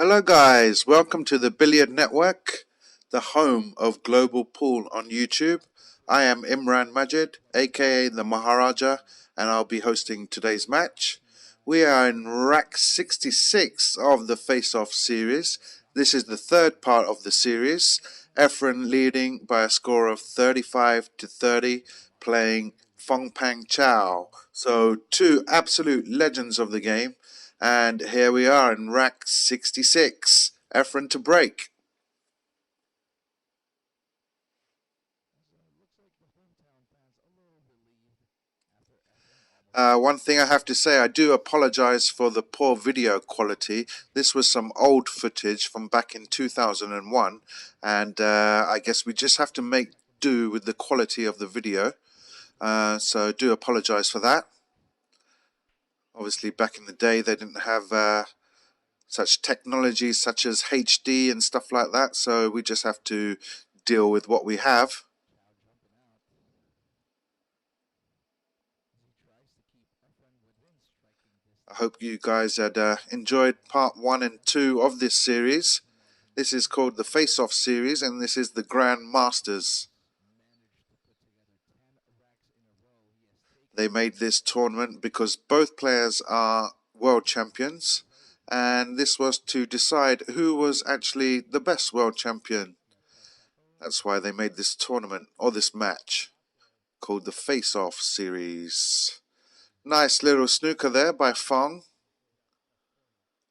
Hello guys, welcome to the Billiard Network, the home of global pool on YouTube. I am Imran Majid, aka the Maharaja, and I'll be hosting today's match. We are in rack 66 of the face-off series. This is the third part of the series. EFREN leading by a score of 35-30, playing FONG-PANG CHAO. So two absolute legends of the game. And here we are in rack 66. EFREN to break. One thing I have to say, I do apologize for the poor video quality. This was some old footage from back in 2001, and I guess we just have to make do with the quality of the video. So I do apologize for that. Obviously, back in the day, they didn't have such technology such as HD and stuff like that, so we just have to deal with what we have. I hope you guys had enjoyed part 1 and 2 of this series. This is called the Face-Off series, and this is the Grand Masters. They made this tournament because both players are world champions, and this was to decide who was actually the best world champion. That's why they made this tournament, or this match, called the Face-Off series. Nice little snooker there by Fong.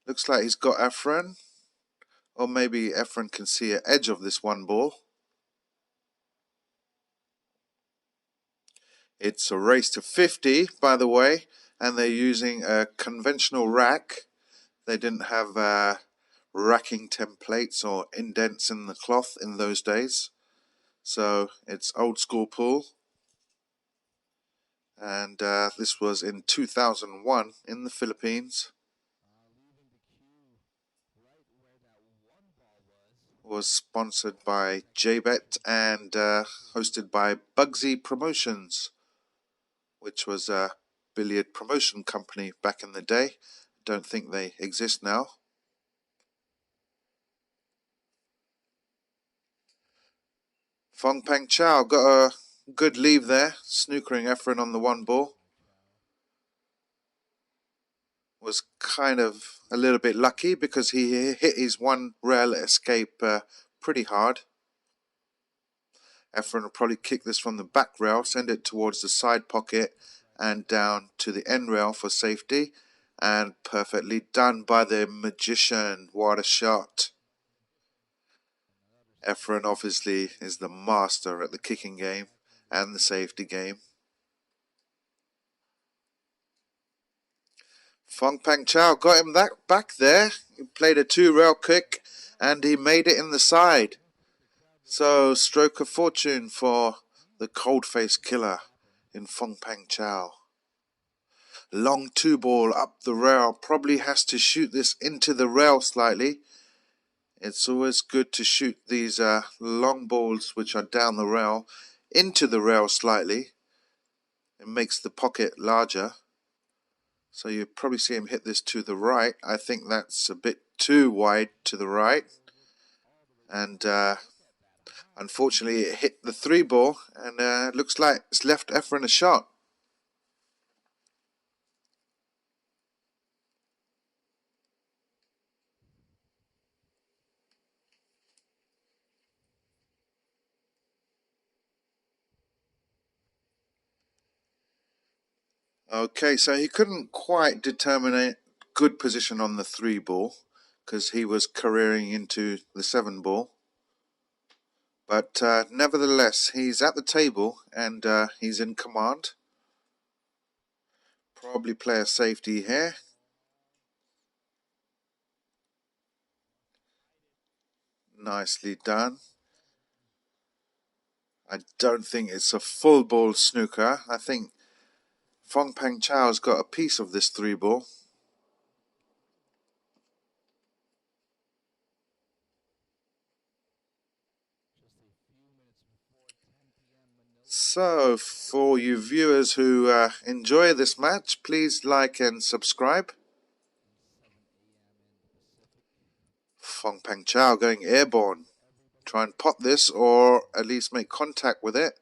Looks like he's got EFREN. Or maybe EFREN can see an edge of this one ball. It's a race to 50, by the way, and they're using a conventional rack. They didn't have racking templates or indents in the cloth in those days. So it's old school pool. And this was in 2001 in the Philippines. Was sponsored by JBet and hosted by Bugsy Promotions, which was a billiard promotion company back in the day. Don't think they exist now. FONG-PANG CHAO got a good leave there, snookering EFREN on the one ball. Was kind of a little bit lucky because he hit his one rail escape pretty hard. EFREN will probably kick this from the back rail, send it towards the side pocket and down to the end rail for safety. And perfectly done by the magician. What a shot. EFREN obviously is the master at the kicking game and the safety game. FONG-PANG CHAO got him that back there. He played a 2-rail kick and he made it in the side. So stroke of fortune for the cold-face killer in FONG-PANG CHAO. Long 2-ball up the rail. Probably has to shoot this into the rail slightly. It's always good to shoot these long balls which are down the rail into the rail slightly. It makes the pocket larger. So you probably see him hit this to the right. I think that's a bit too wide to the right. And unfortunately it hit the 3-ball and it looks like it's left EFREN a shot. Okay, so he couldn't quite determine a good position on the 3-ball because he was careering into the 7-ball. But nevertheless, he's at the table and he's in command. Probably play a safety here. Nicely done. I don't think it's a full ball snooker. I think FONG-PANG CHAO's got a piece of this 3-ball. So, for you viewers who enjoy this match, please like and subscribe. FONG-PANG CHAO going airborne. Try and pot this or at least make contact with it.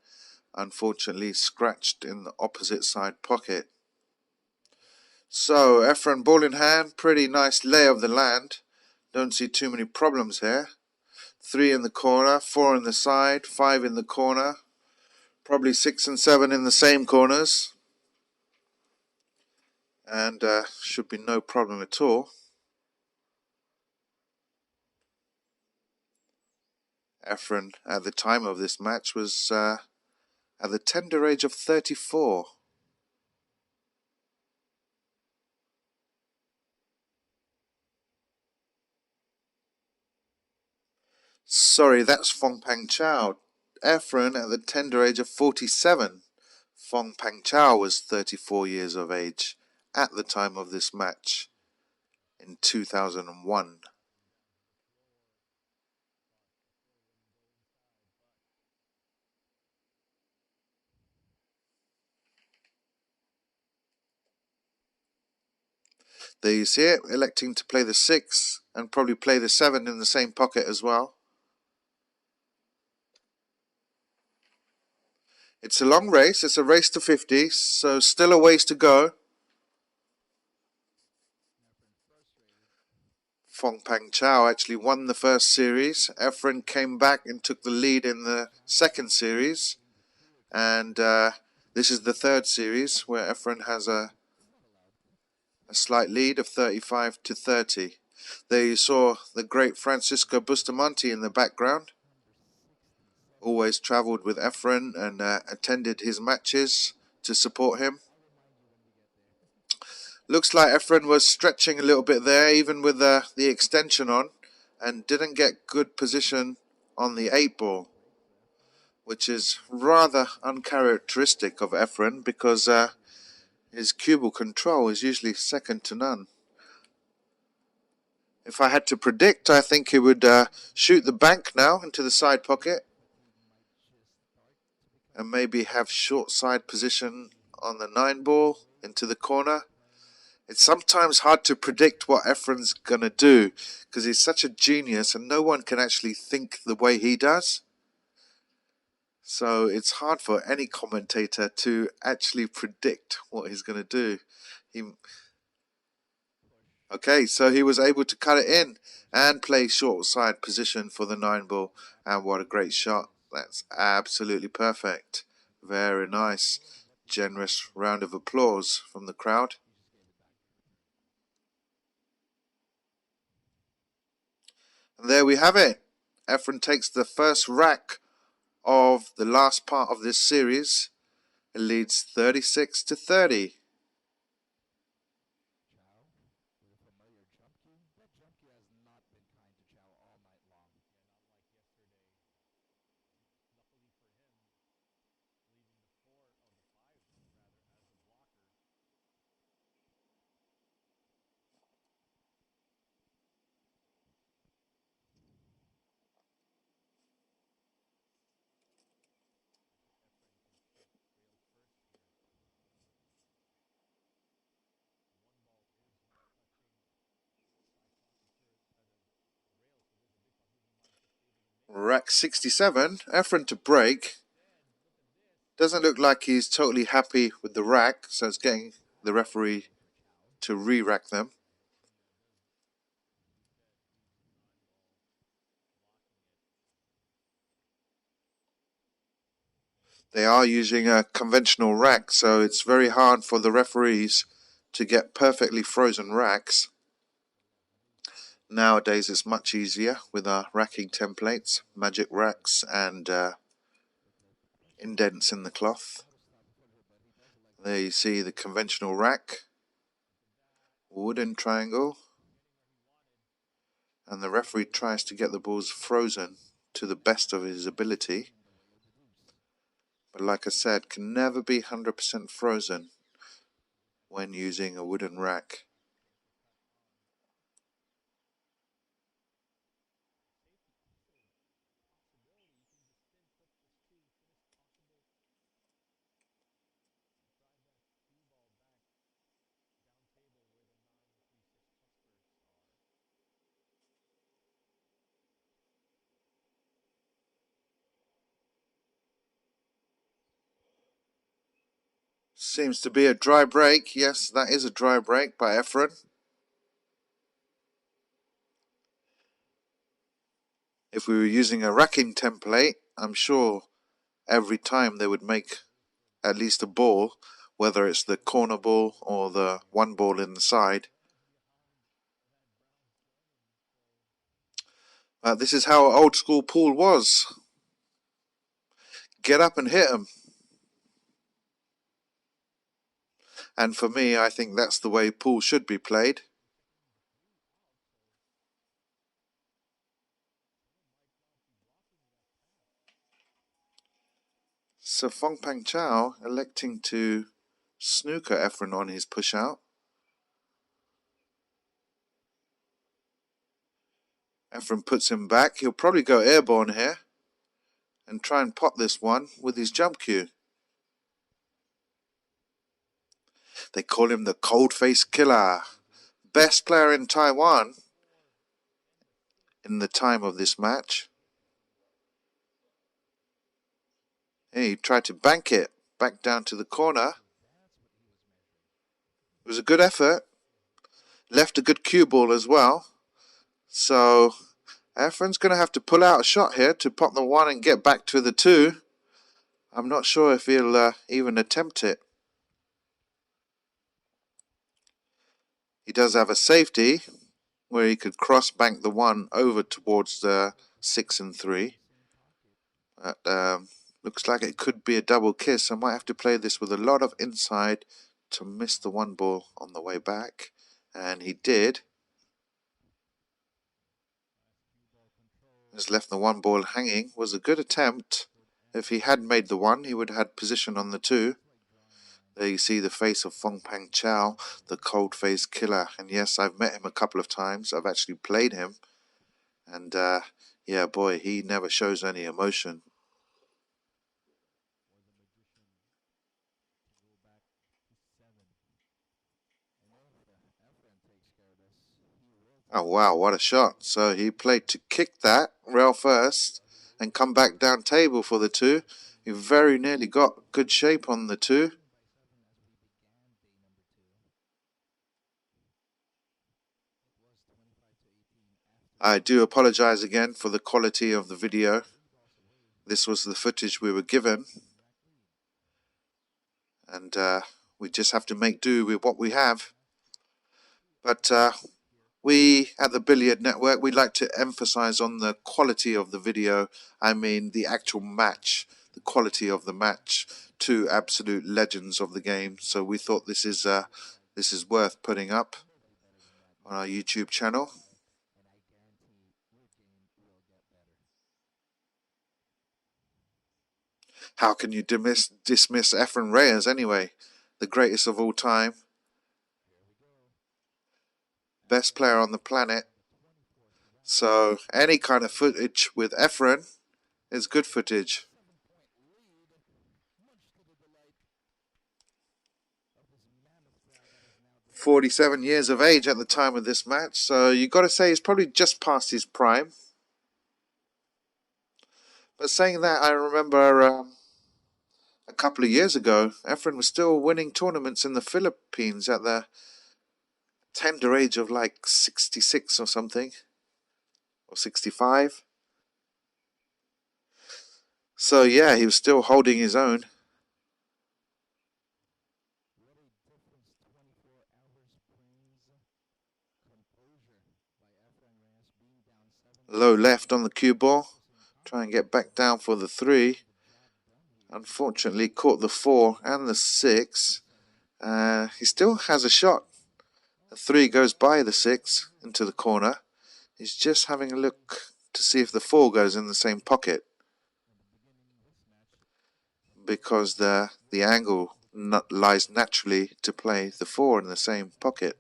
Unfortunately scratched in the opposite side pocket. So EFREN ball in hand, pretty nice lay of the land. Don't see too many problems here. 3 in the corner, 4 in the side, 5 in the corner. Probably 6 and 7 in the same corners. And should be no problem at all. EFREN at the time of this match was at the tender age of 34. Sorry, that's FONG-PANG CHAO. EFREN at the tender age of 47. FONG-PANG CHAO was 34 years of age at the time of this match in 2001. There you see it, electing to play the 6 and probably play the 7 in the same pocket as well. It's a long race, it's a race to 50, so still a ways to go. FONG-PANG CHAO actually won the first series. EFREN came back and took the lead in the second series. And this is the third series where EFREN has a slight lead of 35 to 30. There you saw the great Francisco Bustamante in the background. Always travelled with EFREN and attended his matches to support him. Looks like EFREN was stretching a little bit there, even with the extension on, and didn't get good position on the 8 ball, which is rather uncharacteristic of EFREN because his cue ball control is usually second to none. If I had to predict, I think he would shoot the bank now into the side pocket and maybe have short side position on the 9 ball into the corner. It's sometimes hard to predict what EFREN's going to do because he's such a genius and no one can actually think the way he does. So it's hard for any commentator to actually predict what he's going to do. Okay, so he was able to cut it in and play short side position for the 9 ball. And what a great shot. That's absolutely perfect. Very nice. Generous round of applause from the crowd. And there we have it. EFREN takes the first rack of the last part of this series. It leads 36 to 30. Rack 67, EFREN to break. Doesn't look like he's totally happy with the rack, so it's getting the referee to re-rack them. They are using a conventional rack, so it's very hard for the referees to get perfectly frozen racks. Nowadays it's much easier with our racking templates, magic racks and indents in the cloth. There you see the conventional rack, wooden triangle, and the referee tries to get the balls frozen to the best of his ability. But like I said, can never be 100% frozen when using a wooden rack. Seems to be a dry break. Yes, that is a dry break by EFREN. If we were using a racking template, I'm sure every time they would make at least a ball, whether it's the corner ball or the one ball in the side. This is how old school pool was. Get up and hit them. And for me, I think that's the way pool should be played. So FONG-PANG CHAO electing to snooker EFREN on his push out. EFREN puts him back. He'll probably go airborne here and try and pot this one with his jump cue. They call him the cold face killer. Best player in Taiwan in the time of this match. He tried to bank it back down to the corner. It was a good effort. Left a good cue ball as well. So EFREN's going to have to pull out a shot here to pot the one and get back to the two. I'm not sure if he'll even attempt it. He does have a safety where he could cross bank the one over towards the 6 and 3. But looks like it could be a double kiss. I might have to play this with a lot of inside to miss the one ball on the way back. And he did. Just left the one ball hanging. Was a good attempt. If he had made the one, he would have had position on the two. There you see the face of FONG-PANG CHAO, the cold face killer. And yes, I've met him a couple of times. I've actually played him. And yeah, boy, he never shows any emotion. Oh wow, what a shot. So he played to kick that rail first and come back down table for the two. He very nearly got good shape on the two. I do apologize again for the quality of the video. This was the footage we were given. And we just have to make do with what we have. But we at the Billiard Network, we like to emphasize on the quality of the video. I mean the actual match, the quality of the match. Two absolute legends of the game. So we thought this is worth putting up on our YouTube channel. How can you dismiss EFREN Reyes anyway? The greatest of all time. Best player on the planet. So any kind of footage with EFREN is good footage. "47 years of age at the time of this match, so you got to say he's probably just past his prime. But saying that, I remember a couple of years ago, EFREN was still winning tournaments in the Philippines at the tender age of like 66 or something, or 65. So yeah, he was still holding his own. Low left on the cue ball. Try and get back down for the 3. Unfortunately, caught the 4 and the 6. He still has a shot. The 3 goes by the 6 into the corner. He's just having a look to see if the 4 goes in the same pocket, because the angle lies naturally to play the 4 in the same pocket.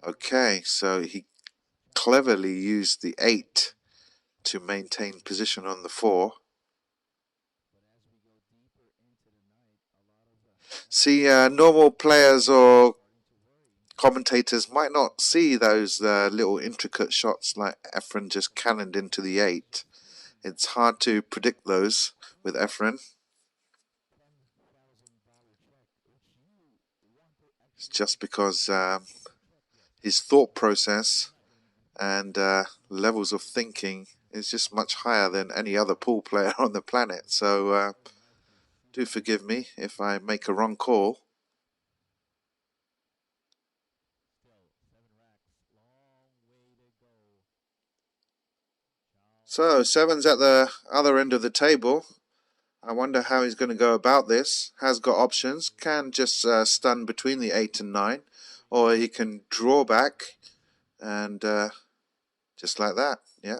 Okay, so he cleverly used the 8 to maintain position on the 4. See, normal players or commentators might not see those little intricate shots like EFREN just cannoned into the 8. It's hard to predict those with EFREN. It's just because his thought process and levels of thinking is just much higher than any other pool player on the planet. So do forgive me if I make a wrong call. So 7's at the other end of the table. I wonder how he's going to go about this. Has got options. Can just stun between the 8 and 9. Or he can draw back and just like that. Yeah.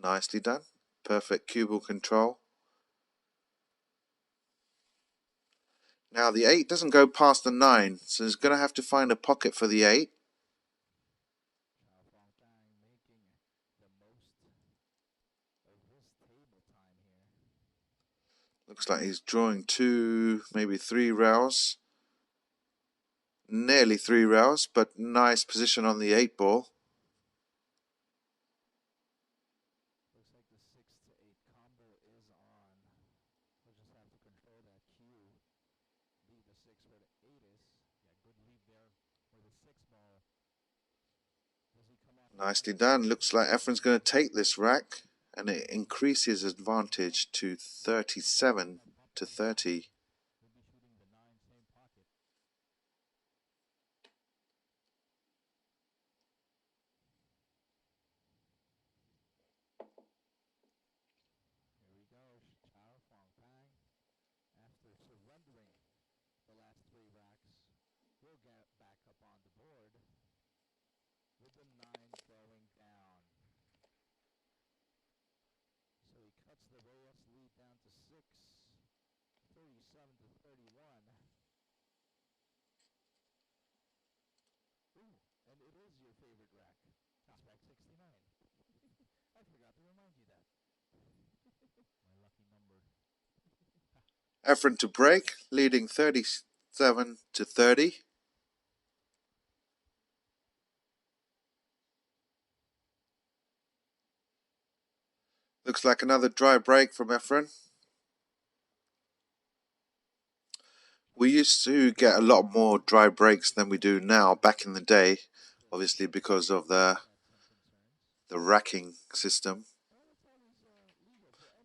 Nicely done. Perfect cue ball control. Now the 8 doesn't go past the 9. So he's going to have to find a pocket for the 8. Looks like he's drawing 2, maybe 3 rails. Nearly 3 rails, but nice position on the 8 ball. Nicely done. Looks like EFREN's going to take this rack, and it increases advantage to 37 to 30. EFREN to break, leading 37 to 30. Looks like another dry break from EFREN. We used to get a lot more dry breaks than we do now back in the day, obviously because of the racking system.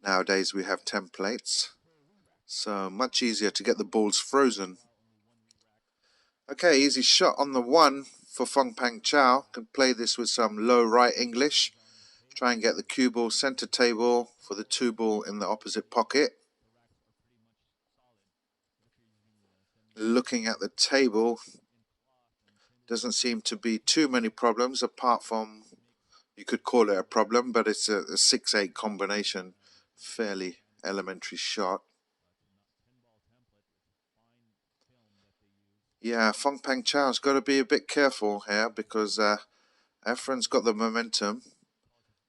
Nowadays we have templates, so much easier to get the balls frozen. Okay, easy shot on the 1 for FONG-PANG CHAO. Can play this with some low right English. Try and get the cue ball center table for the 2 ball in the opposite pocket. Looking at the table, doesn't seem to be too many problems apart from, you could call it a problem, but it's a 6-8 combination. Fairly elementary shot. Yeah, FONG-PANG CHAO's got to be a bit careful here because EFREN's got the momentum.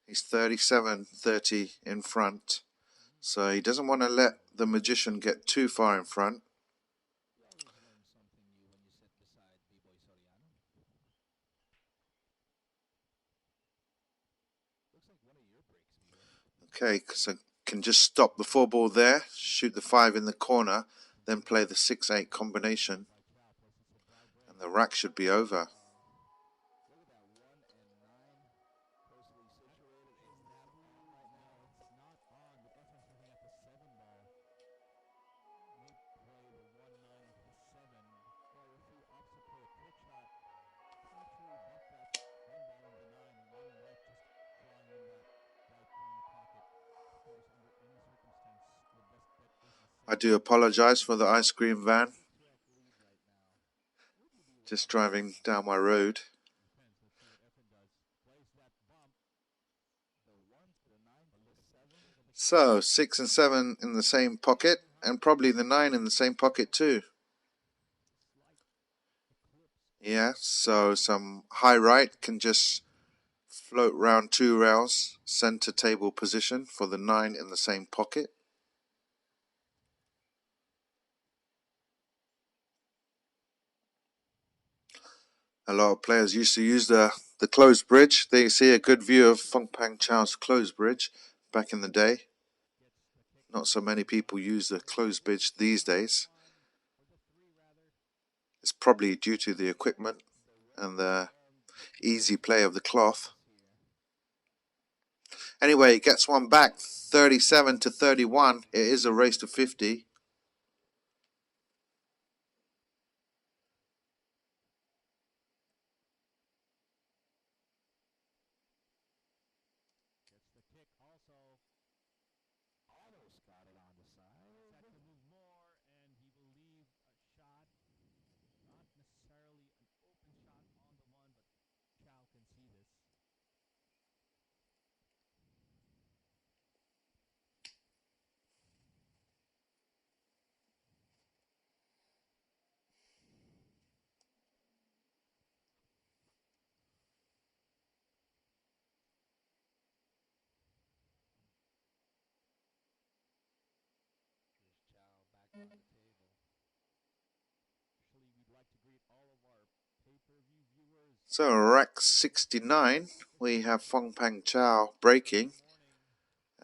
He's 37-30 in front. So he doesn't want to let the magician get too far in front. Okay, so can just stop the 4 ball there, shoot the 5 in the corner, then play the 6-8 combination. And the rack should be over. I do apologize for the ice cream van. Just driving down my road. So 6 and 7 in the same pocket, and probably the 9 in the same pocket too. Yeah, so some high right can just float round 2 rails, center table position for the 9 in the same pocket. A lot of players used to use the closed bridge. They see a good view of FONG-PANG CHAO's closed bridge. back in the day. Not so many people use the closed bridge these days. It's probably due to the equipment and the easy play of the cloth. Anyway, he gets one back, 37 to 31. It is a race to 50. So rack 69, we have FONG-PANG CHAO breaking.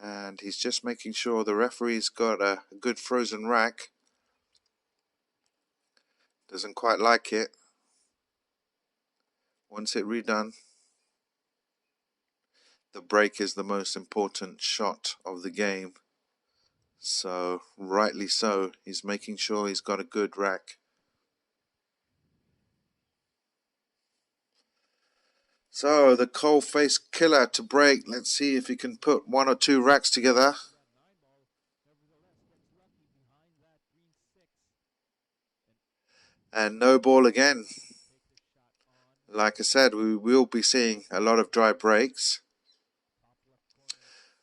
And he's just making sure the referee's got a good frozen rack. Doesn't quite like it. Wants it redone. The break is the most important shot of the game. So, rightly so, he's making sure he's got a good rack. So, the coal-face killer to break. Let's see if he can put one or two racks together. And no ball again. Like I said, we will be seeing a lot of dry breaks.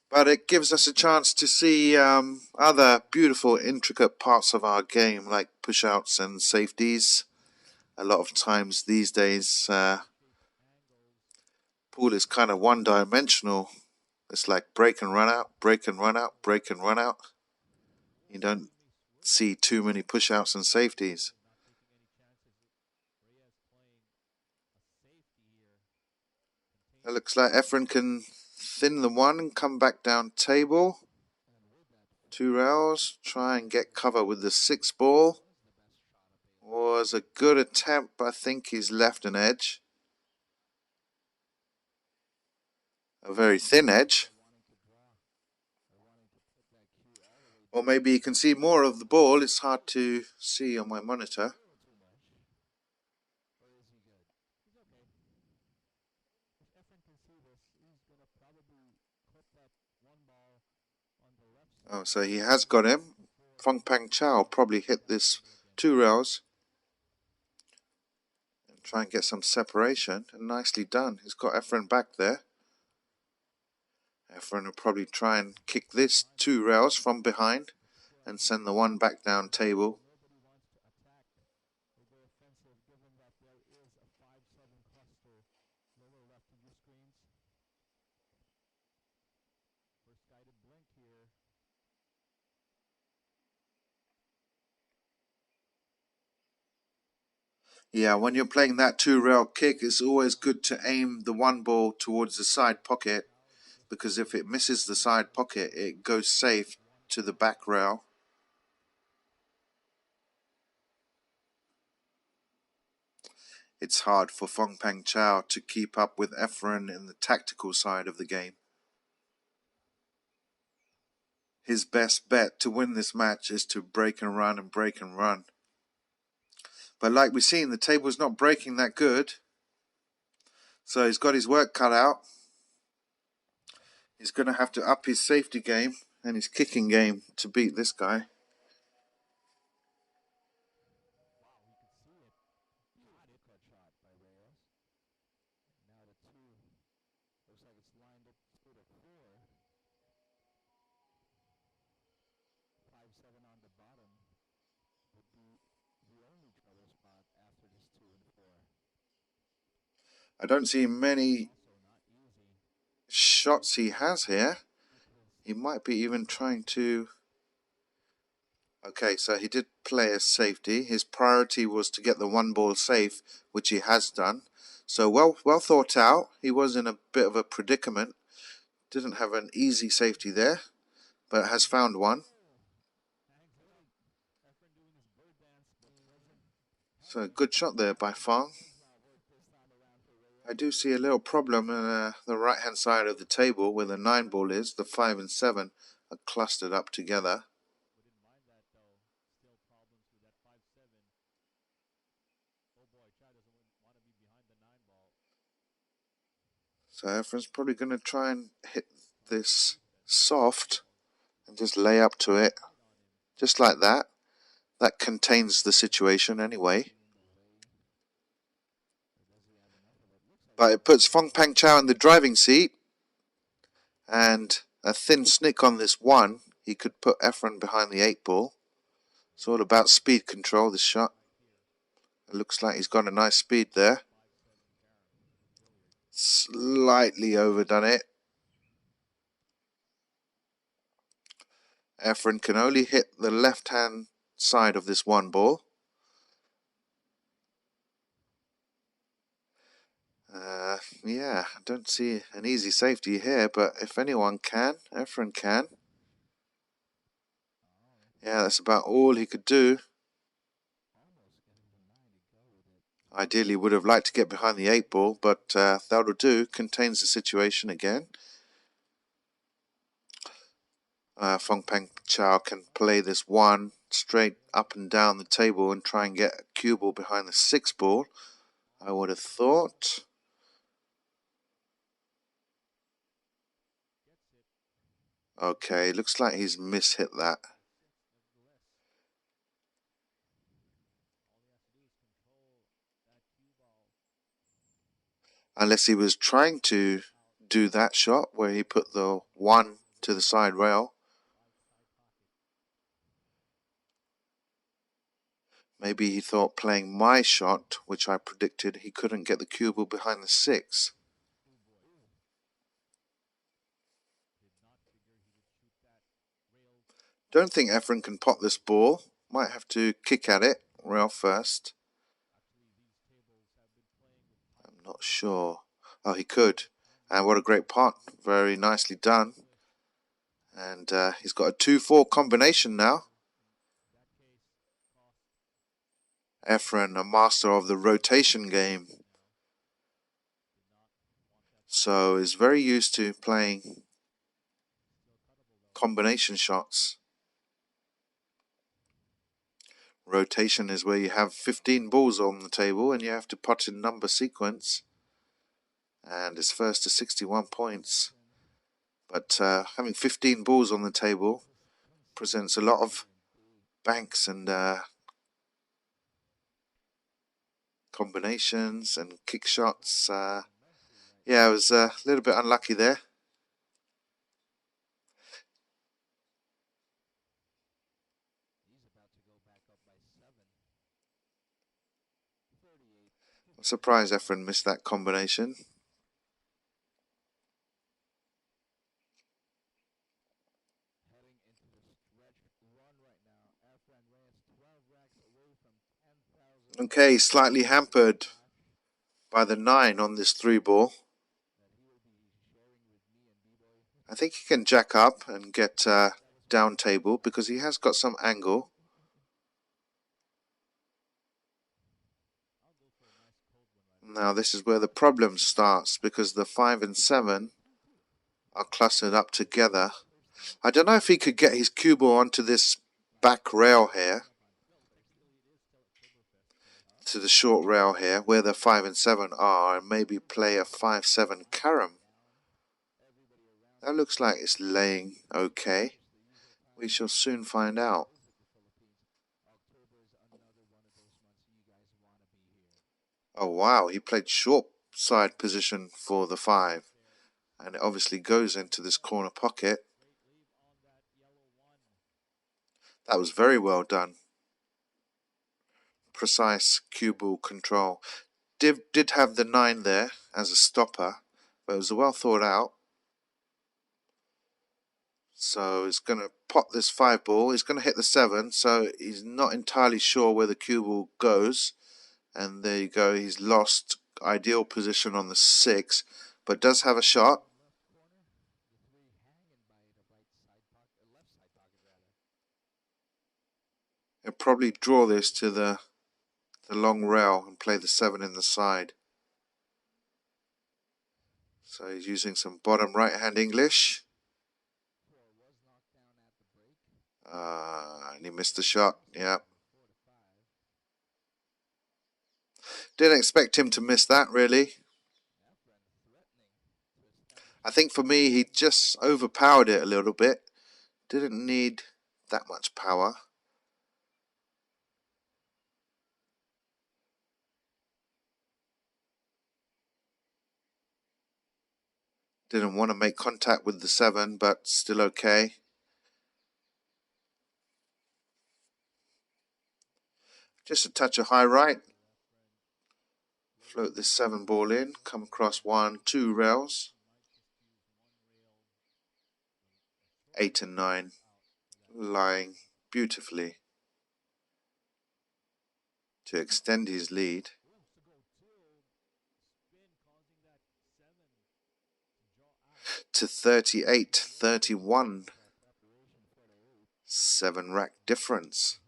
But it gives us a chance to see other beautiful, intricate parts of our game, like push-outs and safeties. A lot of times these days, pool is kind of one-dimensional. It's like break and run out, break and run out, break and run out. You don't see too many push-outs and safeties. It looks like EFREN can thin the one and come back down table. 2 rails, try and get cover with the 6 ball. Was a good attempt, but I think he's left an edge. A very thin edge. Or maybe you can see more of the ball. It's hard to see on my monitor. Oh, so he has got him. FONG-PANG CHAO probably hit this 2 rails. And try and get some separation. And nicely done. He's got EFREN back there. EFREN will probably try and kick this 2 rails from behind and send the one back down table. Yeah, when you're playing that 2 rail kick, it's always good to aim the one ball towards the side pocket, because if it misses the side pocket, it goes safe to the back rail. It's hard for FONG-PANG CHAO to keep up with EFREN in the tactical side of the game. His best bet to win this match is to break and run and break and run. But like we've seen, the table's not breaking that good. So he's got his work cut out. He's going to have to up his safety game and his kicking game to beat this guy. I don't see many shots he has here. He might be even trying to... Okay, so he did play a safety. His priority was to get the one ball safe, which he has done. So well thought out. He was in a bit of a predicament Didn't have an easy safety there, but has found one. So a good shot there by Fong. I do see a little problem in the right hand side of the table where the 9 ball is. The 5 and 7 are clustered up together. So EFREN's probably going to try and hit this soft and just lay up to it. Just like that. That contains the situation anyway. But it puts FONG-PANG CHAO in the driving seat. And a thin snick on this 1. He could put EFREN behind the 8 ball. It's all about speed control, this shot. It looks like he's got a nice speed there. Slightly overdone it. EFREN can only hit the left-hand side of this 1 ball. Yeah, I don't see an easy safety here, but if anyone can, EFREN can. Yeah, that's about all he could do. Ideally would have liked to get behind the 8 ball, but that'll do. Contains the situation again. FONG-PANG CHAO can play this 1 straight up and down the table and try and get a cue ball behind the 6 ball, I would have thought. Okay, looks like he's mishit that. Unless he was trying to do that shot where he put the 1 to the side rail. Maybe he thought playing my shot, which I predicted, he couldn't get the cue ball behind the 6. Don't think EFREN can pot this ball. Might have to kick at it, rail first. I'm not sure. Oh, he could. And what a great pot. Very nicely done. And he's got a 2-4 combination now. EFREN, a master of the rotation game. So is very used to playing combination shots. Rotation is where you have 15 balls on the table and you have to pot in number sequence. And it's first to 61 points. But having 15 balls on the table presents a lot of banks and combinations and kick shots. Yeah, I was a little bit unlucky there. I'm surprised EFREN missed that combination. Okay, slightly hampered by the 9 on this 3 ball. I think he can jack up and get down table because he has got some angle. Now this is where the problem starts because the 5 and 7 are clustered up together. I don't know if he could get his cue ball onto this back rail here, to the short rail here, where the 5 and 7 are, and maybe play a 5-7 carom. That looks like it's laying okay. We shall soon find out. Oh wow, he played short side position for the 5. And it obviously goes into this corner pocket. That was very well done. Precise cue ball control. Did have the 9 there as a stopper, but it was well thought out. So he's going to pot this 5 ball. He's going to hit the 7, so he's not entirely sure where the cue ball goes. And there you go, he's lost ideal position on the 6, but does have a shot. probably draw this to the long rail and play the 7 in the side. So he's using some bottom right-hand English. And he missed the shot. Yeah. Didn't expect him to miss that, really. I think for me, he just overpowered it a little bit. Didn't need that much power. Didn't want to make contact with the 7, but still okay. Just a touch of high right. Float this 7 ball in. Come across 1, 2 rails. 8 and 9. Lying beautifully to extend his lead. To 38-31. 7 rack difference.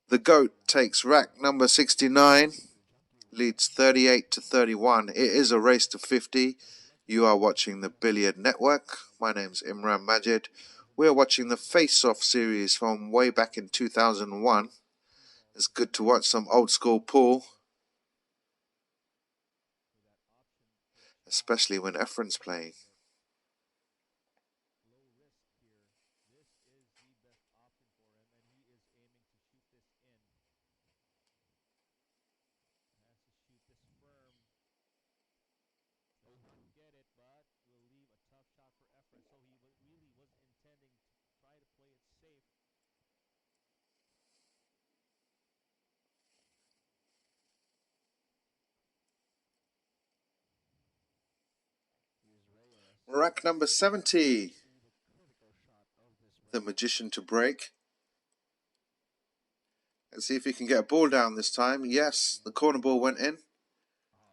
The GOAT takes rack number 69. Leads 38-31. It is a race to 50. You are watching the Billiard Network. My name's Imran Majid. We're watching the Face-Off series from way back in 2001. It's good to watch some old school pool, especially when EFREN's playing. Rack number 70. The Magician to break. Let's see if he can get a ball down this time. Yes, the corner ball went in.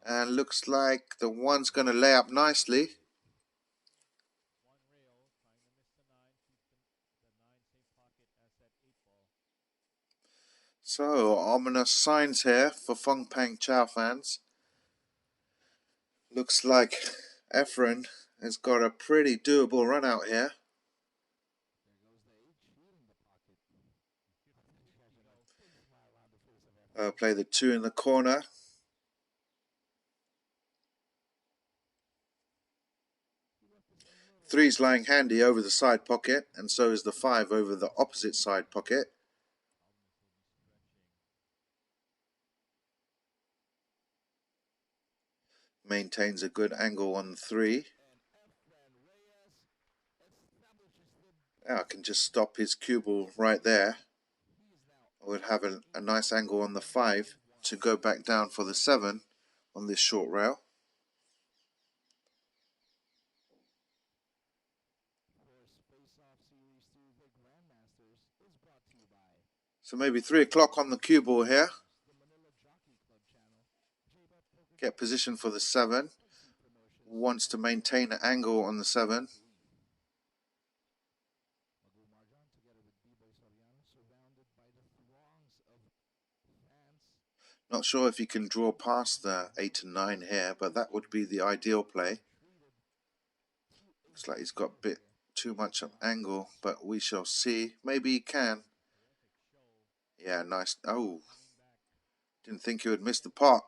And looks like the one's going to lay up nicely. So, ominous signs here for FONG-PANG CHAO fans. Looks like EFREN has got a pretty doable run out here. Play the 2 in the corner. Three's lying handy over the side pocket, and so is the 5 over the opposite side pocket. Maintains a good angle on the 3. Now I can just stop his cue ball right there. I would have a nice angle on the 5 to go back down for the 7 on this short rail. So maybe 3 o'clock on the cue ball here. Get position for the 7. Wants to maintain an angle on the 7. Not sure if he can draw past the 8 and 9 here, but that would be the ideal play. Looks like he's got a bit too much of angle, but we shall see. Maybe he can. Yeah, nice. Oh, didn't think he would miss the pot.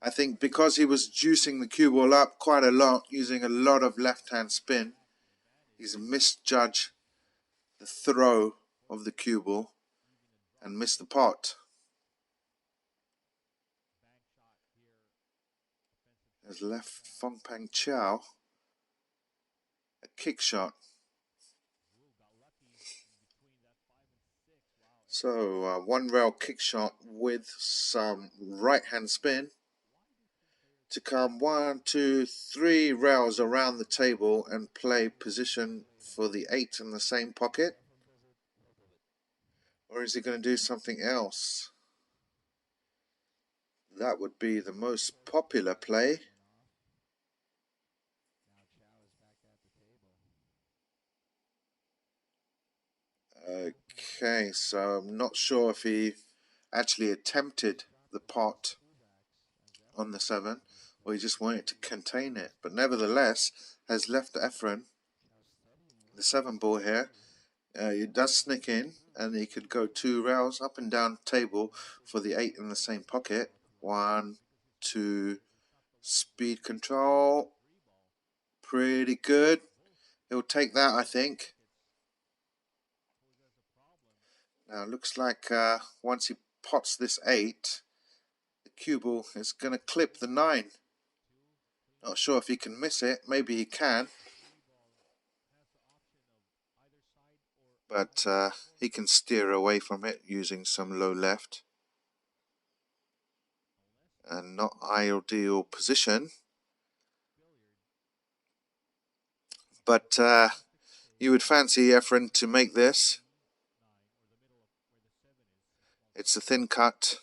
I think because he was juicing the cue ball up quite a lot, using a lot of left-hand spin, he's misjudged the throw of the cue ball and missed the pot. Has left FONG-PANG CHAO a kick shot. So 1 rail kick shot with some right hand spin to come 1, 2, 3 rails around the table and play position for the 8 in the same pocket. Or is he going to do something else? That would be the most popular play. Okay, so I'm not sure if he actually attempted the pot on the 7 or he just wanted to contain it, but nevertheless has left EFREN the 7 ball here. It does sneak in, and he could go 2 rails up and down table for the 8 in the same pocket. 1, 2, speed control, pretty good. He'll take that, I think. Now looks like once he pots this 8, the cue ball is going to clip the 9. Not sure if he can miss it. Maybe he can, but he can steer away from it using some low left. And not ideal position, but you would fancy EFREN to make this. It's a thin cut.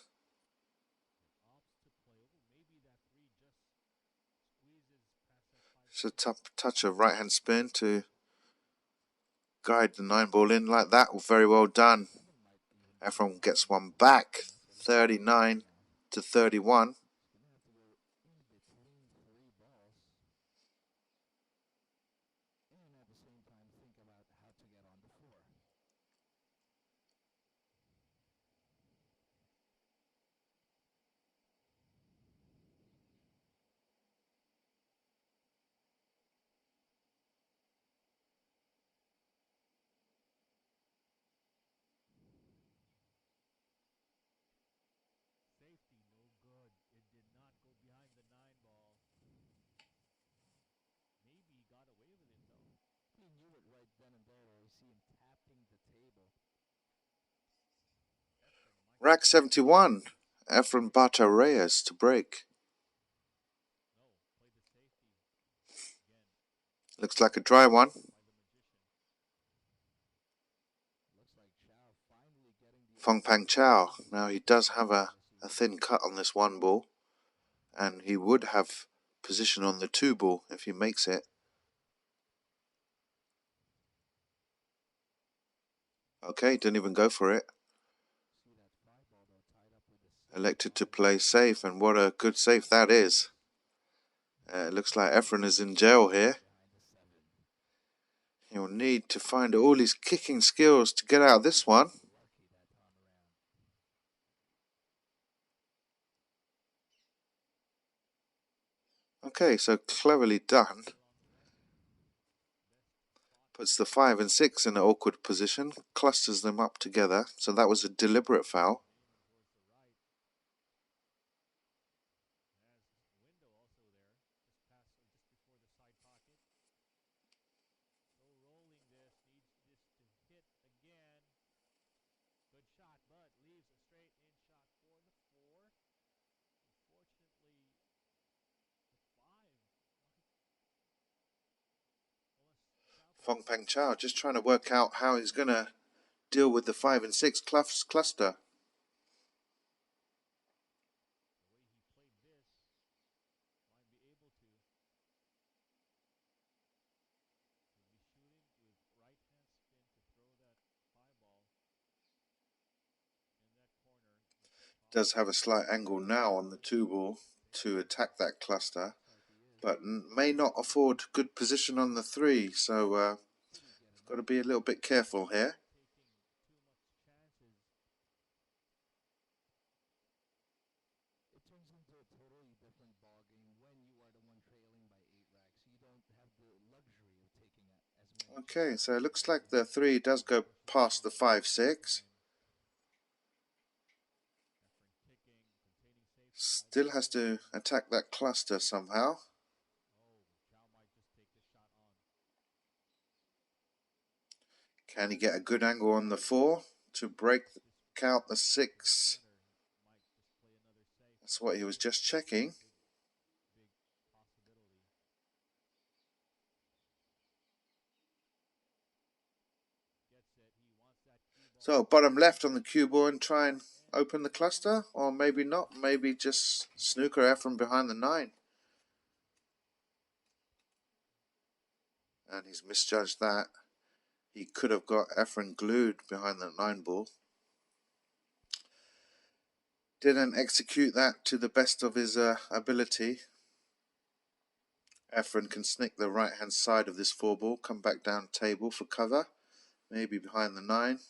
Just a touch of right hand spin to guide the 9 ball in like that. Very well done. EFREN gets one back, 39 to 31. Rack 71, EFREN BATA Reyes to break. Looks like a dry one. FONG-PANG CHAO. Now he does have a thin cut on this 1 ball, and he would have position on the 2 ball if he makes it. Okay, didn't even go for it. Elected to play safe, and what a good safe that is. It looks like EFREN is in jail here. He'll need to find all his kicking skills to get out of this one. Okay, so cleverly done. Puts the 5 and 6 in an awkward position, clusters them up together, so that was a deliberate foul. FONG-PANG CHAO just trying to work out how he's going to deal with the 5 and 6 cluster. Does have a slight angle now on the 2 ball to attack that cluster, but may not afford good position on the 3, so got to be a little bit careful here. Okay, so it looks like the 3 does go past the 5-6. Still has to attack that cluster somehow. Can he get a good angle on the 4 to count the 6? That's what he was just checking. So bottom left on the cue ball and try and open the cluster, or maybe not, maybe just snooker EFREN behind the 9. And he's misjudged that. He could have got EFREN glued behind the 9 ball. Didn't execute that to the best of his ability. EFREN can snick the right hand side of this 4 ball, come back down table for cover, maybe behind the 9.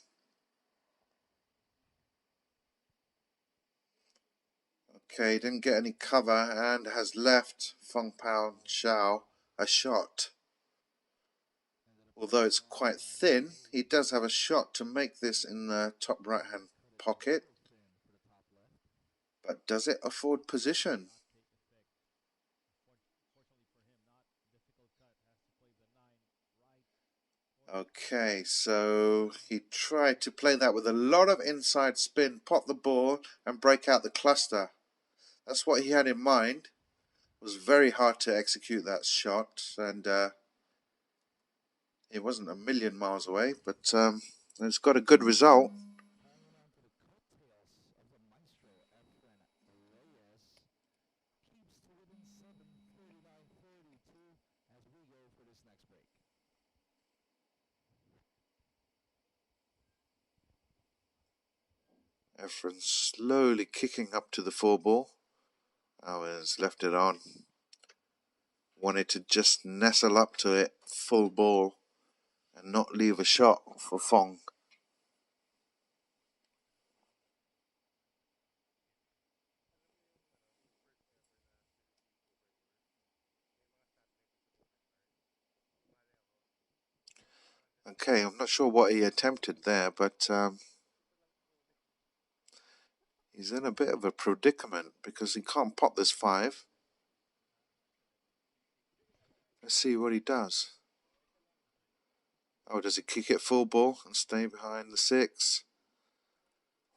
Okay, didn't get any cover and has left FONG-PANG CHAO a shot. Although it's quite thin, he does have a shot to make this in the top right hand pocket. But does it afford position? Okay, so he tried to play that with a lot of inside spin, pot the ball and break out the cluster. That's what he had in mind. It was very hard to execute that shot, and it wasn't a million miles away, but it's got a good result. EFREN slowly kicking up to the 4 ball. Oh, he's left it on. Wanted to just nestle up to it full ball and not leave a shot for Fong. Okay, I'm not sure what he attempted there, but he's in a bit of a predicament because he can't pot this 5. Let's see what he does. Oh, does he kick it full ball and stay behind the 6?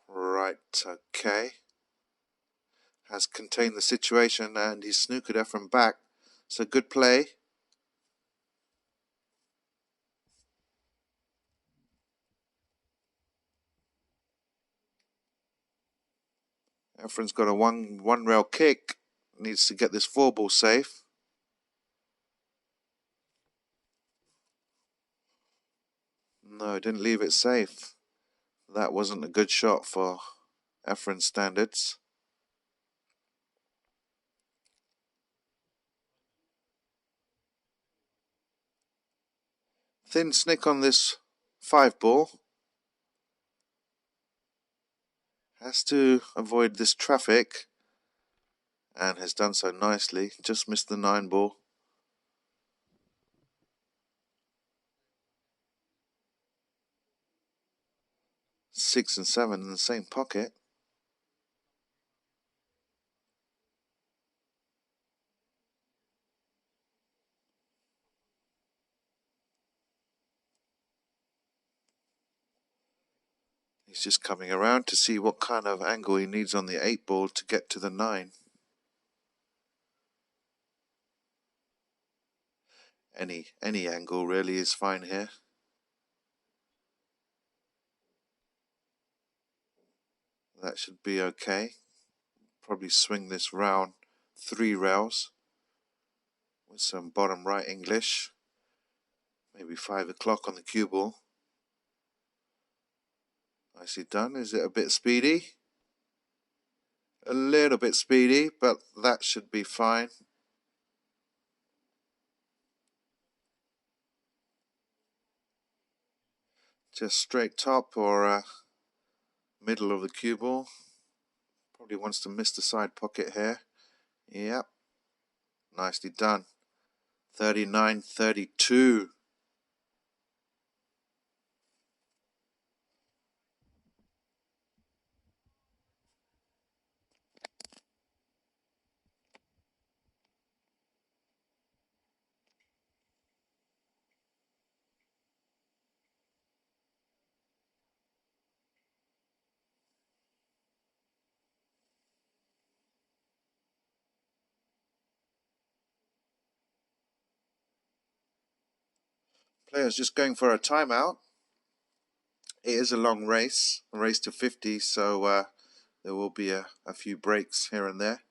Right, okay. Has contained the situation and he's snookered EFREN back. So good play. EFREN's got a one rail kick. Needs to get this 4 ball safe. No, didn't leave it safe. That wasn't a good shot for EFREN standards. Thin snick on this 5 ball. Has to avoid this traffic. And has done so nicely. Just missed the 9 ball. 6 and 7 in the same pocket. He's just coming around to see what kind of angle he needs on the 8 ball to get to the 9. Any angle really is fine here. That should be okay. Probably swing this round 3 rails with some bottom right English. Maybe 5 o'clock on the cue ball. Nicely done. Is it a bit speedy? A little bit speedy, but that should be fine. Just straight top or middle of the cue ball. Probably wants to miss the side pocket here. Yep. Nicely done. 39-32. Players just going for a timeout. It is a long race, a race to 50, so there will be a few breaks here and there.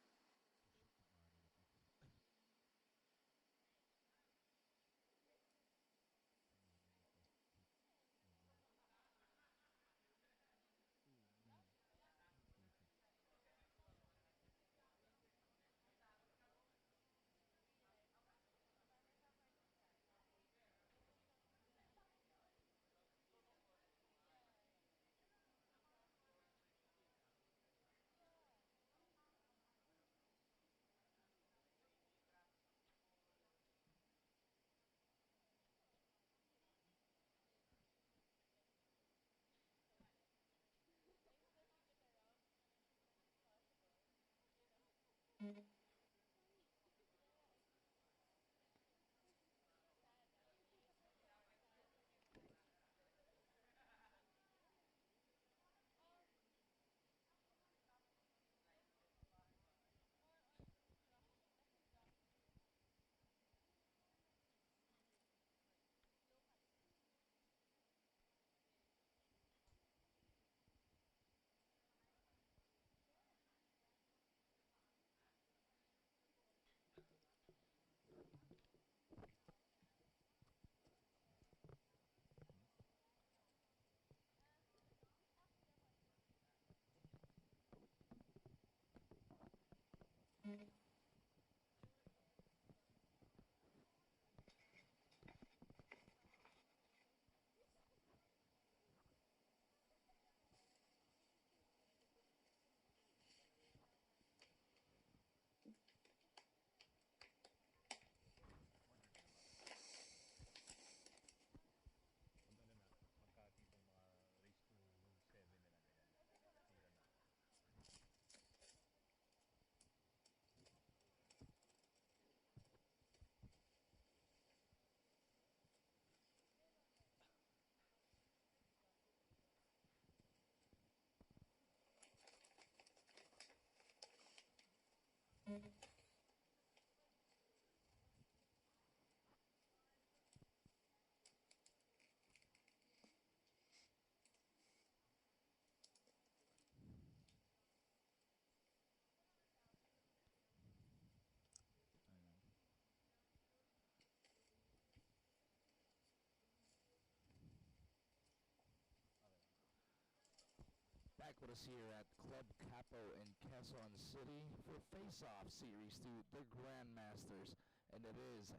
with us here at Club Capo in Quezon City for Face-Off Series 2, the Grandmasters. And it is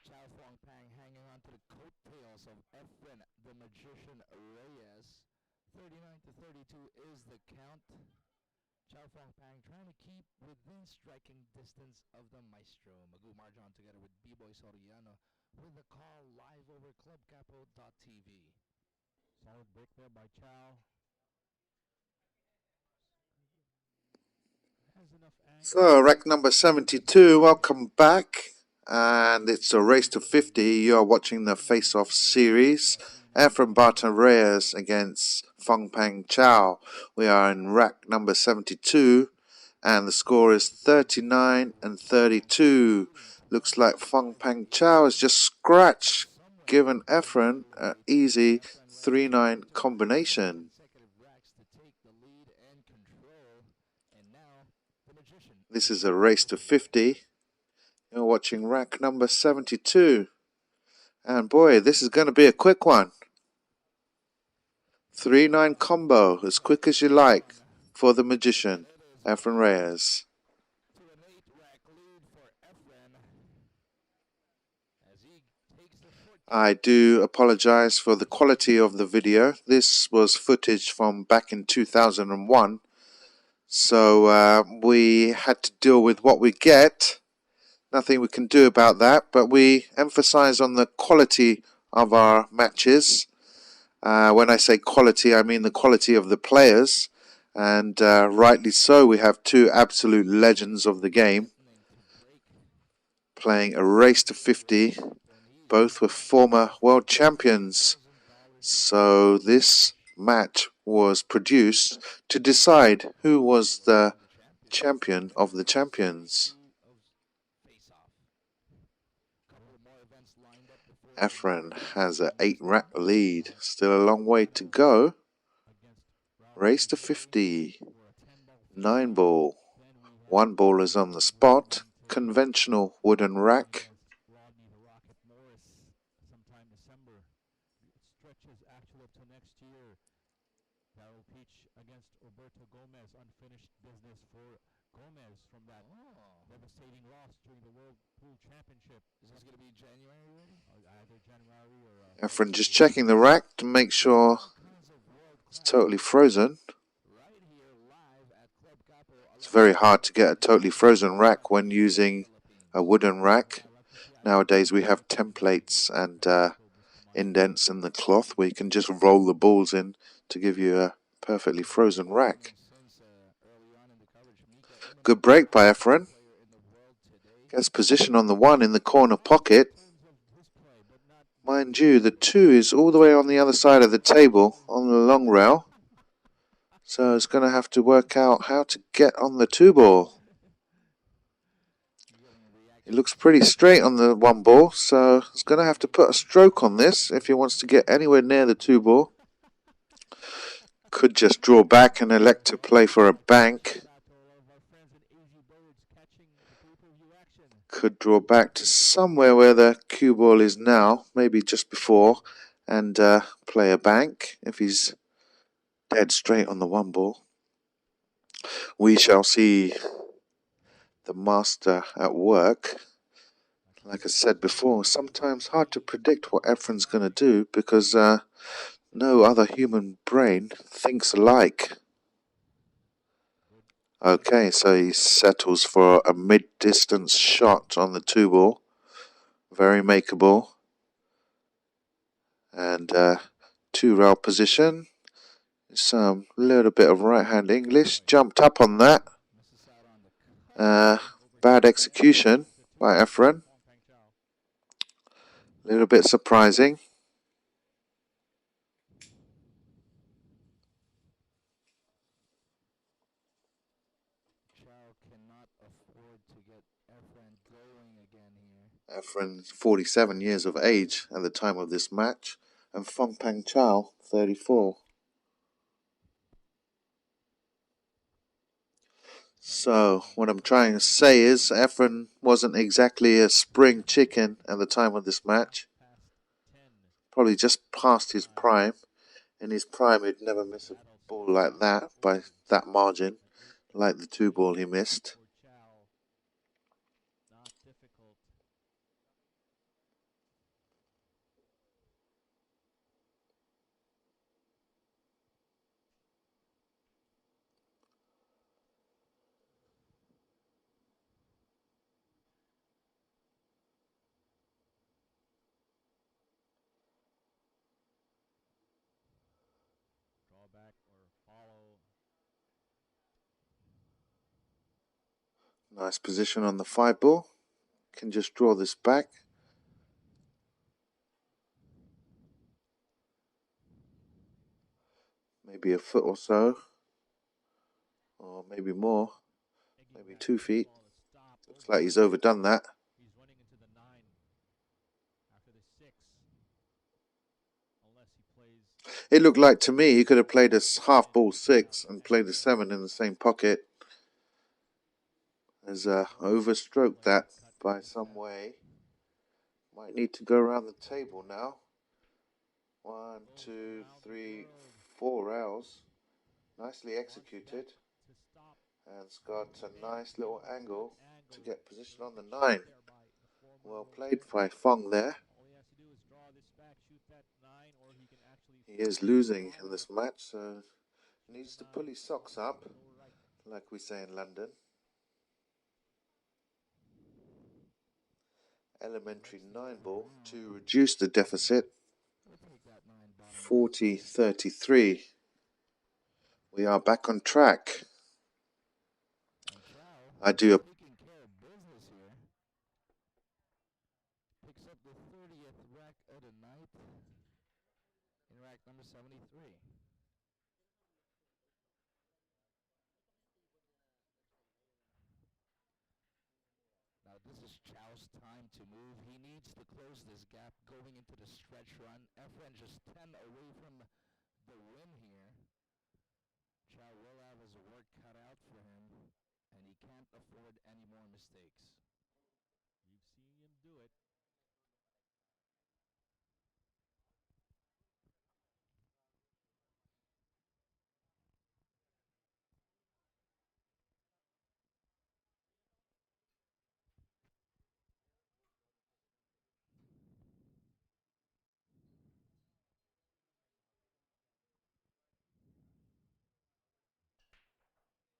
CHAO FONG-PANG hanging on to the coattails of EFREN the Magician Reyes. 39 to 32 is the count. CHAO FONG-PANG trying to keep within striking distance of the maestro. Magoo Marjan together with B-Boy Soriano with the call live over clubcapo.tv. Solid break there by CHAO. So, rack number 72, welcome back. And it's a race to 50. You are watching the face-off series. EFREN Reyes against FONG-PANG CHAO. We are in rack number 72. And the score is 39 and 32. Looks like FONG-PANG CHAO has just scratched, given EFREN an easy 3-9 combination. This is a race to 50. You're watching rack number 72. And boy, this is going to be a quick one. 3-9 combo, as quick as you like, for the magician, EFREN Reyes. I do apologize for the quality of the video. This was footage from back in 2001. So we had to deal with what we get. Nothing we can do about that, but we emphasize on the quality of our matches. When I say quality, I mean the quality of the players. And rightly so, we have two absolute legends of the game playing a race to 50. Both were former world champions. So this match was produced to decide who was the champion of the champions. EFREN has an 8-rack lead. Still a long way to go. Race to 50. 9 ball. 1 ball is on the spot. Conventional wooden rack. Unfinished business for Gomez from that devastating loss during the World Pool Championship. Is this going to be January already? Either January or... EFREN just checking the rack to make sure it's totally frozen. It's very hard to get a totally frozen rack when using a wooden rack. Nowadays we have templates and indents in the cloth where you can just roll the balls in to give you a perfectly frozen rack. Good break by EFREN. Gets position on the 1 in the corner pocket. Mind you, the 2 is all the way on the other side of the table on the long rail. So it's going to have to work out how to get on the 2 ball. It looks pretty straight on the 1 ball, so he's going to have to put a stroke on this if he wants to get anywhere near the 2 ball. Could just draw back and elect to play for a bank. Could draw back to somewhere where the cue ball is now, maybe just before, and play a bank if he's dead straight on the 1 ball. We shall see the master at work. Like I said before, sometimes hard to predict what EFREN's going to do because no other human brain thinks alike. Okay, so he settles for a mid-distance shot on the 2 ball. Very makeable. And 2 rail position. Some little bit of right-hand English. Jumped up on that. Bad execution by EFREN. A little bit surprising. EFREN 47 years of age at the time of this match, and FONG-PANG CHAO 34. So what I'm trying to say is EFREN wasn't exactly a spring chicken at the time of this match. Probably just past his prime. In his prime, he'd never miss a ball like that by that margin, like the 2-ball he missed. Not difficult. Drawback or follow. Nice position on the 5-ball. Can just draw this back. Maybe a foot or so, or maybe more, maybe 2 feet. Looks like he's overdone that. He's running into the 9 after the 6. Unless he plays. It looked like to me he could have played a half ball 6 and played a 7 in the same pocket. Has overstroked that by some way. Might need to go around the table now. 1, 2, 3, 4 rails. Nicely executed. And it's got a nice little angle to get position on the 9. Well played by Fong there. He is losing in this match, so needs to pull his socks up, like we say in London. Elementary 9-ball to reduce the deficit. 40-33. We are back on track. I do Taking care of business here. Picks up the 30th rack of the night in rack number 73. Now this is CHAO's time to move. He needs to close this gap going into the stretch run. EFREN just 10 away from the win here. CHAO will have his work cut out for him, and he can't afford any more mistakes. You've seen him do it.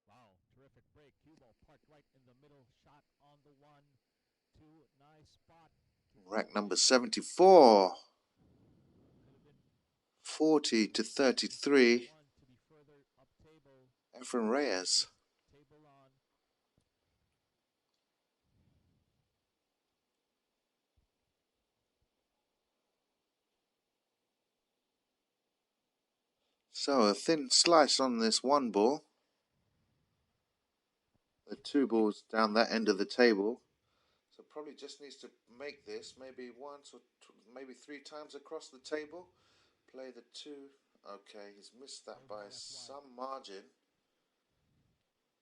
Wow, terrific break. Cue ball parked right in the middle. Shot on the 1, 2, nice spot. rack number 74. 40-33. EFREN Reyes. So a thin slice on this 1-ball. The 2 balls down that end of the table. So probably just needs to make this maybe once or maybe 3 times across the table. Play the 2. Okay, he's missed that by some margin.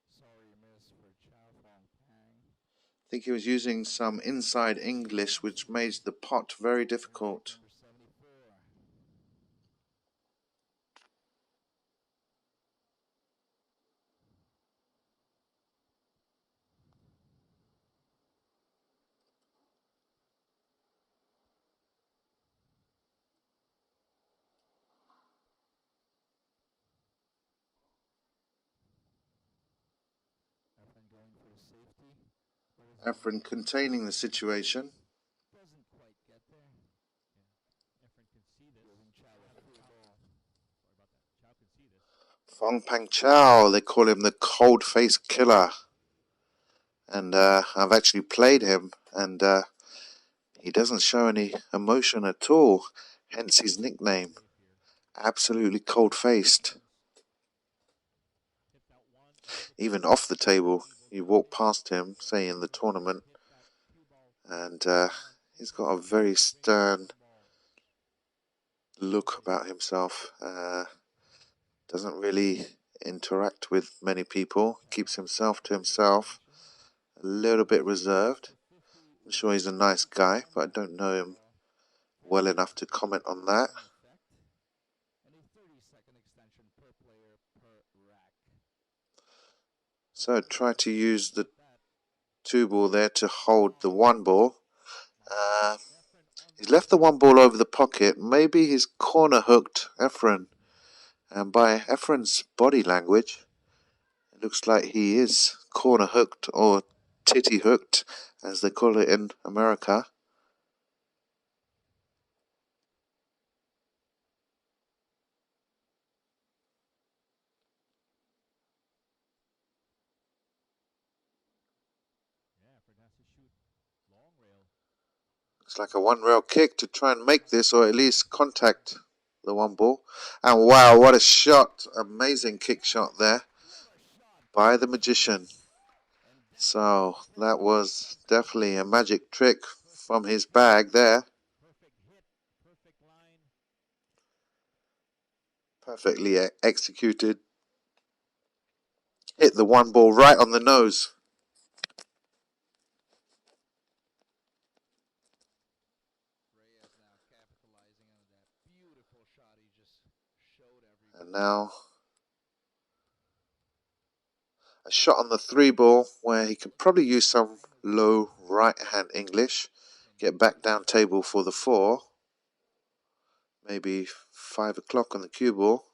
Sorry, miss for CHAO FONG-PANG. I think he was using some inside English, which made the pot very difficult. EFREN containing the situation. Doesn't quite get there. Yeah, EFREN can see this. Sorry about that. CHAO can see this. FONG-PANG CHAO, they call him the cold-face killer. And I've actually played him, and he doesn't show any emotion at all, hence his nickname. Absolutely cold-faced. Even off the table, you walk past him, say in the tournament, and he's got a very stern look about himself. Doesn't really interact with many people, keeps himself to himself, a little bit reserved. I'm sure he's a nice guy, but I don't know him well enough to comment on that. 3-second extension per player per rack. So try to use the 2 ball there to hold the 1 ball. He's left the 1 ball over the pocket. Maybe he's corner hooked EFREN. And by EFREN's body language, it looks like he is corner hooked or titty hooked, as they call it in America. Looks like a 1 rail kick to try and make this, or at least contact the 1 ball. And wow, what a shot. Amazing kick shot there by the magician. So that was definitely a magic trick from his bag there. Perfectly executed. Hit the 1 ball right on the nose. Reyes now capitalizing on that beautiful shot he just showed everyone. And now a shot on the 3 ball where he could probably use some low right hand English. Get back down table for the 4. Maybe 5 o'clock on the cue ball.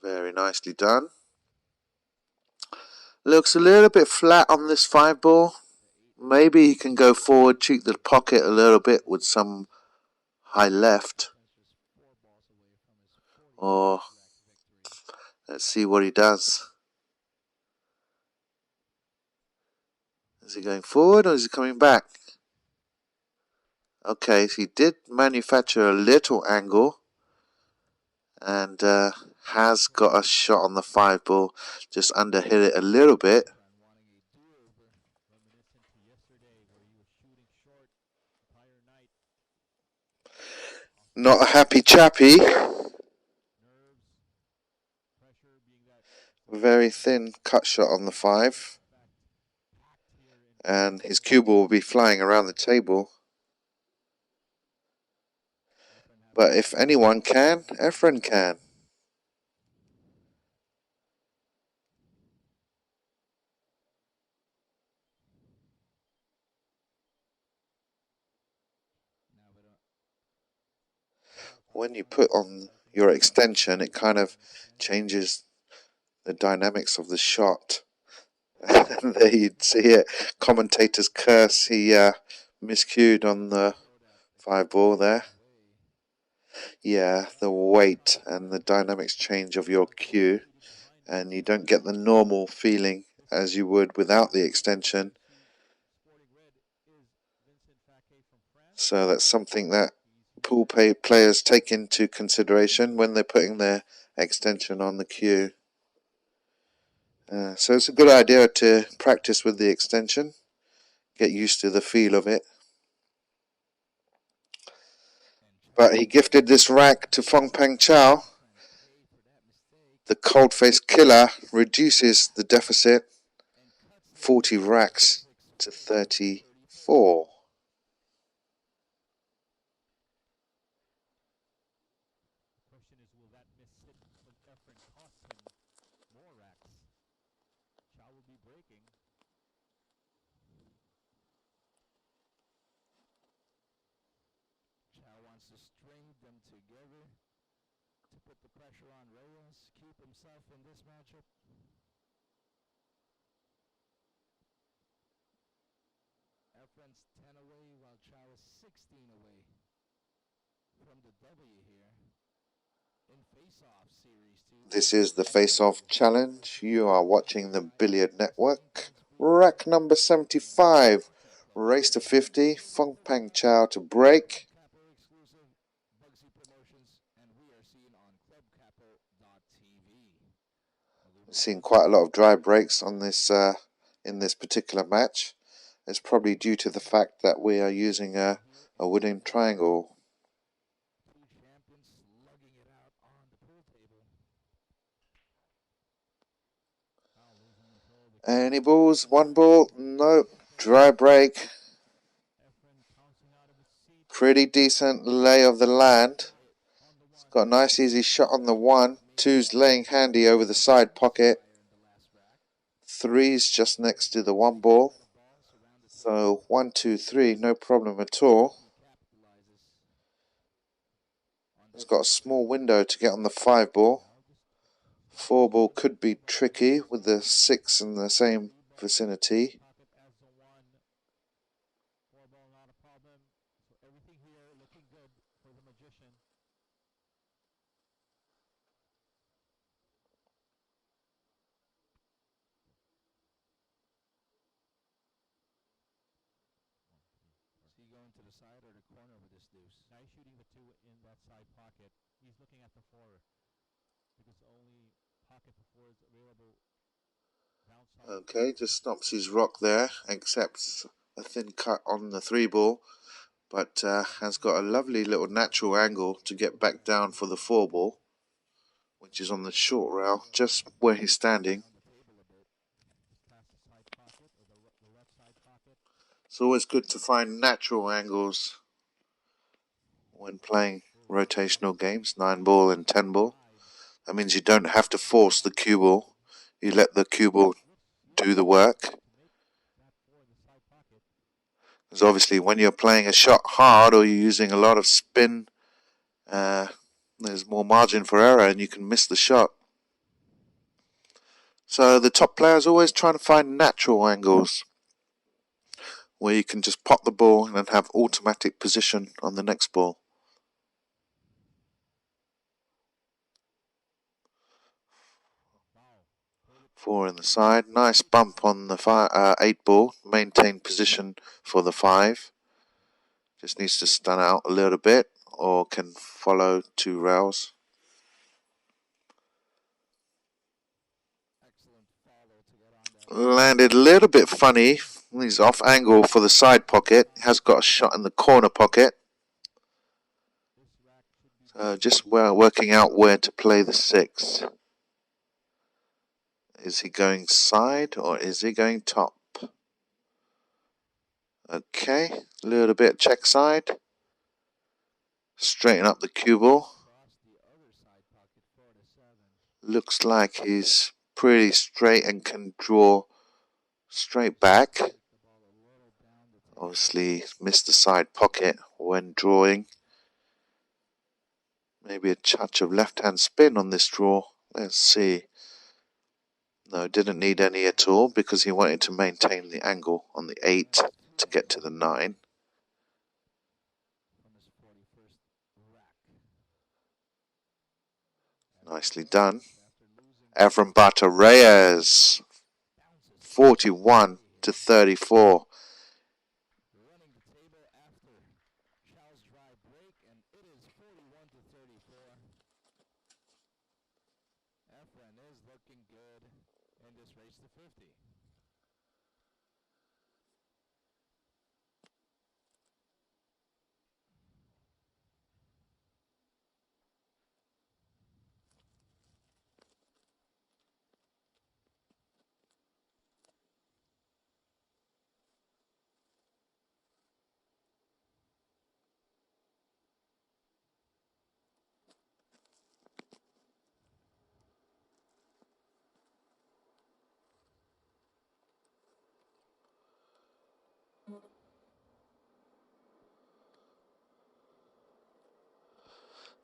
Very nicely done. Looks a little bit flat on this 5 ball. Maybe he can go forward, cheek the pocket a little bit with some high left. Or let's see what he does. Is he going forward or is he coming back? Okay, so he did manufacture a little angle and has got a shot on the 5 ball. Just underhit it a little bit. Not a happy chappy. Very thin cut shot on the 5. And his cue ball will be flying around the table. But if anyone can, EFREN can. When you put on your extension, it kind of changes the dynamics of the shot. And there you'd see it. Commentators curse. He miscued on the 5 ball there. Yeah, the weight and the dynamics change of your cue, and you don't get the normal feeling as you would without the extension. So that's something that pool players take into consideration when they're putting their extension on the cue. So it's a good idea to practice with the extension, get used to the feel of it. But he gifted this rack to FONG-PANG CHAO. The cold-faced killer reduces the deficit 40 racks to 34. CHAO wants to string them together to put the pressure on Reyes, keep himself in this matchup. EFREN's 10 away while CHAO is 16 away from the W here in face-off series 2. This is the face-off challenge. You are watching the Billiard Network. Rack number 75. Race to 50. FONG-PANG CHAO to break. We've seen quite a lot of dry breaks on this in this particular match. It's probably due to the fact that we are using a wooden triangle. Any balls? 1 ball? Nope. Dry break. Pretty decent lay of the land. Got a nice easy shot on the 1. 2's laying handy over the side pocket. 3's just next to the 1 ball. So 1, 2, 3, no problem at all. He's got a small window to get on the 5 ball. 4 ball could be tricky with the 6 in the same vicinity. Going to the side or the corner with this deuce? Now he's shooting the 2 in that side pocket. He's looking at the 4 because only pocket the 4 is available. Okay, just stops his rock there, accepts a thin cut on the 3 ball, but has got a lovely little natural angle to get back down for the 4 ball, which is on the short rail, just where he's standing. It's always good to find natural angles when playing rotational games, 9 ball and 10 ball. That means you don't have to force the cue ball. You let the cue ball do the work. Because obviously when you're playing a shot hard or you're using a lot of spin, there's more margin for error and you can miss the shot. So the top player is always trying to find natural angles where you can just pop the ball and have automatic position on the next ball. 4 in the side, nice bump on the 8 ball, maintain position for the 5. Just needs to stun out a little bit or can follow 2 rails. Landed a little bit funny. He's off angle for the side pocket. Has got a shot in the corner pocket. So just working out where to play the 6. Is he going side or is he going top? Okay, a little bit check side. Straighten up the cue ball. Looks like he's pretty straight and can draw straight back. Obviously missed the side pocket when drawing. Maybe a touch of left-hand spin on this draw. Let's see. No, didn't need any at all because he wanted to maintain the angle on the 8 to get to the 9. Nicely done. EFREN Reyes, 41 to 34. Running the table after CHAO's dry break, and it is 41 to 34. EFREN is looking good in this race to 50.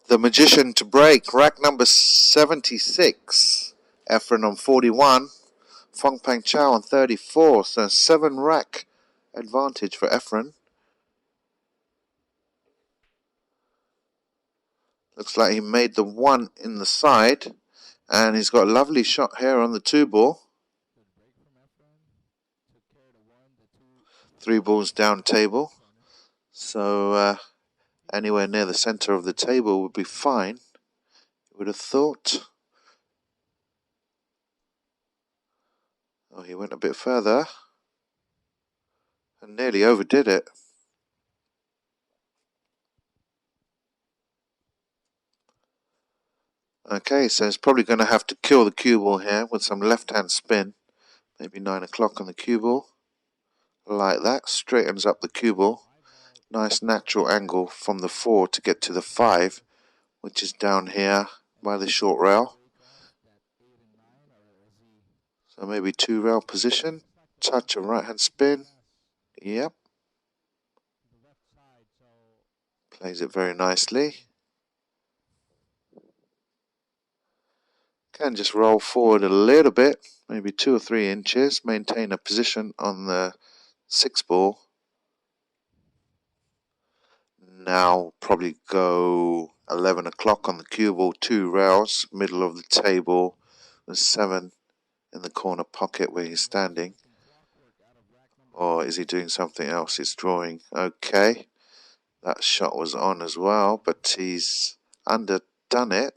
The Magician to break, rack number 76. EFREN on 41. FONG-PANG CHAO on 34. So 7 rack advantage for EFREN. Looks like he made the 1 in the side. And he's got a lovely shot here on the 2 ball. 3 balls down table. So anywhere near the center of the table would be fine. You would have thought. Oh, he went a bit further. And nearly overdid it. Okay, so he's probably going to have to kill the cue ball here with some left-hand spin. Maybe 9 o'clock on the cue ball. Like that. Straightens up the cue ball. Nice natural angle from the 4 to get to the 5 which is down here by the short rail. So maybe 2 rail position, touch a right hand spin. Yep. Plays it very nicely. Can just roll forward a little bit, maybe 2 or 3 inches, maintain a position on the 6 ball. Now probably go 11 o'clock on the cue ball, 2 rails, middle of the table, with 7 in the corner pocket where he's standing. Or is he doing something else? He's drawing. Okay. That shot was on as well, but he's underdone it.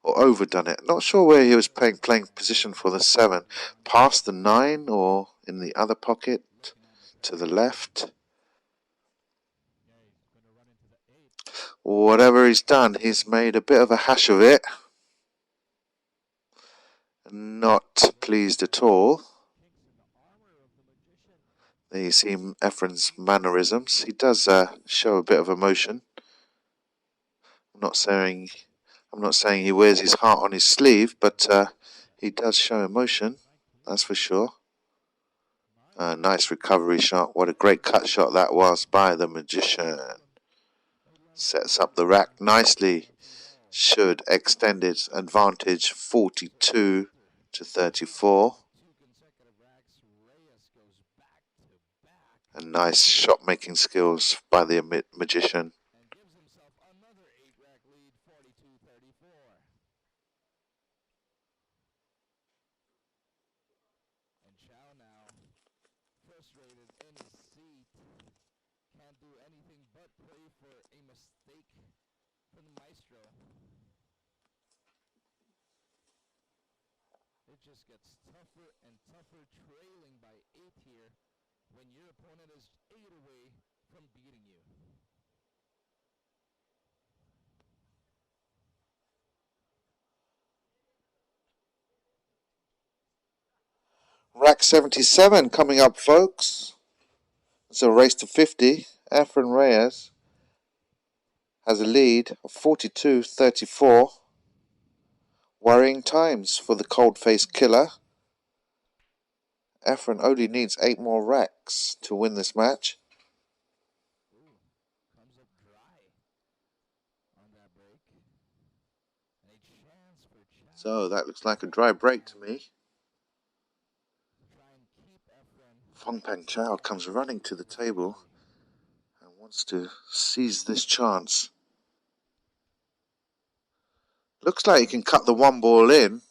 Or overdone it. Not sure where he was playing position for the 7. Past the 9 or in the other pocket to the left. Whatever he's done, he's made a bit of a hash of it. Not pleased at all. There you see EFREN's mannerisms. He does show a bit of emotion. I'm not saying he wears his heart on his sleeve, but he does show emotion, that's for sure. Nice recovery shot. What a great cut shot that was by the magician. Sets up the rack nicely. Should extend its advantage 42 to 34. And nice shot making skills by the magician. And CHAO now, frustrated in his seat, can't do anything but pray for a mistake from the maestro. It just gets tougher and tougher, trailing by 8 here when your opponent is 8 away from beating you. Rack 77 coming up, folks. It's a race to 50. EFREN Reyes has a lead of 42-34. Worrying times for the cold-faced killer. EFREN only needs 8 more racks to win this match. Ooh, comes up dry on that break. And a chance for CHAO. So that looks like a dry break to me. FONG-PANG CHAO comes running to the table and wants to seize this chance. Looks like he can cut the 1 ball in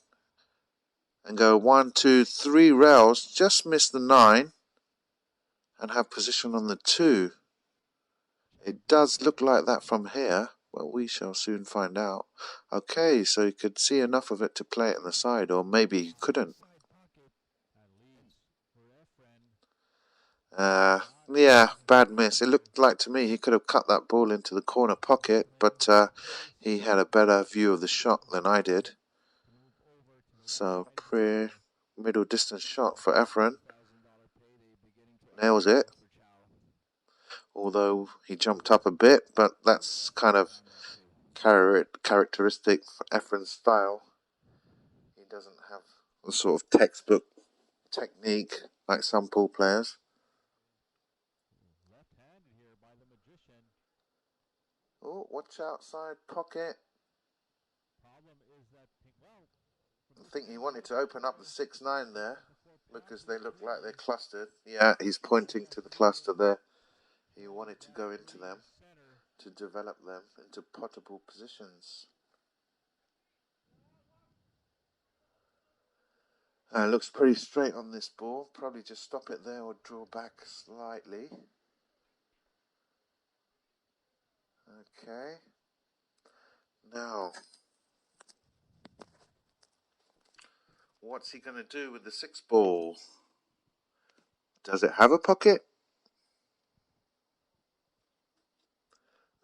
and go 1, 2, 3 rails, just miss the 9 and have position on the 2. It does look like that from here, but we shall soon find out. Okay, so he could see enough of it to play it on the side, or maybe he couldn't. Yeah, bad miss. It looked like to me he could have cut that ball into the corner pocket, but he had a better view of the shot than I did. So, middle distance shot for EFREN. Nails it. Although he jumped up a bit, but that's kind of characteristic for EFREN's style. He doesn't have the sort of textbook technique like some pool players. Oh, watch outside pocket. I think he wanted to open up the 6-9 there because they look like they're clustered. Yeah, he's pointing to the cluster there. He wanted to go into them to develop them into potable positions. Looks pretty straight on this ball. Probably just stop it there or draw back slightly. Okay. Now, what's he going to do with the 6 ball? Does it have a pocket?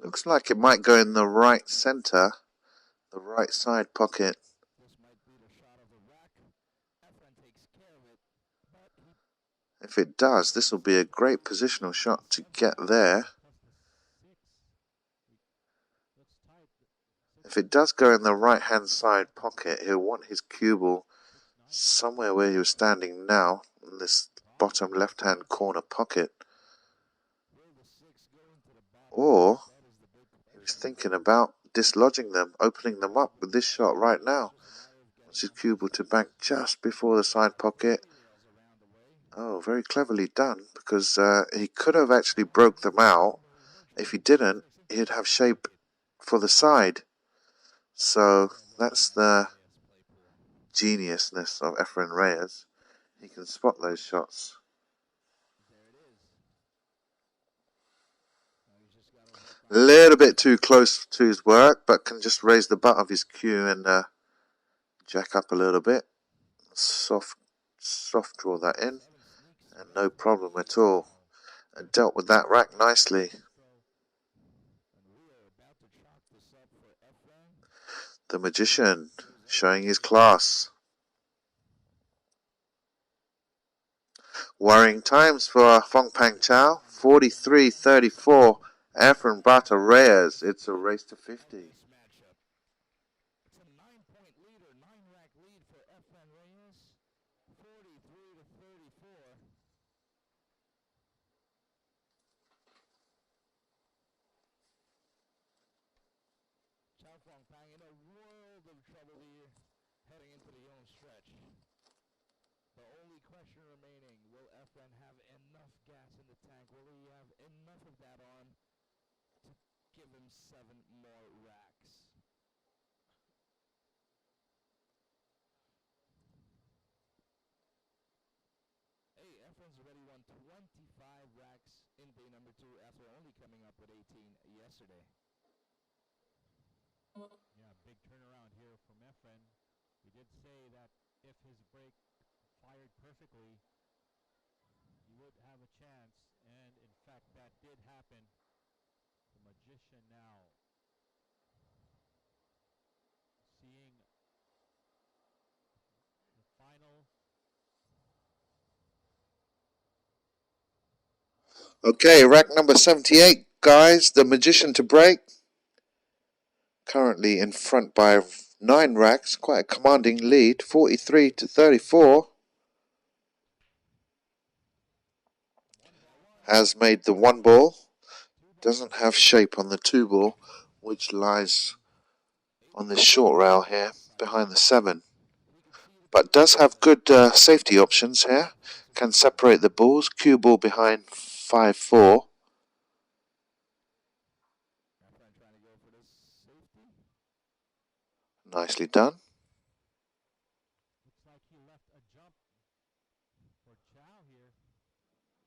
Looks like it might go in the right center, the right side pocket. If it does, this will be a great positional shot to get there. If it does go in the right-hand side pocket, he'll want his cue ball somewhere where he was standing now, in this bottom left-hand corner pocket. Or he was thinking about dislodging them, opening them up with this shot right now. Wants his cue ball to bank just before the side pocket. Oh, very cleverly done, because he could have actually broke them out. If he didn't, he'd have shape for the side. So that's the geniusness of EFREN Reyes. He can spot those shots. A little bit too close to his work, but can just raise the butt of his cue and jack up a little bit. Soft draw that in, and no problem at all. And dealt with that rack nicely. The magician showing his class. Worrying times for FONG-PANG CHAO. 43-34. EFREN BATA Reyes. It's a race to 50. It's a 9-point lead or 9-rack lead for FONG Reyes, 43-34. CHAO FONG-PANG in a world of trouble here, heading into the home stretch. The only question remaining, will EFREN have enough gas in the tank? Will he have enough of that on to give him 7 more racks? Hey, EFREN's already won 25 racks in day number 2 after only coming up with 18 yesterday. Yeah, big turnaround here from EFREN. We did say that if his break fired perfectly, he would have a chance, and in fact that did happen. The magician now seeing the final. Okay, rack number 78, guys. The magician to break. Currently in front by 9 racks. Quite a commanding lead. 43-34. Has made the 1 ball. Doesn't have shape on the 2 ball, which lies on this short rail here behind the 7. But does have good safety options here. Can separate the balls. Cue ball behind 5-4. Nicely done. Looks like he left a jump for CHAO here.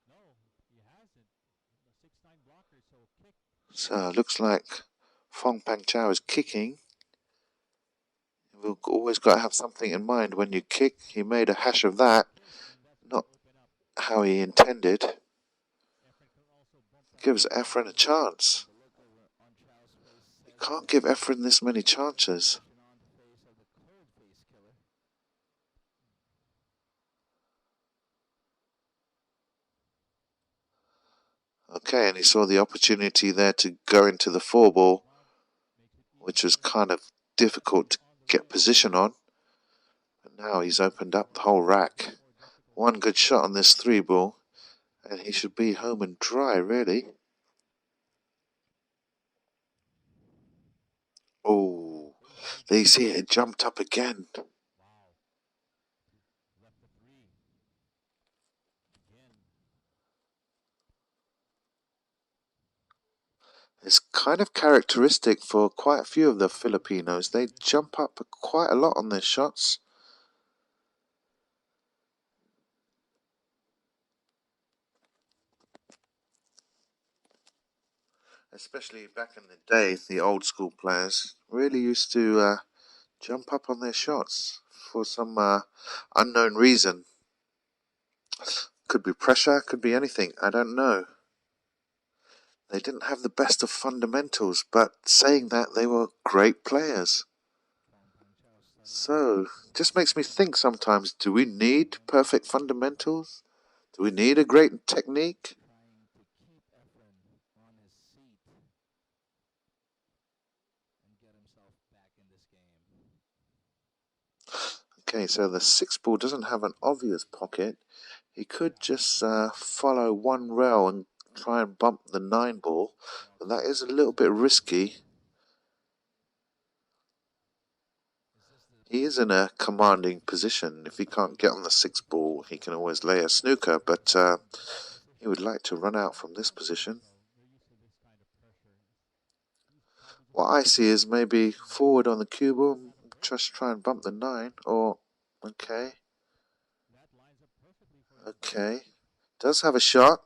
No, he hasn't. The 6-9 blocker, so kick. So looks like FONG-PANG CHAO is kicking. You've always got to have something in mind when you kick. He made a hash of that. Not how he intended. Gives EFREN a chance. You can't give EFREN this many chances. Okay, and he saw the opportunity there to go into the 4 ball, which was kind of difficult to get position on. But now he's opened up the whole rack. 1 good shot on this 3 ball, and he should be home and dry, really. Oh, there you see it jumped up again. It's kind of characteristic for quite a few of the Filipinos. They jump up quite a lot on their shots. Especially back in the day, the old school players really used to jump up on their shots for some unknown reason. Could be pressure, could be anything, I don't know. They didn't have the best of fundamentals, but saying that, they were great players. So, just makes me think sometimes, do we need perfect fundamentals? Do we need a great technique? Trying to keep EFREN on his seat and get himself this game. Okay, so the 6 ball doesn't have an obvious pocket. He could just follow one rail and try and bump the 9 ball, but that is a little bit risky. He is in a commanding position. If he can't get on the 6 ball, he can always lay a snooker, but he would like to run out from this position. What I see is maybe forward on the cue ball, just try and bump the 9, or, okay. Okay, does have a shot,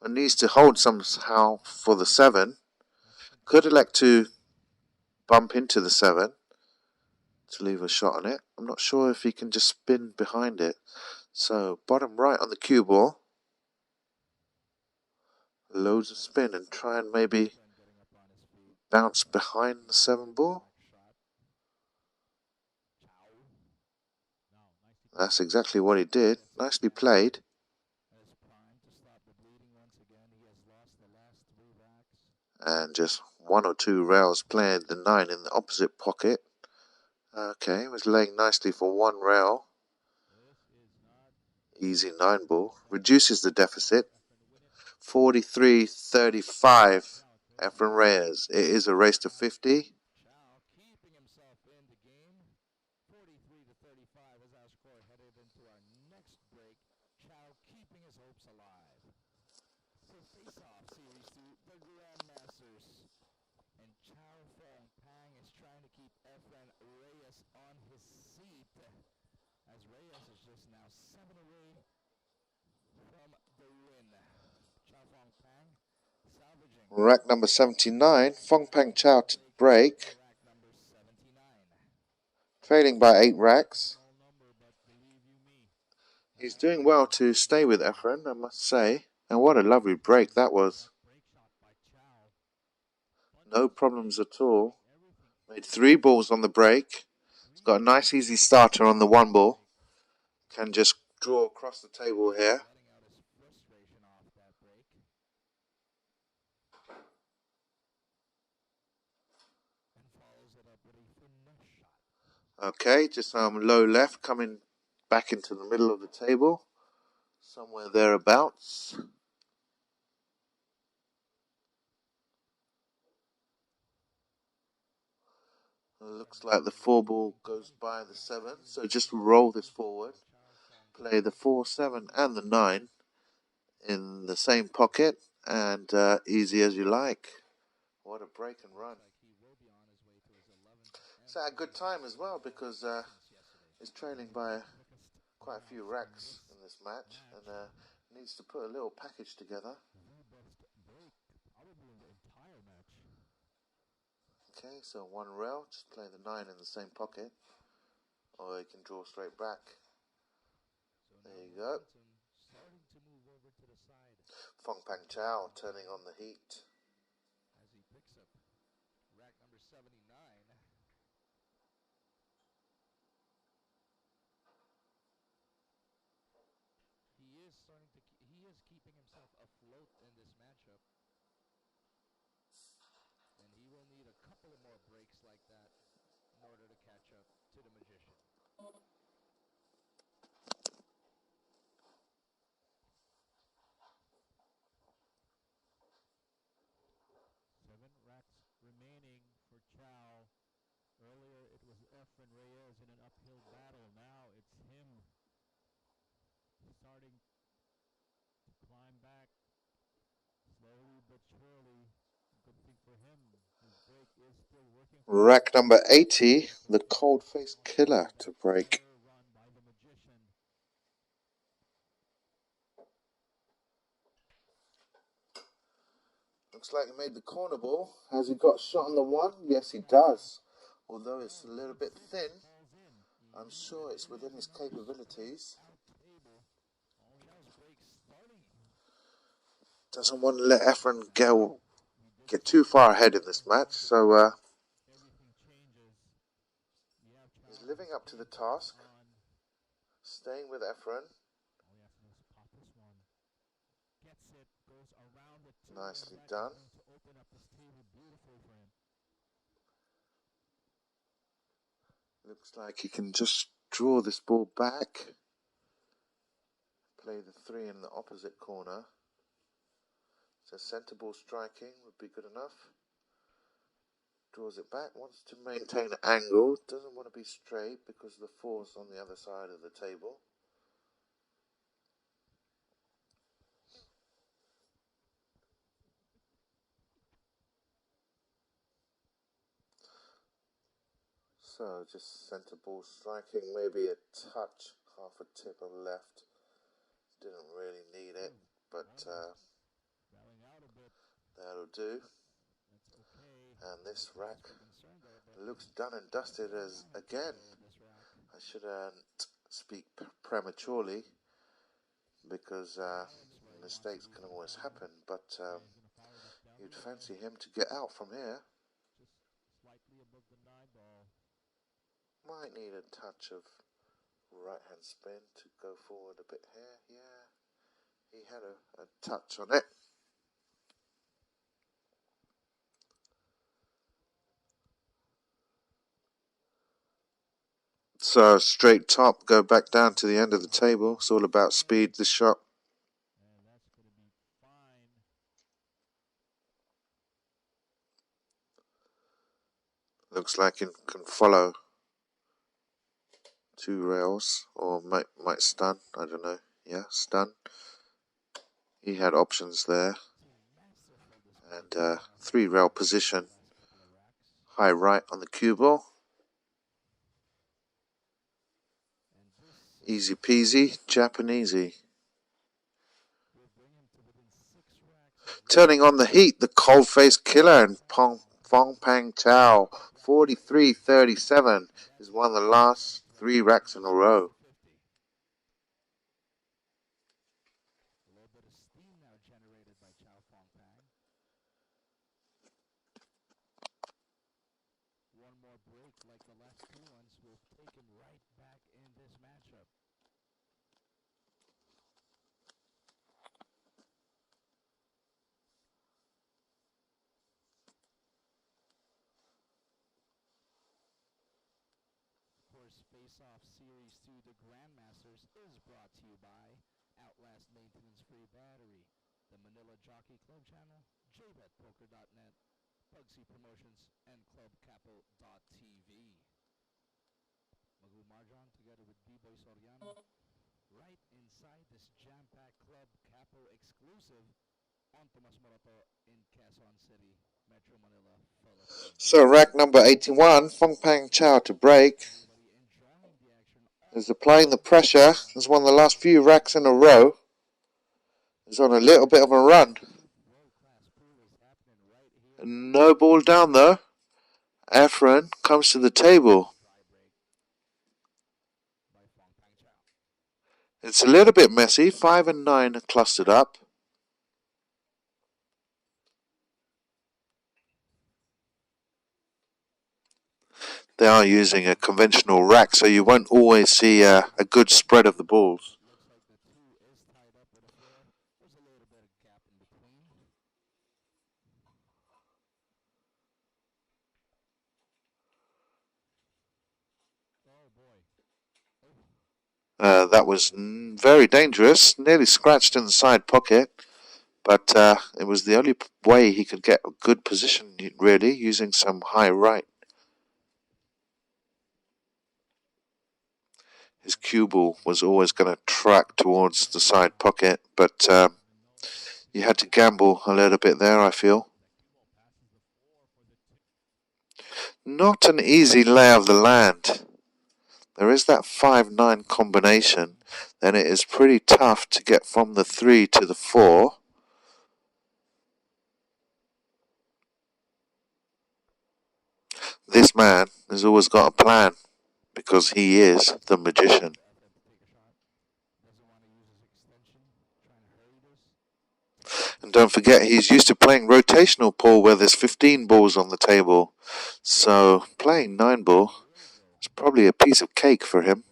but needs to hold somehow for the 7. Could elect to bump into the 7 to leave a shot on it. I'm not sure if he can just spin behind it. So bottom right on the cue ball, loads of spin and try and maybe bounce behind the 7 ball. That's exactly what he did. Nicely played. And just 1 or 2 rails playing the 9 in the opposite pocket. Okay, was laying nicely for 1 rail. Easy 9 ball. Reduces the deficit. 43-35. EFREN Reyes. It is a race to 50. CHAO keeping himself in the game. 43-35 is our score headed into our next break. CHAO keeping his hopes alive. So face-off series to the Grandmasters. And CHAO FONG-PANG is trying to keep EFREN Reyes on his seat. As Reyes is just now 7 away from the win. CHAO FONG-PANG salvaging. Rack number 79. FONG-PANG CHAO to break. Trailing by 8 racks. He's doing well to stay with EFREN, I must say. And what a lovely break that was. No problems at all. Made 3 balls on the break. He's got a nice easy starter on the 1 ball. Can just draw across the table here. Okay, just low left, coming back into the middle of the table. Somewhere thereabouts. Looks like the 4 ball goes by the 7, so just roll this forward. Play the 4, 7 and the 9 in the same pocket, and easy as you like. What a break and run. It's at a good time as well because he's trailing by quite a few racks in this match and needs to put a little package together. Okay, so 1 rail, just play the 9 in the same pocket, or you can draw straight back. There you go. FONG-PANG CHAO turning on the heat. As he picks up rack number 79. He is keeping himself afloat in this matchup. And he will need a couple of more breaks like that in order to catch up to the Magician. Remaining for CHAO. Earlier it was EFREN Reyes in an uphill battle. Now it's him starting to climb back slowly but surely. Good thing for him. His break is still working. Rack number 80, the cold-faced killer to break. Run by the Magician. Looks like he made the corner ball. Has he got shot on the 1? Yes, he does. Although it's a little bit thin, I'm sure it's within his capabilities. Doesn't want to let EFREN get too far ahead in this match, so he's living up to the task, staying with EFREN. Nicely done. Looks like he can just draw this ball back. Play the 3 in the opposite corner. So centre ball striking would be good enough. Draws it back, wants to maintain an angle, doesn't want to be straight because the 4's on the other side of the table. So just centre ball striking, maybe a touch, half a tip on left. Didn't really need it, but that'll do. And this rack looks done and dusted as again. I shouldn't speak prematurely because mistakes can always happen, but you'd fancy him to get out from here. Might need a touch of right hand spin to go forward a bit here. Yeah, he had a touch on it. So straight top, go back down to the end of the table. It's all about speed, this shot. Looks like it can follow 2 rails, or might stun, I don't know. Yeah, stun. He had options there. And 3 rail position. High right on the cue ball. Easy peasy, Japanesey. Turning on the heat, the cold-faced killer and FONG-PANG CHAO. 43-37 is one of the last 3 racks in a row. A little bit of steam now generated by CHAO FONG-PANG. One more break like the last 2 ones will take him right back in this matchup. Of course, Face-Off Series 2, the Grandmasters, is brought to you by Outlast Maintenance Free Battery, the Manila Jockey Club Channel, jbetpoker.net, Pugsy Promotions, and clubcapo.tv. Magu Marjan together with B-Boy Soriano, right inside this jam-packed Club Capo exclusive on Tomas Morato in Quezon City, Metro Manila, Philippines. So rack number 81, FONG-PANG CHAO to break. Is applying the pressure. It's one of the last few racks in a row. He's on a little bit of a run. No ball down though. EFREN comes to the table. It's a little bit messy. 5 and 9 are clustered up. They are using a conventional rack, so you won't always see a good spread of the balls. Looks like the 2 is tied up with a 4. There's a little bit of gap in between. Oh boy. That was very dangerous. Nearly scratched in the side pocket. But it was the only way he could get a good position, really, using some high right. His cue ball was always going to track towards the side pocket, but you had to gamble a little bit there, I feel. Not an easy lay of the land. There is that 5-9 combination, then it is pretty tough to get from the 3 to the 4. This man has always got a plan, because he is the magician. And don't forget, he's used to playing rotational pool where there's 15 balls on the table. So playing 9 ball is probably a piece of cake for him.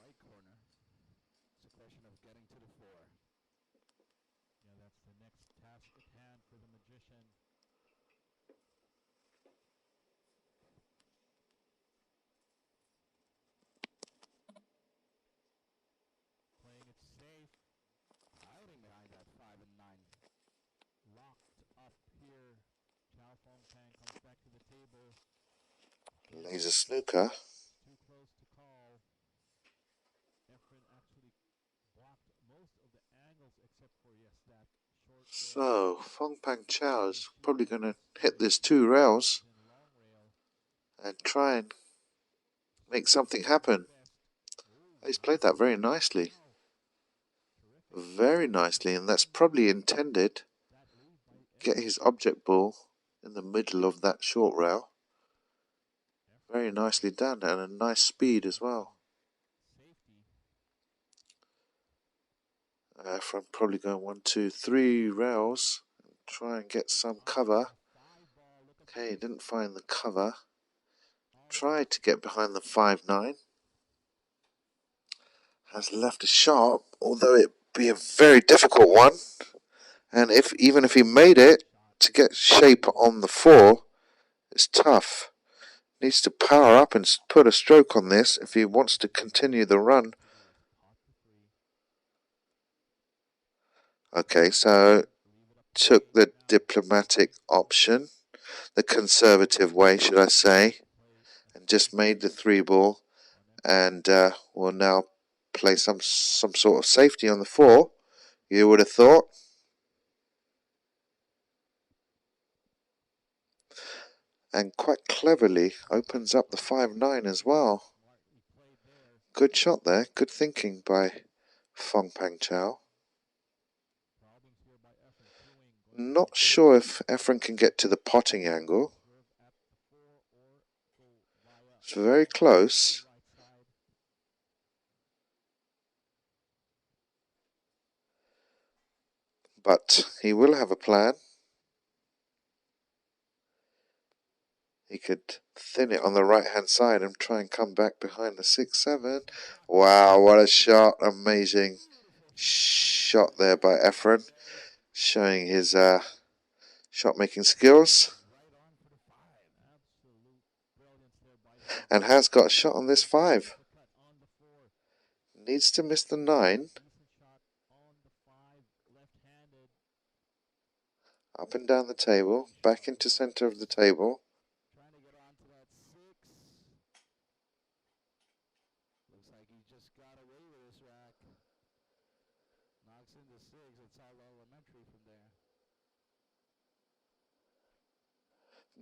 Laser snooker. Too close to call. EFREN actually blocked most of the angles except for, yes, that short So, rail. FONG-PANG CHAO is probably going to hit this 2 rails Then long rail. and try and make something happen. He's played that very nicely. Very nicely, and that's probably intended. Get his object ball in the middle of that short rail. Very nicely done, and a nice speed as well. From probably going 1, 2, 3 rails. Try and get some cover. Okay, didn't find the cover. Tried to get behind the 5-9. Has left a shot, although it be a very difficult one. And even if he made it, to get shape on the 4, it's tough. Needs to power up and put a stroke on this if he wants to continue the run. Okay, so took the diplomatic option, the conservative way, should I say, and just made the 3 ball, and will now play some sort of safety on the 4. You would have thought. And quite cleverly opens up the 5-9 as well. Good shot there. Good thinking by FONG-PANG CHAO. Not sure if EFREN can get to the potting angle. It's very close. But he will have a plan. He could thin it on the right hand side and try and come back behind the 6-7. Wow, what a shot. Amazing shot there by EFREN. Showing his shot making skills. And has got a shot on this 5. Needs to miss the 9. Up and down the table. Back into center of the table.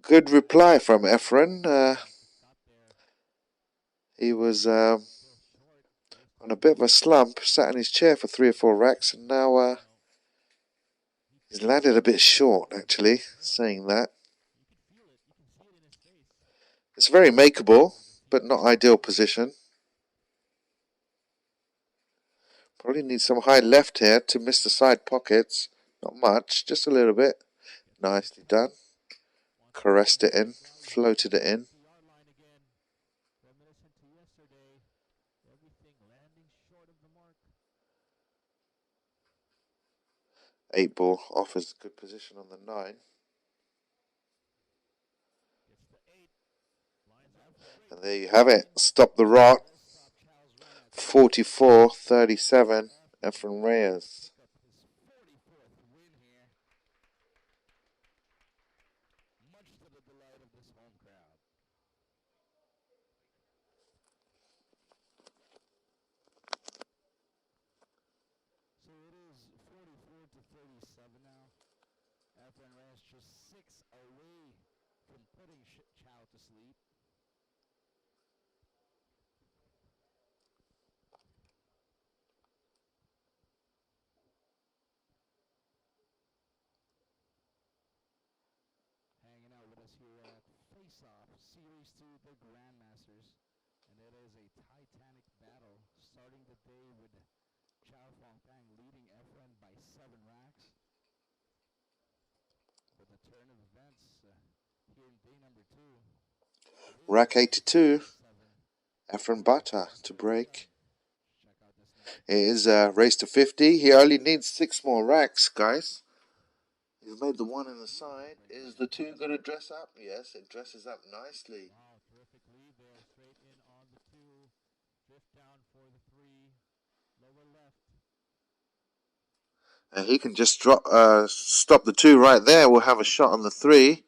Good reply from EFREN. He was on a bit of a slump, sat in his chair for 3 or 4 racks, and now he's landed a bit short, actually, saying that. It's very makeable, but not ideal position. Probably needs some high left here to miss the side pockets. Not much, just a little bit. Nicely done. Caressed it in, floated it in. Eight ball offers a good position on the 9. And there you have it. Stop the rot. 44-37. EFREN Reyes. So it is 44-37 now. EFREN Reyes just 6 away from putting CHAO to sleep. Hanging out with us here at Face Off Series 2, the Grandmasters. And it is a titanic battle, starting the day with CHAO FONG-PANG leading EFREN by 7 racks. But the turn of events here in day number 2. Rack 82. EFREN BATA to break. It is a race to 50. He only needs 6 more racks, guys. He's made the 1 in the side. Is the 2 going to dress up? Yes, it dresses up nicely. Wow, terrific lead there. Straight in on the 2. Drift down for the 3. Lower left. And he can just stop the 2 right there. We'll have a shot on the 3.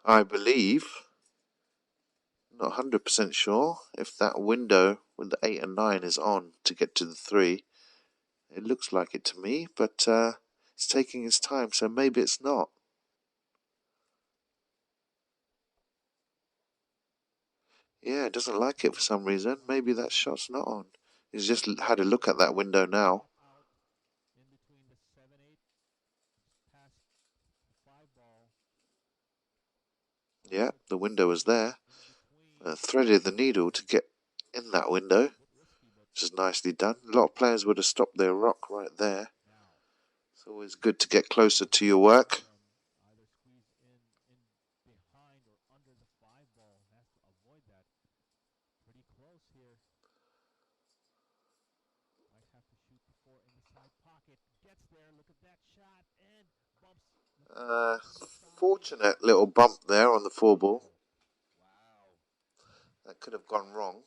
I believe, not 100% sure, if that window with the 8 and 9 is on to get to the 3. It looks like it to me, but it's taking its time, so maybe it's not. Yeah, it doesn't like it for some reason. Maybe that shot's not on. He's just had a look at that window now. Out in between the 7-8, past the 5 ball. Yeah, the window was there. Threaded the needle to get in that window, which is nicely done. A lot of players would have stopped their rock right there. It's always good to get closer to your work. Either squeeze in behind or under the 5 ball. Has to avoid that. Pretty close here. Might have to shoot the 4 in the side pocket. Gets there. Look at that shot and bumps. Fortunate little bump there on the 4 ball. Wow. That could have gone wrong.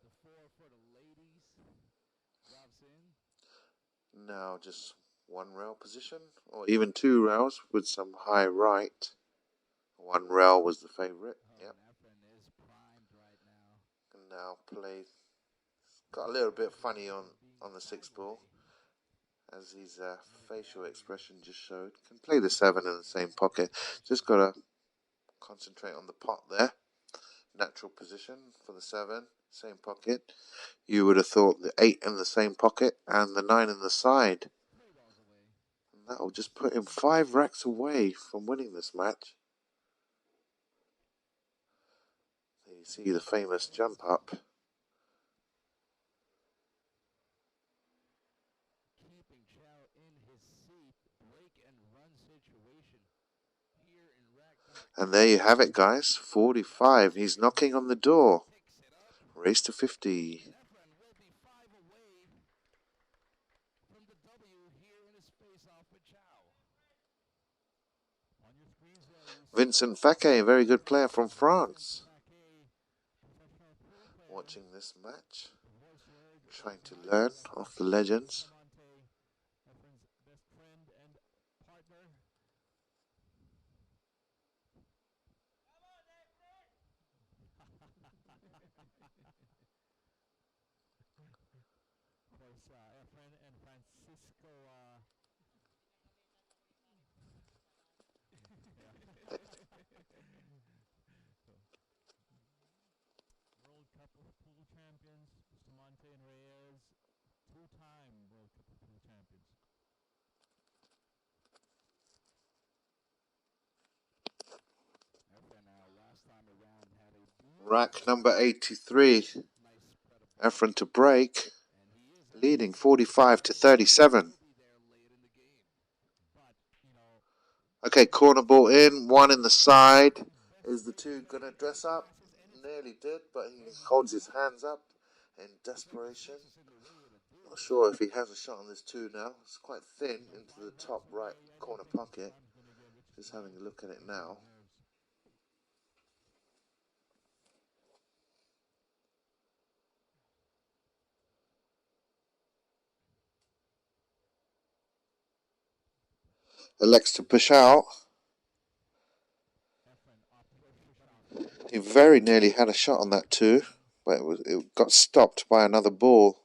The 4 for the ladies. Drops in. Now just 1 rail position, or even 2 rails with some high right. 1 rail was the favourite. Yep. EFREN is primed right now. And now play. Got a little bit funny on the 6 ball, as his facial expression just showed. Can play the 7 in the same pocket. Just got to concentrate on the pot there. Natural position for the 7, same pocket. You would have thought the 8 in the same pocket and the 9 in the side. And that'll just put him 5 racks away from winning this match. There you see the famous jump up. Keeping CHAO in his seat. Break and run situation. Here in rack number. And there you have it, guys. 45. He's knocking on the door. Picks it up. Race to 50. EFREN will be 5 away from the W here in his face-off with CHAO. On your screens there, you Vincent Fake, a very good player from France. Watching this match. Trying to learn off the legends. EFREN's best friend and partner. Of course, EFREN and Francisco. World Cup of Pool Champions, Bustamante and Reyes, 2-time World Cup of Pool Champions. EFREN last time around had a Rack number 83. nice spread of EFREN to break. and he is Leading 45 to 37. be there late in the game. But, you know, Okay, corner ball in. 1 in the side. Is the 2 going to dress up? Nearly did, but he holds his hands up in desperation. Not sure if he has a shot on this 2 now. It's quite thin into the top right corner pocket. Just having a look at it now. Elects to push out. He very nearly had a shot on that 2, but it got stopped by another ball.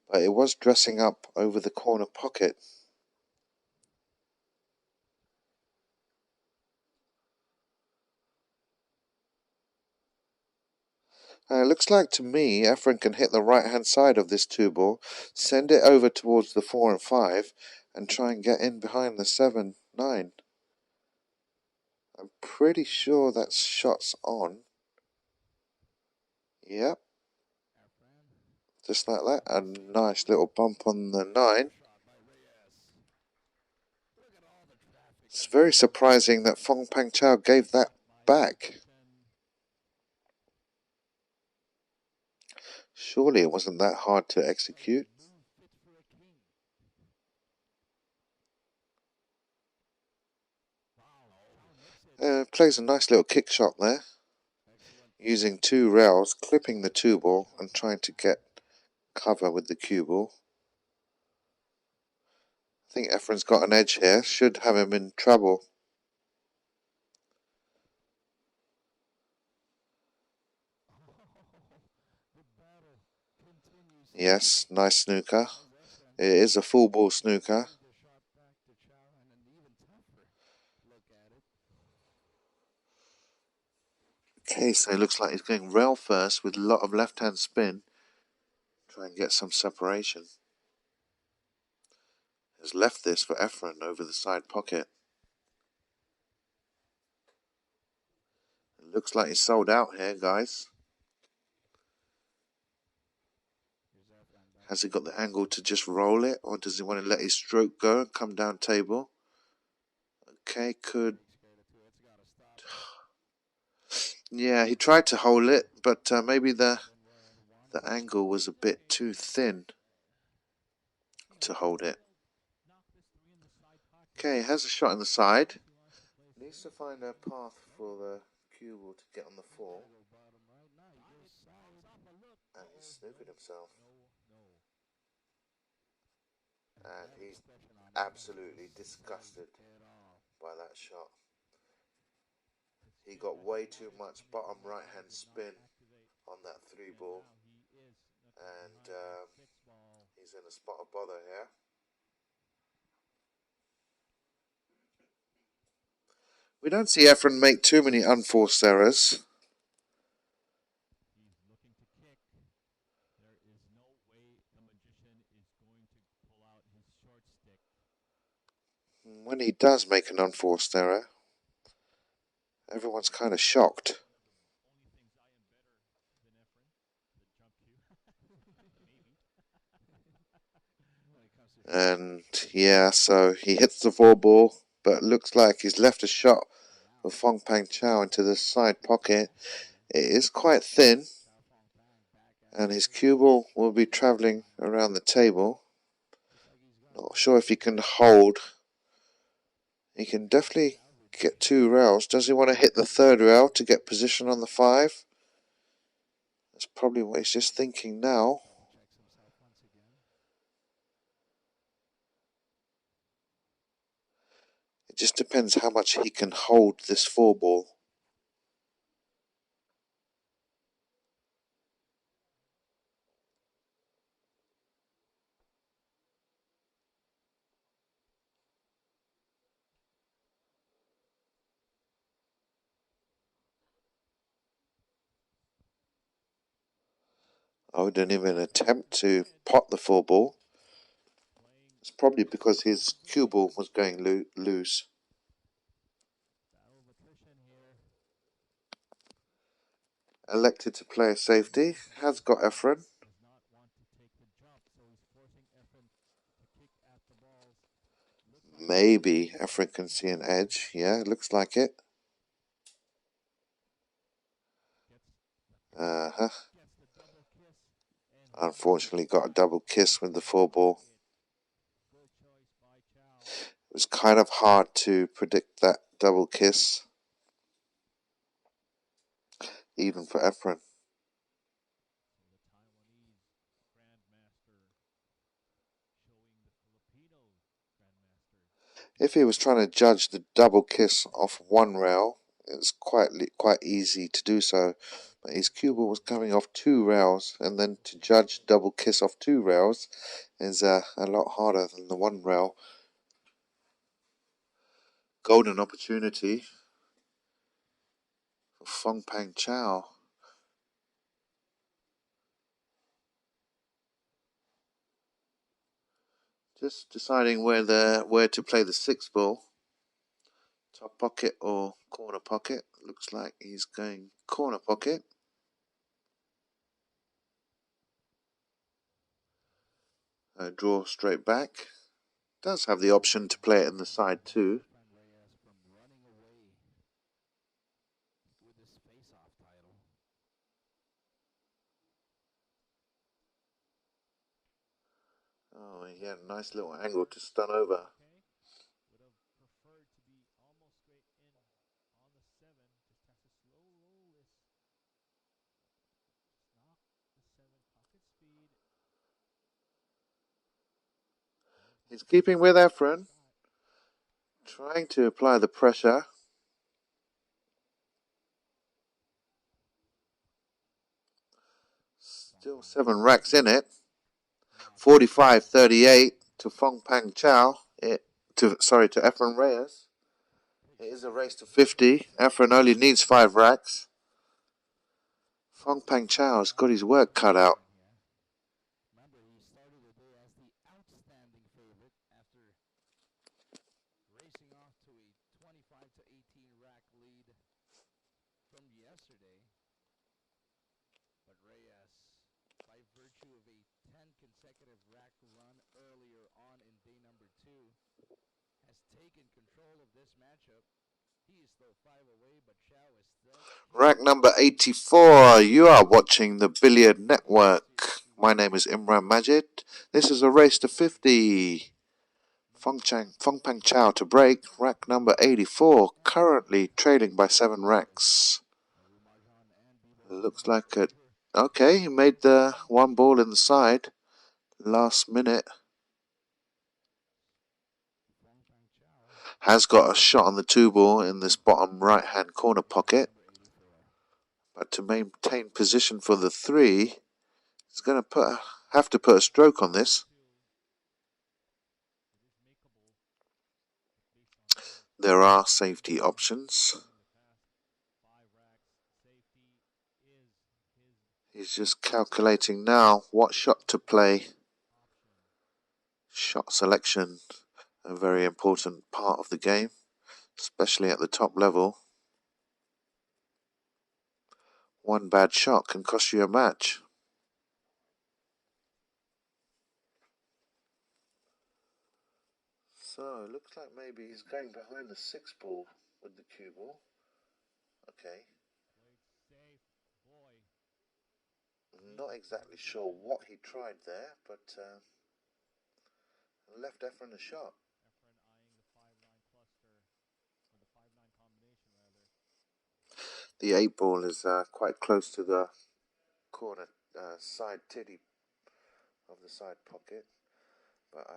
But it was dressing up over the corner pocket. It looks like to me EFREN can hit the right hand side of this 2 ball, send it over towards the 4 and 5, and try and get in behind the 7, 9. I'm pretty sure that shot's on. Yep. Just like that. A nice little bump on the 9. It's very surprising that FONG-PANG CHAO gave that back. Surely it wasn't that hard to execute. Plays a nice little kick shot there. Using 2 rails, clipping the 2 ball and trying to get cover with the cue ball. I think EFREN's got an edge here. Should have him in trouble. Yes, nice snooker. It is a full ball snooker. Okay, so it looks like he's going rail first with a lot of left-hand spin. Try and get some separation. Has left this for EFREN over the side pocket. It looks like he's sold out here, guys. Has he got the angle to just roll it, or does he want to let his stroke go and come down table? Okay, could... Yeah, he tried to hold it, but maybe the angle was a bit too thin to hold it. Okay, has a shot in the side. Needs to find a path for the cue ball to get on the 4. And he's snookered himself. And he's absolutely disgusted by that shot. He got way too much bottom right hand spin on that 3 ball. And he's in a spot of bother here. We don't see EFREN make too many unforced errors. He's looking to kick. There is no way the magician is going to pull out his short stick. When he does make an unforced error, everyone's kind of shocked. And yeah, so he hits the 4 ball, but looks like he's left a shot of FONG-PANG CHAO into the side pocket. It is quite thin, and his cue ball will be travelling around the table. Not sure if he can hold. He can definitely get 2 rails. Does he want to hit the 3rd rail to get position on the 5? That's probably what he's just thinking now. It just depends how much he can hold this 4 ball. I wouldn't even attempt to pot the 4 ball. It's probably because his cue ball was going loose. Elected to play a safety. Has got EFREN. Maybe EFREN can see an edge. Yeah, it looks like it. Unfortunately got a double kiss with the 4 ball. It was kind of hard to predict that double kiss, even for EFREN. If he was trying to judge the double kiss off 1 rail, it's quite easy to do so. But his cue ball was coming off 2 rails, and then to judge double kiss off 2 rails is a lot harder than the 1 rail. Golden opportunity for FONG-PANG CHAO. Just deciding where to play the 6 ball. Top pocket or corner pocket. Looks like he's going corner pocket. Draw straight back. Does have the option to play it in the side too. Oh, he had a nice little angle to stun over. He's keeping with EFREN, trying to apply the pressure. Still 7 racks in it. 45-38 to FONG-PANG CHAO. To EFREN Reyes. It is a race to 50. EFREN only needs 5 racks. FONG-PANG CHAO has got his work cut out. Remember, he started the day as the outstanding favorite after racing off to a 25-18 rack lead from yesterday. But Reyes, by virtue of a 10 consecutive rack run earlier on in day number 2, has taken control of this matchup. He is still 5 away, but CHAO is still... Rack number 84. You are watching the Billiard Network. My name is Imran Majid. This is a race to 50. FONG-PANG CHAO to break. Rack number 84. Currently trailing by 7 racks. Looks like it. Okay, he made the 1 ball in the side. Last minute. Has got a shot on the 2 ball in this bottom right hand corner pocket. But to maintain position for the 3, he's going to have to put a stroke on this. There are safety options. He's just calculating now what shot to play. Shot selection, a very important part of the game, especially at the top level. One bad shot can cost you a match. So it looks like maybe he's going behind the 6 ball with the cue ball. Okay. I'm not exactly sure what he tried there, but left EFREN a shot. The 8 ball is quite close to the corner side titty of the side pocket, but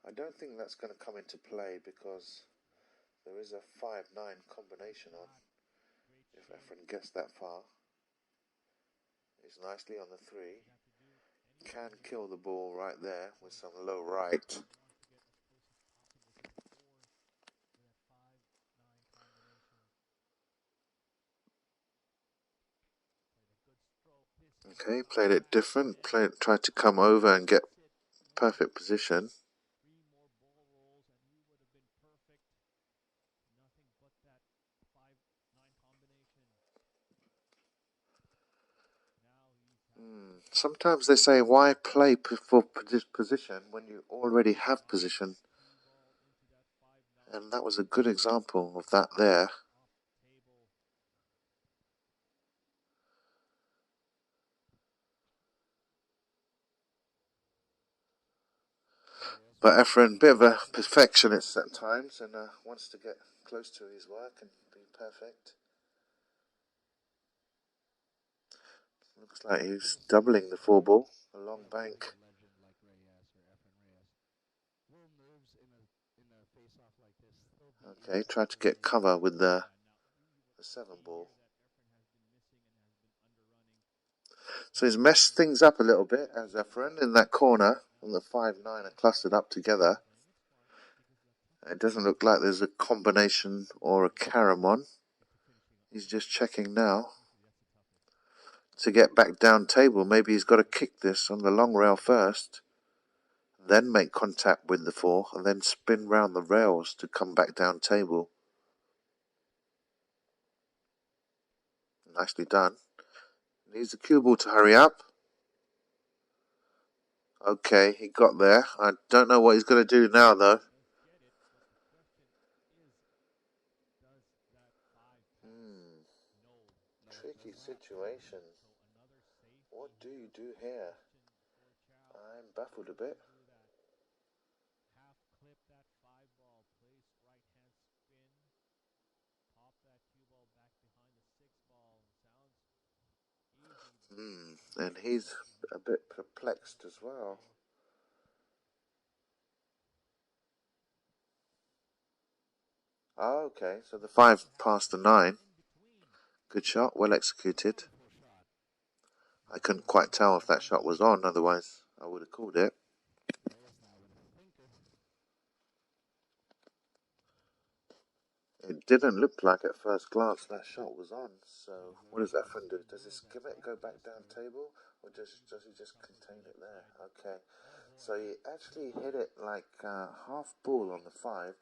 I don't think that's going to come into play because there is a 5-9 combination on. If EFREN gets that far, he's nicely on the 3. Can kill the ball right there with some low right. Okay, played it different. Tried to come over and get perfect position. Sometimes they say, why play for position when you already have position? And that was a good example of that there. But EFREN, bit of a perfectionist at times, and wants to get close to his work and be perfect. Looks like he's doubling the 4 ball, a long bank. Okay, tried to get cover with the 7 ball. So he's messed things up a little bit as EFREN in that corner, and the 5-9 are clustered up together. It doesn't look like there's a combination or a carom on. He's just checking now to get back down table. Maybe he's got to kick this on the long rail first, then make contact with the 4, and then spin round the rails to come back down table. Nicely done. Needs the cue ball to hurry up. Okay, he got there. I don't know what he's going to do now, though. Tricky situation. What do you do here? I'm baffled a bit. And he's a bit perplexed as well. Oh, okay, so the 5 past the 9. Good shot, well executed. I couldn't quite tell if that shot was on, otherwise I would have called it. It didn't look like at first glance that shot was on, so what does EFREN do? Does he skim it, go back down table, or does he just contain it there? Okay, so he actually hit it like half ball on the 5,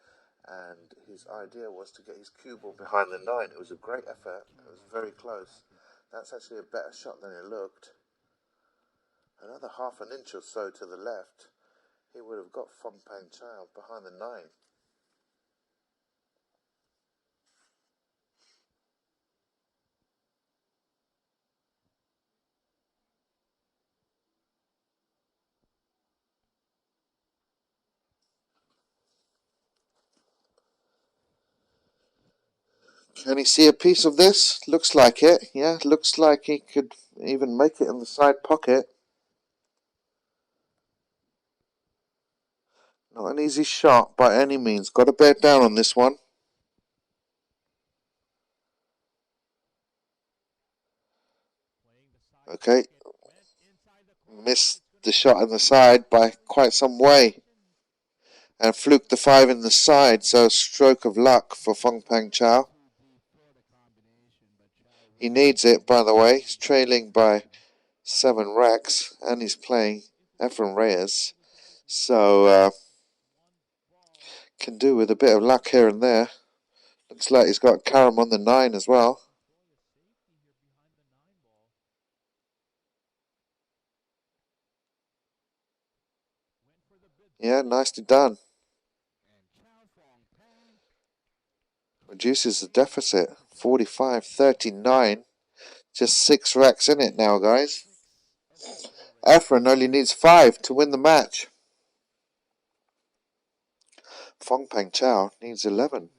and his idea was to get his cue ball behind the 9. It was a great effort, it was very close. That's actually a better shot than it looked. Another half an inch or so to the left, he would have got FONG-PANG CHAO behind the 9. Can he see a piece of this? Looks like it. Yeah, looks like he could even make it in the side pocket. Not an easy shot by any means. Got to bear down on this one. Okay. Missed the shot in the side by quite some way. And fluked the 5 in the side, so stroke of luck for FONG-PANG CHAO. He needs it, by the way. He's trailing by 7 racks, and he's playing EFREN REYES. So, can do with a bit of luck here and there. Looks like he's got Karam on the 9 as well. Yeah, nicely done. Reduces the deficit. 45-39. Just 6 racks in it now, guys. EFREN only needs 5 to win the match. FONG-PANG CHAO needs 11.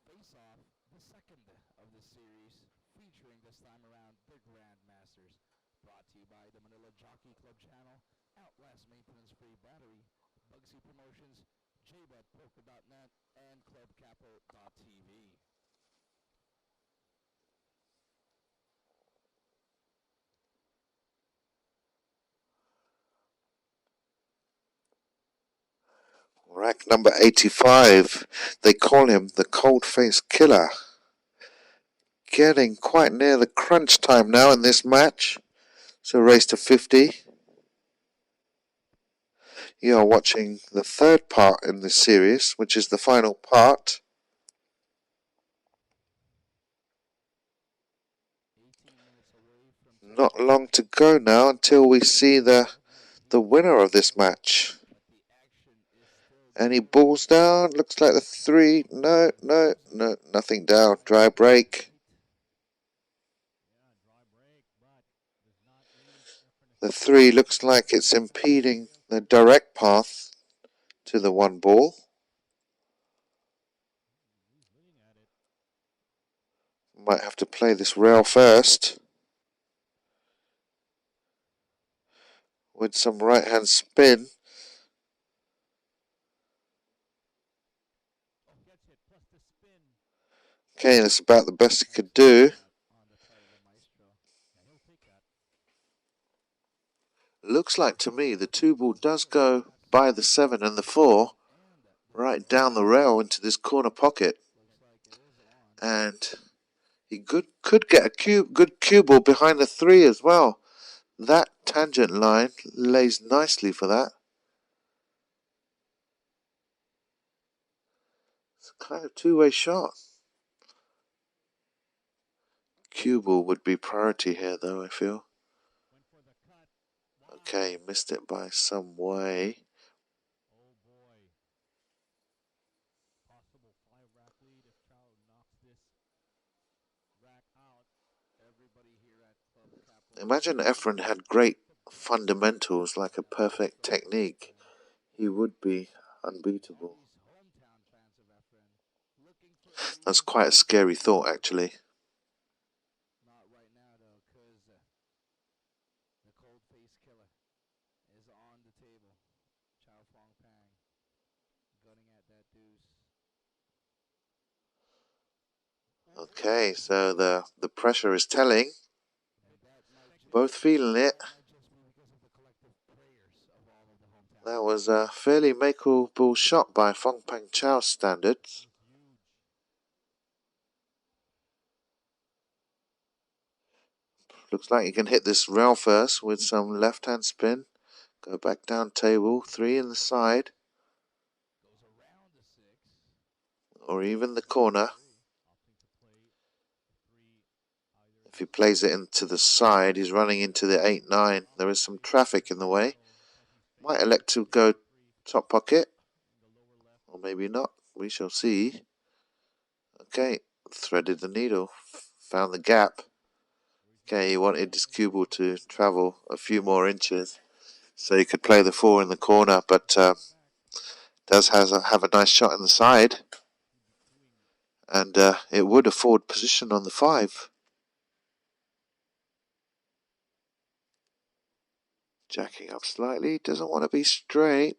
Face-off, the second of the series, featuring this time around the Grandmasters. Brought to you by the Manila Jockey Club channel, Outlast Maintenance Free Battery, Bugsy Promotions, JButPoker.net, and ClubCapo.tv. Rack number 85. They call him the cold-faced killer. Getting quite near the crunch time now in this match. So race to 50. You are watching the third part in this series, which is the final part. Not long to go now until we see the winner of this match. Any balls down? Looks like the 3. No, nothing down. Dry break. The 3 looks like it's impeding the direct path to the 1 ball. Might have to play this rail first. With some right hand spin. Okay, that's about the best he could do. Looks like to me the 2 ball does go by the 7 and the 4. Right down the rail into this corner pocket. And he could get a good cue ball behind the 3 as well. That tangent line lays nicely for that. It's a kind of two-way shot. Cue ball would be priority here though, I feel. Okay, missed it by some way. Imagine EFREN had great fundamentals like a perfect technique. He would be unbeatable. looking for a That's lead. quite a scary thought, actually. Not right now, though, because the cold face killer is on the table. Chao FONG-PANG gunning at that deuce. Okay, so the pressure is telling. And that might Both feeling it. just be because of the collective prayers of all of the hometown. That was a fairly makeable shot by FONG-PANG Chao standards. Huge. Looks like you can hit this rail first with some left-hand spin. Go back down table, 3 in the side. Goes around the 6. Or even the corner. Opting to play 3 either. If he plays it into the side, he's running into the 8-9. There is some traffic in the way. Might elect to go top pocket. Or maybe not. We shall see. Okay, threaded the needle. Found the gap. Okay, he wanted his cue ball to travel a few more inches so he could play the 4 in the corner, but does have a nice shot in the side, and it would afford position on the 5. Jacking up slightly, doesn't want to be straight.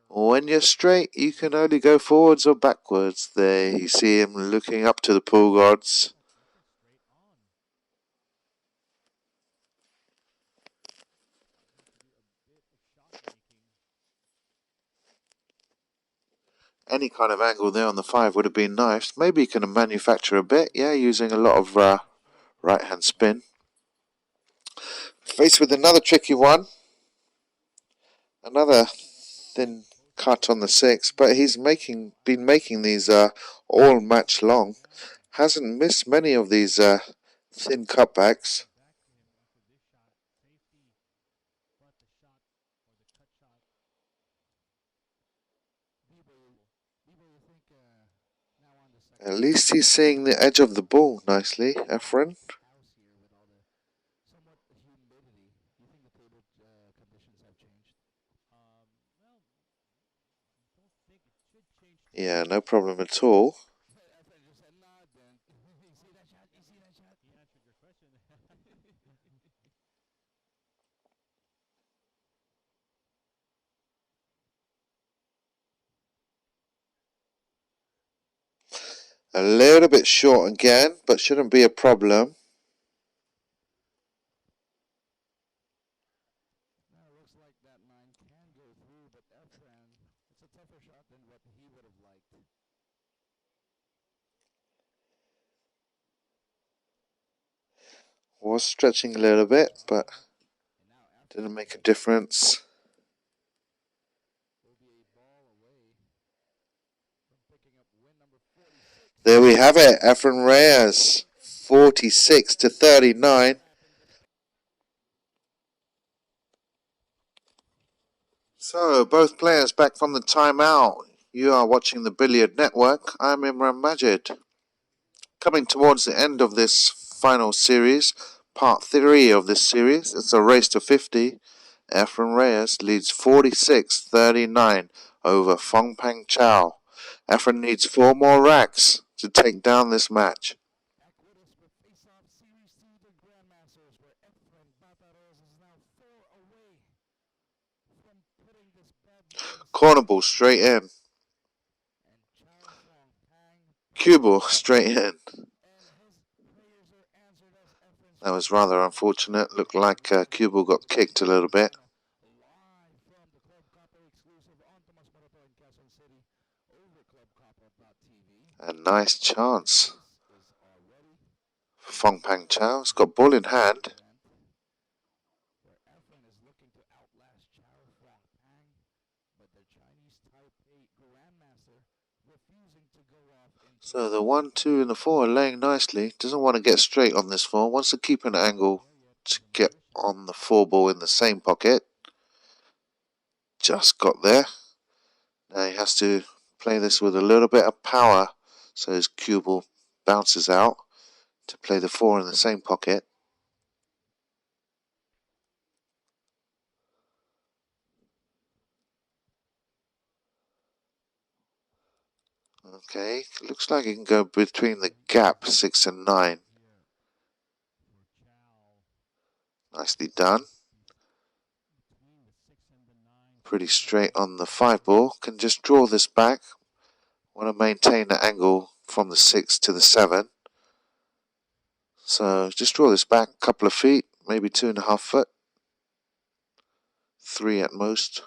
When you're straight, you can only go forwards or backwards. There, you see him looking up to the pool gods. Any kind of angle there on the 5 would have been nice. Maybe you can manufacture a bit, yeah, using a lot of right-hand spin. Faced with another tricky one. Another thin cut on the 6, but he's been making these all match long. Hasn't missed many of these thin cutbacks. At least he's seeing the edge of the ball nicely, EFREN. Yeah, no problem at all. A little bit short again, but shouldn't be a problem. Now it looks like that 9 can go through, but EFREN, it's a tougher shot than what he would have liked. Was stretching a little bit, but didn't make a difference. There we have it, EFREN Reyes, 46-39. So, both players back from the timeout. You are watching the Billiard Network. I'm Imran Majid. Coming towards the end of this final series, part 3 of this series, it's a race to 50. EFREN Reyes leads 46-39 over FONG-PANG Chao. EFREN needs 4 more racks to take down this match. Corner ball straight in. Cue ball straight in. That was rather unfortunate. Looked like cue ball got kicked a little bit. A nice chance for FONG-PANG Chao. He's got ball in hand. So the 1, 2 and the 4 are laying nicely. Doesn't want to get straight on this 4. Wants to keep an angle to get on the 4 ball in the same pocket. Just got there. Now he has to play this with a little bit of power so his cue ball bounces out to play the 4 in the same pocket. Okay, looks like he can go between the gap 6 and 9. Nicely done. Pretty straight on the 5 ball. Can just draw this back. Want to maintain the angle from the 6 to the 7. So just draw this back a couple of feet, maybe 2.5 foot. 3 at most.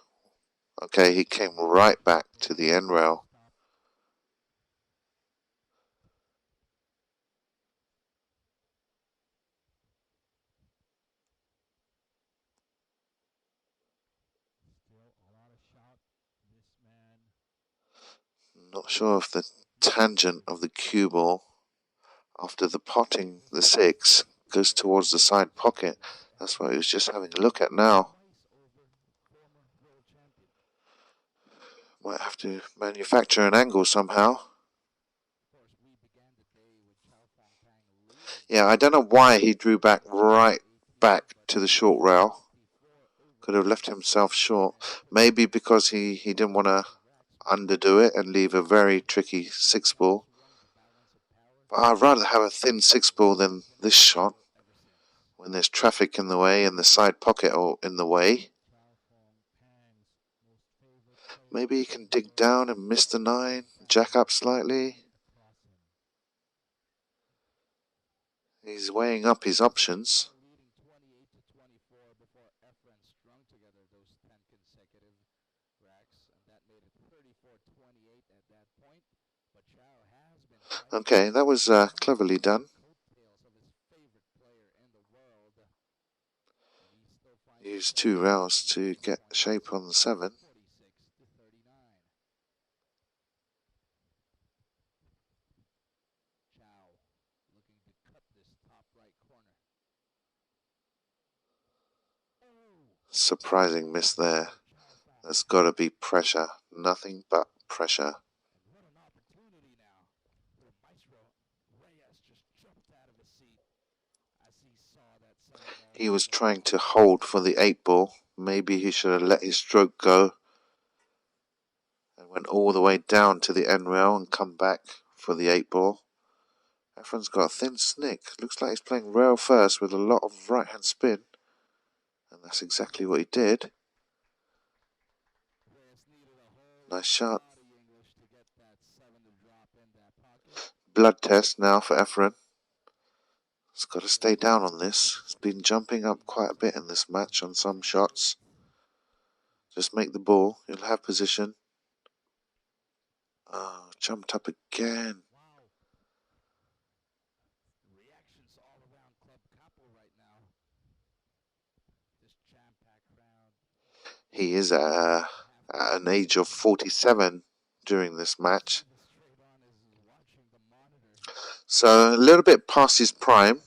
Okay, he came right back to the end rail. Not sure if the tangent of the cue ball after the potting the 6 goes towards the side pocket. That's what he was just having a look at now. Might have to manufacture an angle somehow. Yeah, I don't know why he drew back right back to the short rail. Could have left himself short. Maybe because he didn't want to underdo it and leave a very tricky 6 ball. But I'd rather have a thin 6 ball than this shot when there's traffic in the way and the side pocket or in the way. Maybe he can dig down and miss the 9, jack up slightly. He's weighing up his options. Okay, that was cleverly done. Use 2 rails to get shape on the 7. Surprising miss there. There's got to be pressure. Nothing but pressure. He was trying to hold for the 8 ball. Maybe he should have let his stroke go and went all the way down to the end rail and come back for the 8 ball. EFREN's got a thin snick. Looks like he's playing rail first with a lot of right hand spin. And that's exactly what he did. Nice shot. Blood test now for EFREN. He's got to stay down on this. He's been jumping up quite a bit in this match on some shots. Just make the ball. You'll have position. Oh, jumped up again. He is at an age of 47 during this match. So a little bit past his prime.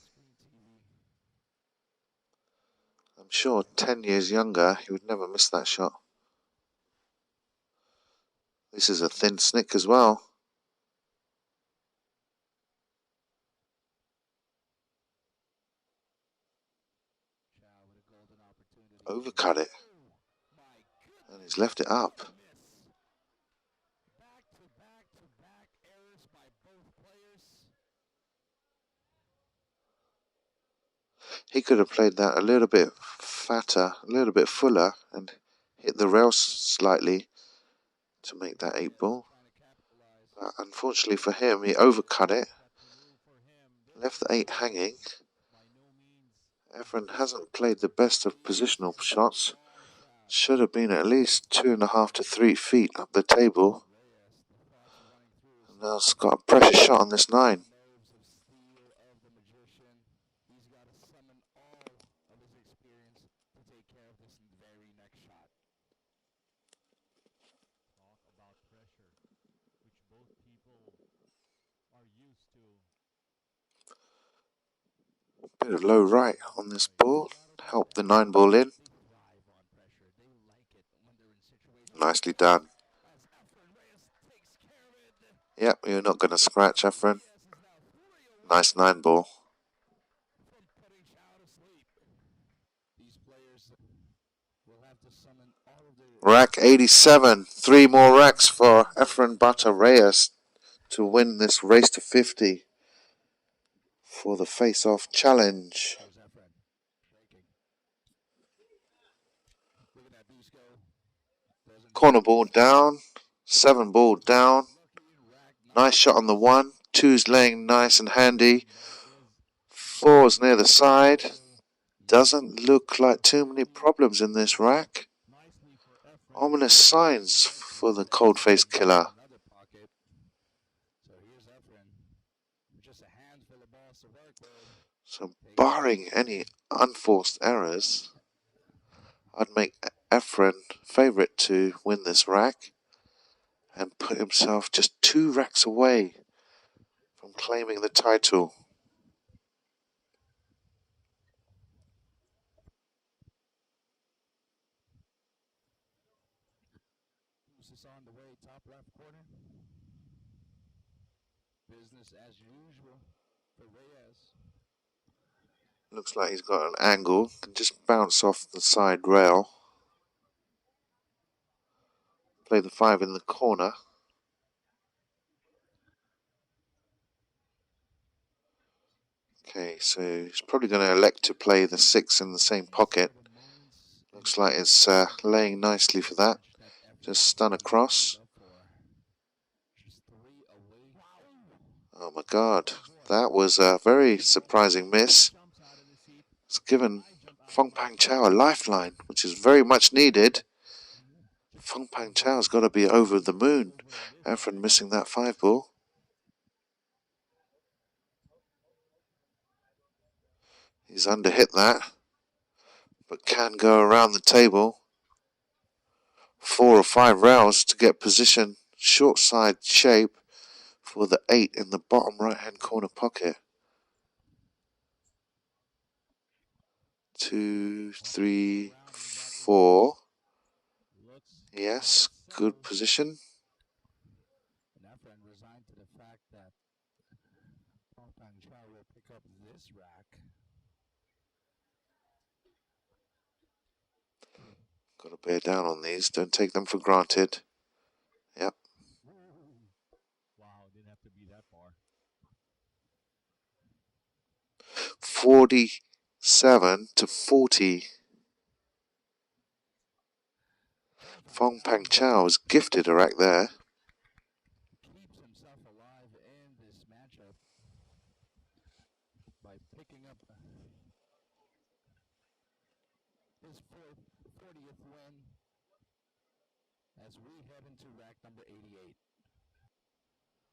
I'm sure 10 years younger, he would never miss that shot. This is a thin snick as well. Overcut it. And he's left it up. He could have played that a little bit fatter, a little bit fuller, and hit the rail slightly to make that 8 ball. But unfortunately for him, he overcut it, left the 8 hanging. EFREN hasn't played the best of positional shots. Should have been at least 2.5 to 3 feet up the table. And now it's got a pressure shot on this 9. Bit of low right on this ball. Help the 9 ball in. Nicely done. Yep, you're not going to scratch, EFREN. Nice 9 ball. Rack 87. 3 more racks for EFREN BATA Reyes. to win this race to 50 for the face-off challenge. Here's EFREN breaking. Look at that deuce go. Doesn't Corner ball down, 7 ball down. lucky in rack Nice shot on the 1. 2's laying nice and handy. That is 4's near the side. so Doesn't look like too many problems in this rack. nicely for EFREN. Ominous signs for the cold-faced killer. another pocket. So here's EFREN. Just a handful of balls to work with. So barring any unforced errors, I'd make EFREN favourite to win this rack and put himself just 2 racks away from claiming the title. Deuce is on the way, top left corner. Business as usual for Reyes. Looks like he's got an angle, can just bounce off the side rail. Play the 5 in the corner. Okay, so he's probably going to elect to play the 6 in the same pocket. Looks like it's laying nicely for that. Just stun across. Oh my god, that was a very surprising miss. It's given FONG-PANG CHAO a lifeline, which is very much needed. FONG-PANG CHAO's got to be over the moon. EFREN missing that 5 ball. He's underhit that, but can go around the table. 4 or 5 rails to get position, short side shape for the 8 in the bottom right hand corner pocket. 2, 3, 4. Yes, good position. And EFREN resigned to the fact that FONG-PANG CHAO will pick up this rack. Got to bear down on these. Don't take them for granted. Yep. Wow, didn't have to be that far. 47 to 40. FONG-PANG CHAO is gifted a rack there. Keeps himself alive in this matchup by picking up his 40th win as we head into rack number 88.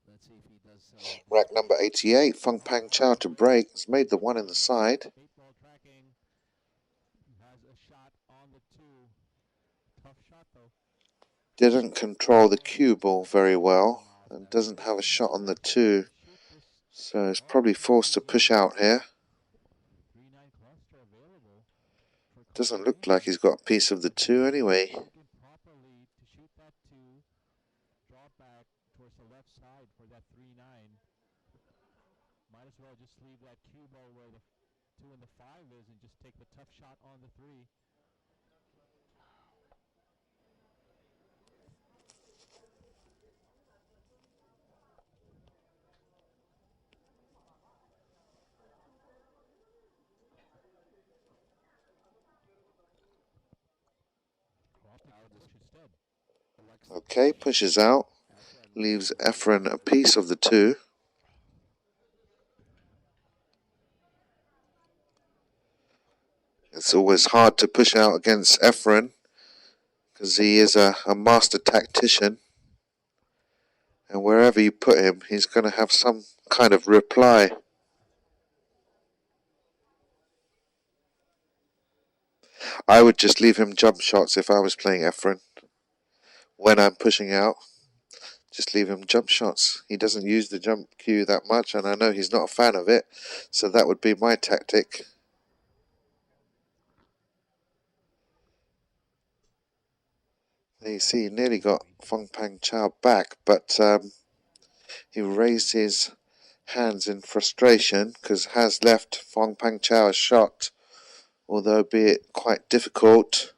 Let's see if he does so. Rack number 88, FONG-PANG CHAO to break. He's made the 1 in the side. Baseball tracking has a shot on the 2. Tough shot though. Didn't control the cue ball very well and doesn't have a shot on the 2. So he's probably forced to push out here. 3-9 cluster available for Doesn't look like he's got a piece of the 2 anyway. properly to shoot that 2. Draw back towards the left side for that 3-9. Might as well just leave that cue ball where the 2 and the 5 is and just take the tough shot on the 3. Okay, pushes out. Leaves EFREN a piece of the 2. It's always hard to push out against EFREN because he is a master tactician. And wherever you put him, he's going to have some kind of reply. I would just leave him jump shots if I was playing EFREN. When I'm pushing out, just leave him jump shots. He doesn't use the jump cue that much, and I know he's not a fan of it, so that would be my tactic. There you see, he nearly got FONG-PANG CHAO back, but he raised his hands in frustration because has left FONG-PANG CHAO a shot, although be it quite difficult.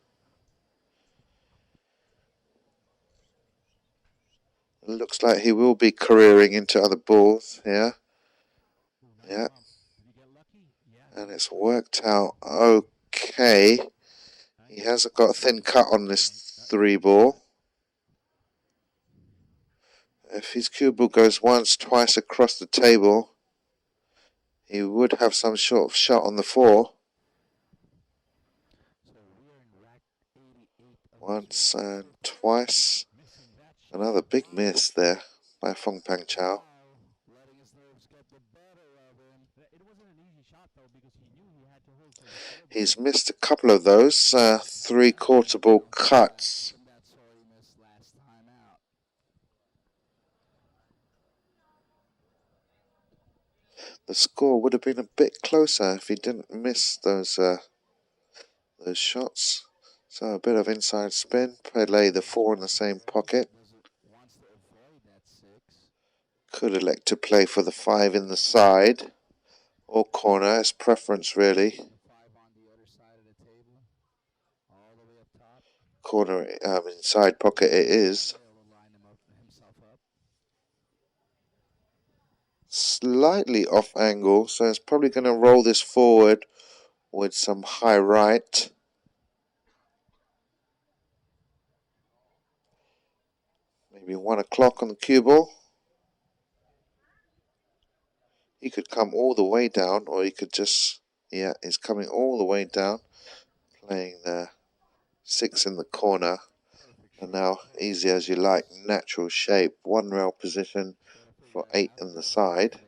It looks like he will be careering into other balls here. Yeah. And it's worked out okay. He hasn't got a thin cut on this 3 ball. If his cue ball goes once, twice across the table, he would have some sort of shot on the 4. Once and twice. Another big miss there by FONG-PANG CHAO. He's missed a couple of those 3/4 ball cuts. The score would have been a bit closer if he didn't miss those shots. So a bit of inside spin, play the 4 in the same pocket. Could elect to play for the 5 in the side or corner, it's preference really. Corner, inside pocket it is. Slightly off angle, so it's probably going to roll this forward with some high right. Maybe 1 o'clock on the cue ball. He could come all the way down, or he could just, yeah, he's coming all the way down, playing the 6 in the corner. And now, easy as you like, natural shape, 1 rail position for 8 in the side.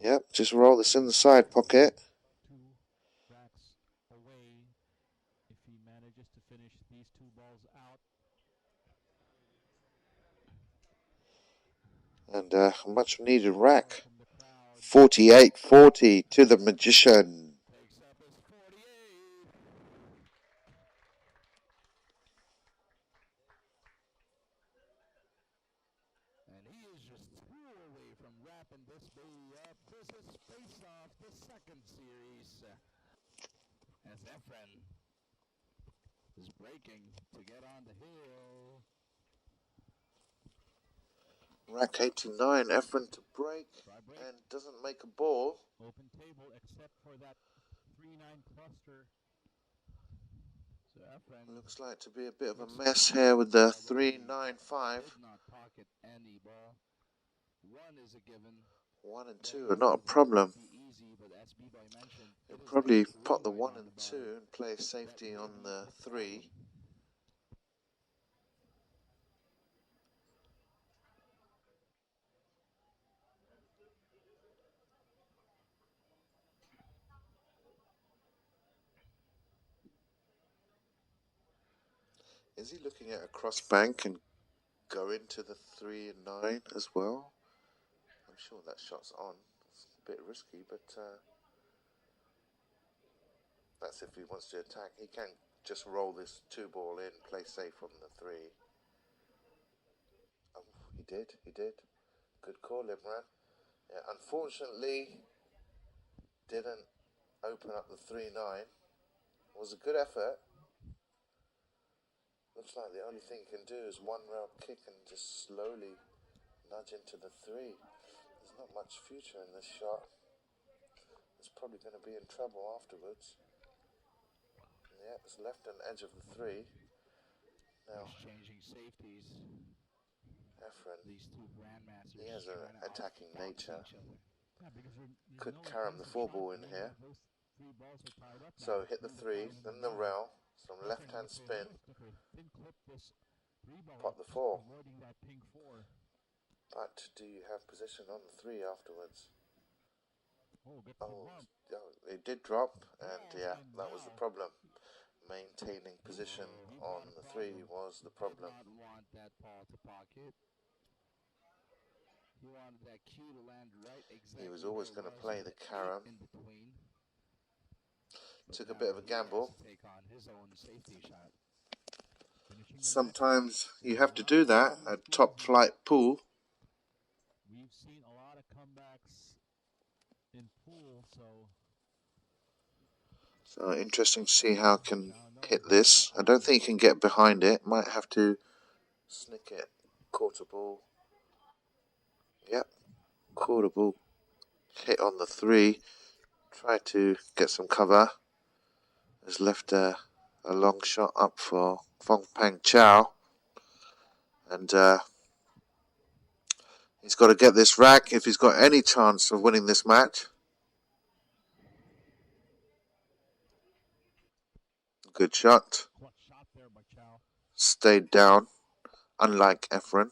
Yep, just roll this in the side pocket. And a much needed rack. 48-40 to the Magician. And he is just 2 away from wrapping this baby up. This is face-off, the second series. As EFREN is breaking to get on the hill. Rack 89, EFREN to break and doesn't make a ball. Open table except for that 3-9 cluster. So EFREN looks like to be a bit of a mess here with the 3-9-5. did not pocket any ball. 1 is a given. 1 and 2 are not a problem. Easy, but as B-Boy mentioned, You'll probably pot the 1 and 2 and play safety on the 3. Is he looking at a cross bank and go into the 3 and 9 as well? I'm sure that shot's on. It's a bit risky, but that's if he wants to attack. He can just roll this 2 ball in, play safe on the 3. Oh, he did. Good call, Imran. Yeah, unfortunately, didn't open up the 3-9. It was a good effort. Looks like the only thing he can do is 1 rail kick and just slowly nudge into the 3. There's not much future in this shot. It's probably going to be in trouble afterwards. Yeah, it's left an edge of the 3. Now, changing safeties. EFREN, These 2 grandmasters, he has an attacking nature. Yeah, Could carom the 4 ball in here. So hit the 3, then the rail, some left hand spin, pot the 4. But do you have position on the 3 afterwards? Oh, it did drop, and yeah, that was the problem. Maintaining position on the 3 was the problem. Did not want that ball to pocket. He wanted that cue to land right exactly. He was always going to play the carom. In between. Took a bit of a gamble. Take on his own safety shot. Sometimes you have to do that at top flight pool. We've seen a lot of comebacks in pool, so So interesting to see how I can Chow hit knows that this. I don't think he can get behind it. Might have to snick it. Quarter ball. Yep, quarter ball. Hit on the 3. Try to get some cover. Has left a long shot up for FONG-PANG CHAO. And he's got to get this rack if he's got any chance of winning this match. Good shot. clutch shot there by Chow. Stayed down, unlike EFREN.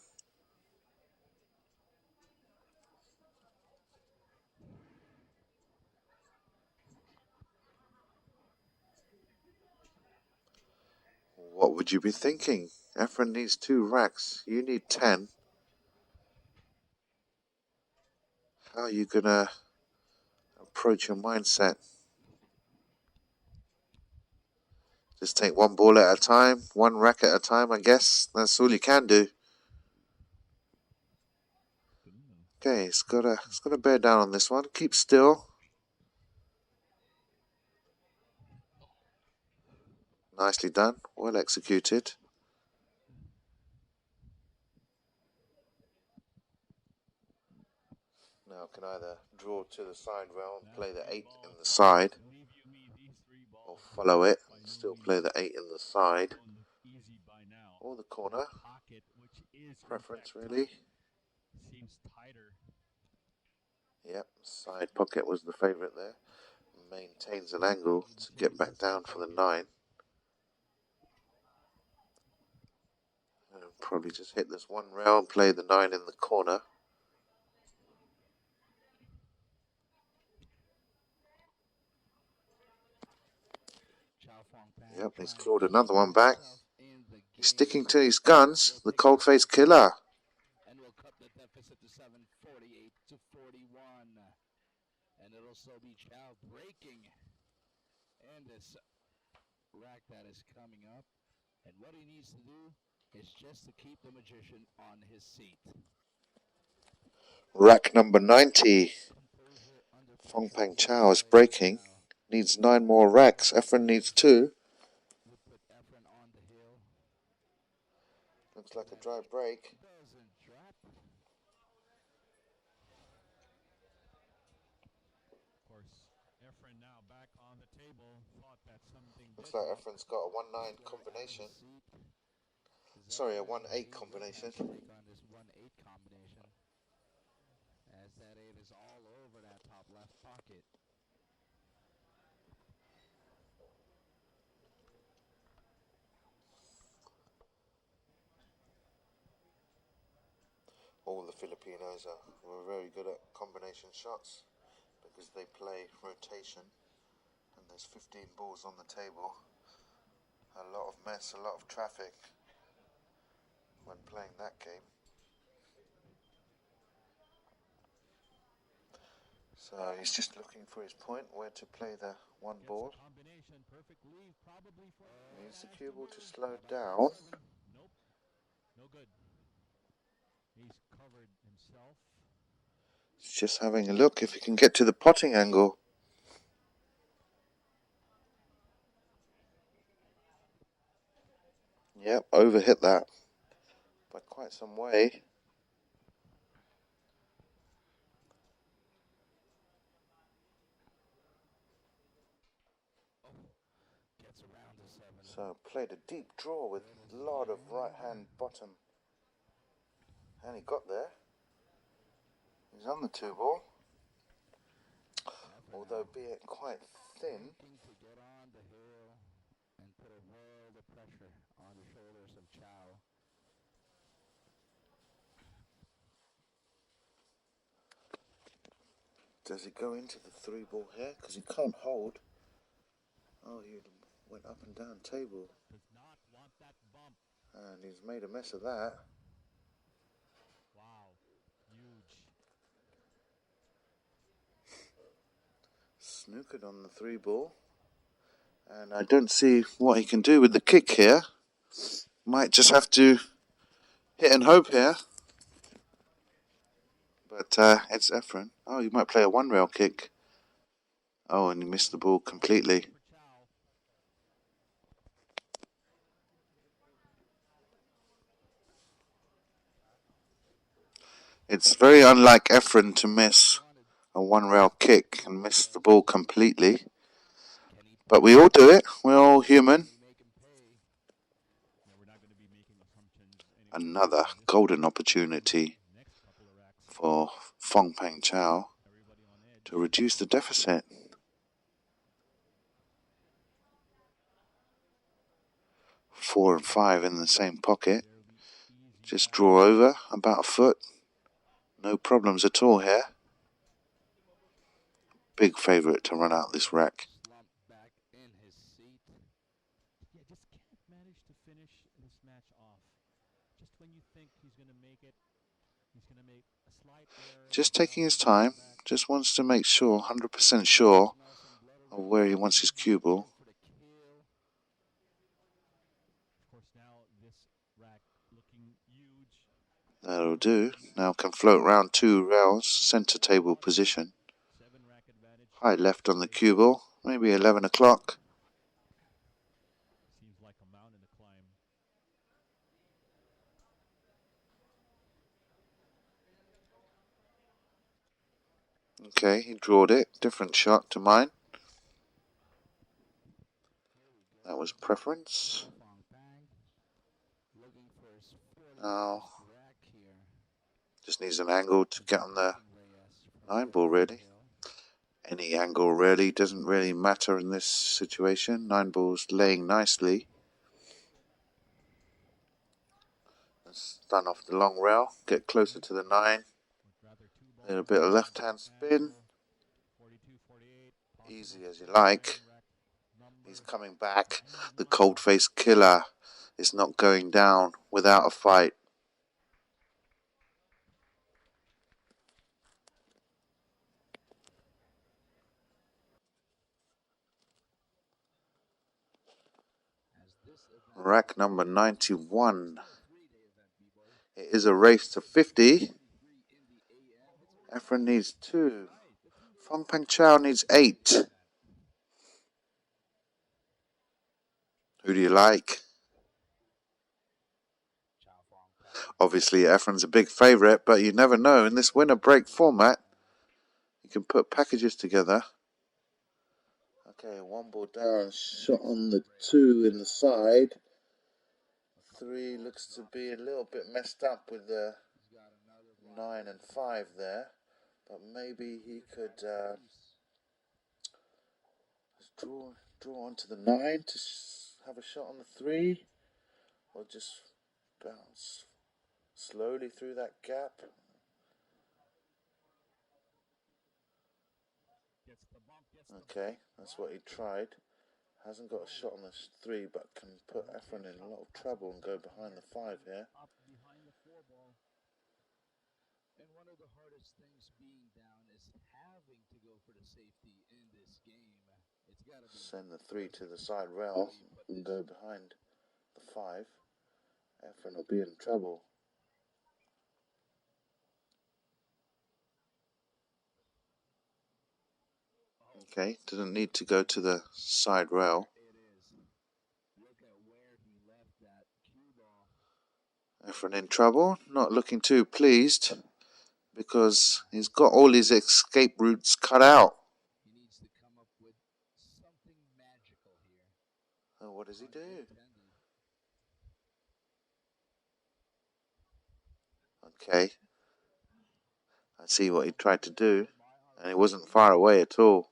What would you be thinking? EFREN needs 2 racks. You need 10. How are you going to approach your mindset? Just take one ball at a time, one rack at a time, I guess. That's all you can do. Okay, it's got to bear down on this one. Keep still. Nicely done. Well executed. Now can either draw to the side rail and play the 8 in the side, or follow it and still play the 8 in the side, or the corner. Preference really. Seems tighter. Yep, side pocket was the favourite there. Maintains an angle to get back down for the 9. And probably just hit this one rail and play the 9 in the corner. Yep, he's clawed another one back. He's sticking to his guns, the cold-faced killer. And will cut the deficit to 7, 48 to 41. And it'll still be Chow breaking. And this rack that is coming up. And what he needs to do is just to keep the magician on his seat. Rack number 90. FONG-PANG CHAO is breaking. Needs 9 more racks. EFREN needs 2. Looks like a dry break. Of course, EFREN now back on the table. Thought that something. Looks like EFREN's got a 1-9 combination. Sorry, a 1-8 combination. As that 8 is all over that top left pocket. All the Filipinos were very good at combination shots because they play rotation, and there's 15 balls on the table. A lot of mess, a lot of traffic when playing that game. So he's just looking for his point, where to play the one ball. Needs the cue ball to slow down. Nope. No good. He's covered himself. He's just having a look if he can get to the potting angle. Yep, overhit that by quite some way. So played a deep draw with a lot of right hand bottom. And he got there. He's on the 2 ball. Although be it quite thin. To get on the hill and put a world of pressure on the shoulders of Chow. Does he go into the 3 ball here? Because he can't hold. Oh, he went up and down table. Does not want that bump. And he's made a mess of that. Wow. Huge. Snookered on the 3 ball. And I don't see what he can do with the kick here. Might just have to hit and hope here. But it's EFREN. Oh, you might play a one-rail kick. Oh, and you missed the ball completely. It's very unlike EFREN to miss a one-rail kick and miss the ball completely. But we all do it. We're all human. Another golden opportunity for FONG-PANG CHAO to reduce the deficit. 4 and 5 in the same pocket. Just draw over about a foot. No problems at all here. Big favourite to run out this rack. Just taking his time. Just wants to make sure, 100% sure of where he wants his cue ball. That'll do. Now can float round 2 rails, centre table position. High left on the cue ball, maybe 11 o'clock. Okay, he drawed it. Different shot to mine. That was preference. Now, just needs an angle to get on the 9 ball really. Any angle really doesn't really matter in this situation. 9 ball's laying nicely. Let's stun off the long rail, get closer to the 9. A little bit of left hand spin. Easy as you like. He's coming back. The cold-faced killer is not going down without a fight. Rack number 91. It is a race to 50. EFREN needs 2. FONG-PANG CHAO needs 8. Who do you like? Obviously, EFREN's a big favourite, but you never know. In this winner break format, you can put packages together. Okay, 1 ball down, shot on the 2 in the side. 3 looks to be a little bit messed up with the 9 and 5 there. But maybe he could draw onto the 9 to have a shot on the 3. Or just bounce slowly through that gap. Okay, that's what he tried. Hasn't got a shot on the 3, but can put EFREN in a lot of trouble and go behind the 5 here. And one of the hardest things being down is having to go for the safety in this game. It's got to be send the 3 to the side rail and go behind the 5. EFREN will be in trouble. Okay, doesn't need to go to the side rail. EFREN in trouble, not looking too pleased because he's got all his escape routes cut out. He needs to come up with something magical here. Oh, what does he do? Okay, I see what he tried to do, and he wasn't far away at all.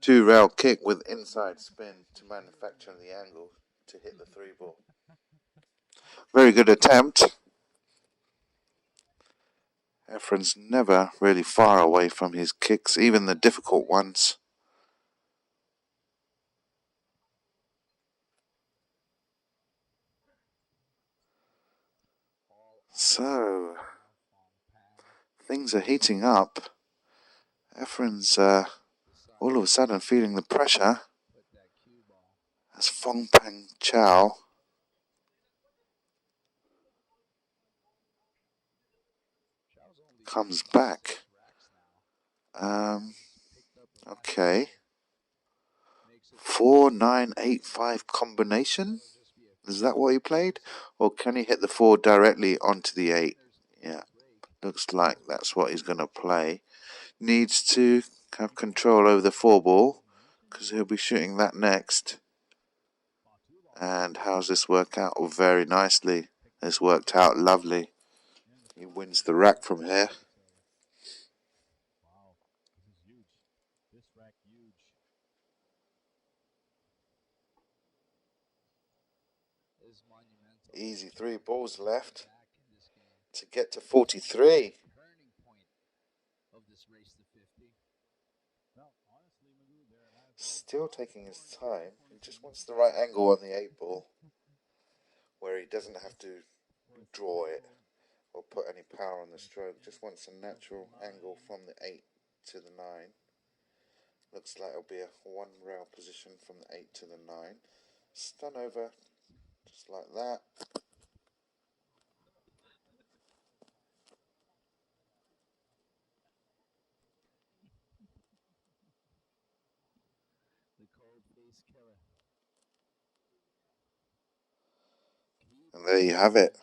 2 rail kick with inside spin to manufacture the angle to hit the 3 ball. Very good attempt. EFREN's never really far away from his kicks, even the difficult ones. So, things are heating up. EFREN's all of a sudden feeling the pressure as FONG-PANG CHAO comes back. Okay. 4-9-8-5 combination? Is that what he played? Or can he hit the 4 directly onto the 8? Yeah, looks like that's what he's going to play. Needs to have control over the 4 ball, because he'll be shooting that next. And how's this work out? Oh, very nicely. This worked out lovely. He wins the rack from here. Wow, this is huge. This rack huge. Easy 3 balls left to get to 43. Well, honestly, Magoo, there have been Still taking his time. He just wants the right angle on the 8 ball, where he doesn't have to draw it or put any power on the stroke. Just wants a natural angle from the 8 to the 9. Looks like it'll be a 1 rail position from the 8 to the 9. Stun over, just like that. And there you have it.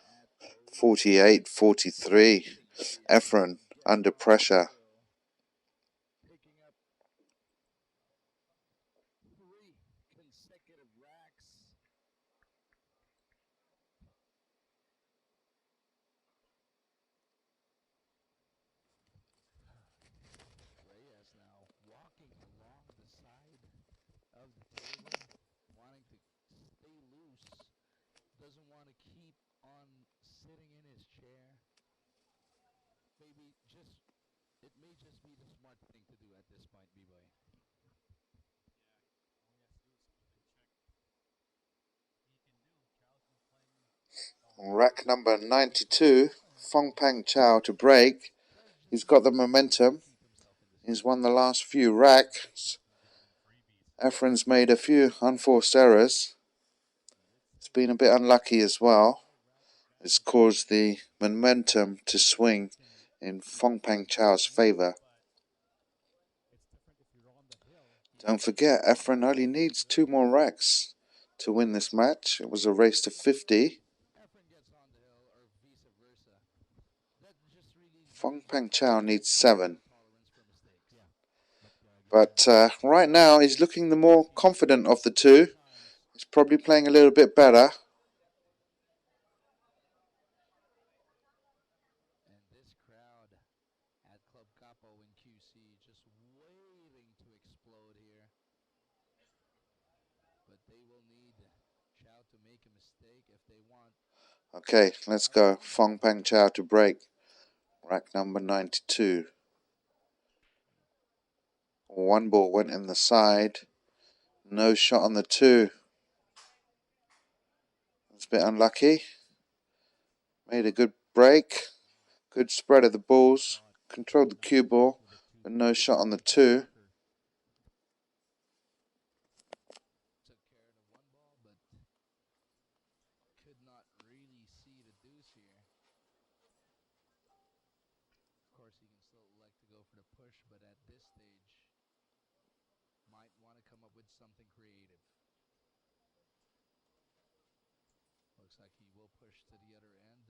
48-43. EFREN under pressure. Picking up 3 consecutive racks. Reyes now walking along the side of the table, wanting to stay loose. Doesn't want to keep on sitting in his chair. Maybe just, it may just be the smart thing to do at this point, B-Boy. Rack number 92. FONG-PANG CHAO to break. He's got the momentum. He's won the last few racks. EFREN's made a few unforced errors. It's been a bit unlucky as well. It's caused the momentum to swing in FONG-PANG CHAO's favour. Don't forget, EFREN only needs 2 more racks to win this match. It was a race to 50. FONG-PANG CHAO needs 7. But right now, he's looking the more confident of the two. He's probably playing a little bit better. And this crowd at Club Capo in QC just waiting to explode here. But they will need CHAO to make a mistake if they want. Okay, let's go. FONG-PANG CHAO to break. Rack number 92. 1 ball went in the side. No shot on the 2. It's a bit unlucky. Made a good break. Good spread of the balls. Controlled the cue ball. But no shot on the 2. Took care of the 1 ball, but could not really see the deuce here. Of course, he can still elect to go for the push, but at this stage, might want to come up with something creative. Looks like he will push to the other end.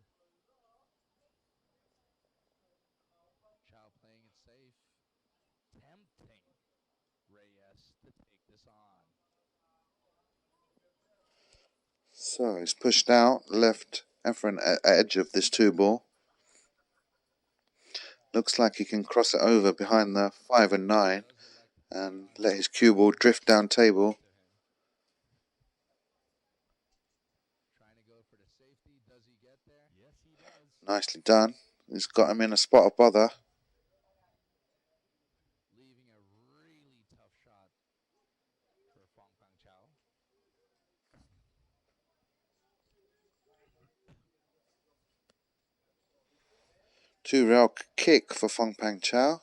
CHAO playing it safe. Tempting Reyes to take this on. So he's pushed out. Left EFREN at edge of this 2 ball. Looks like he can cross it over behind the 5 and 9 and let his cue ball drift down table. Trying to go for the safety. Does he get there? Yes, he does. Nicely done. He's got him in a spot of bother. Leaving a really tough shot for FONG-PANG CHAO. Two-rail kick for FONG-PANG CHAO.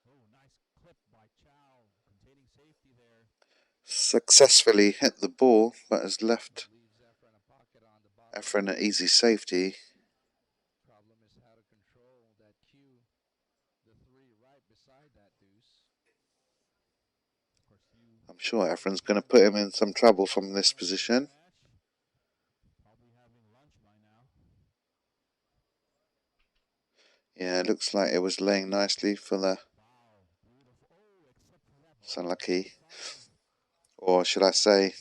Oh, nice clip by CHAO, containing safety there. Successfully hit the ball, but has left EFREN an easy safety. Problem is how to The three right beside that deuce. Of course, you I'm sure Efren's can going to do put him that in some if trouble you're from this enjoying this position. match. Probably having lunch by now. Yeah, it looks like it was laying nicely for the... Wow, beautiful. Oh, except for that It's ball on the unlucky. side. Or should I say...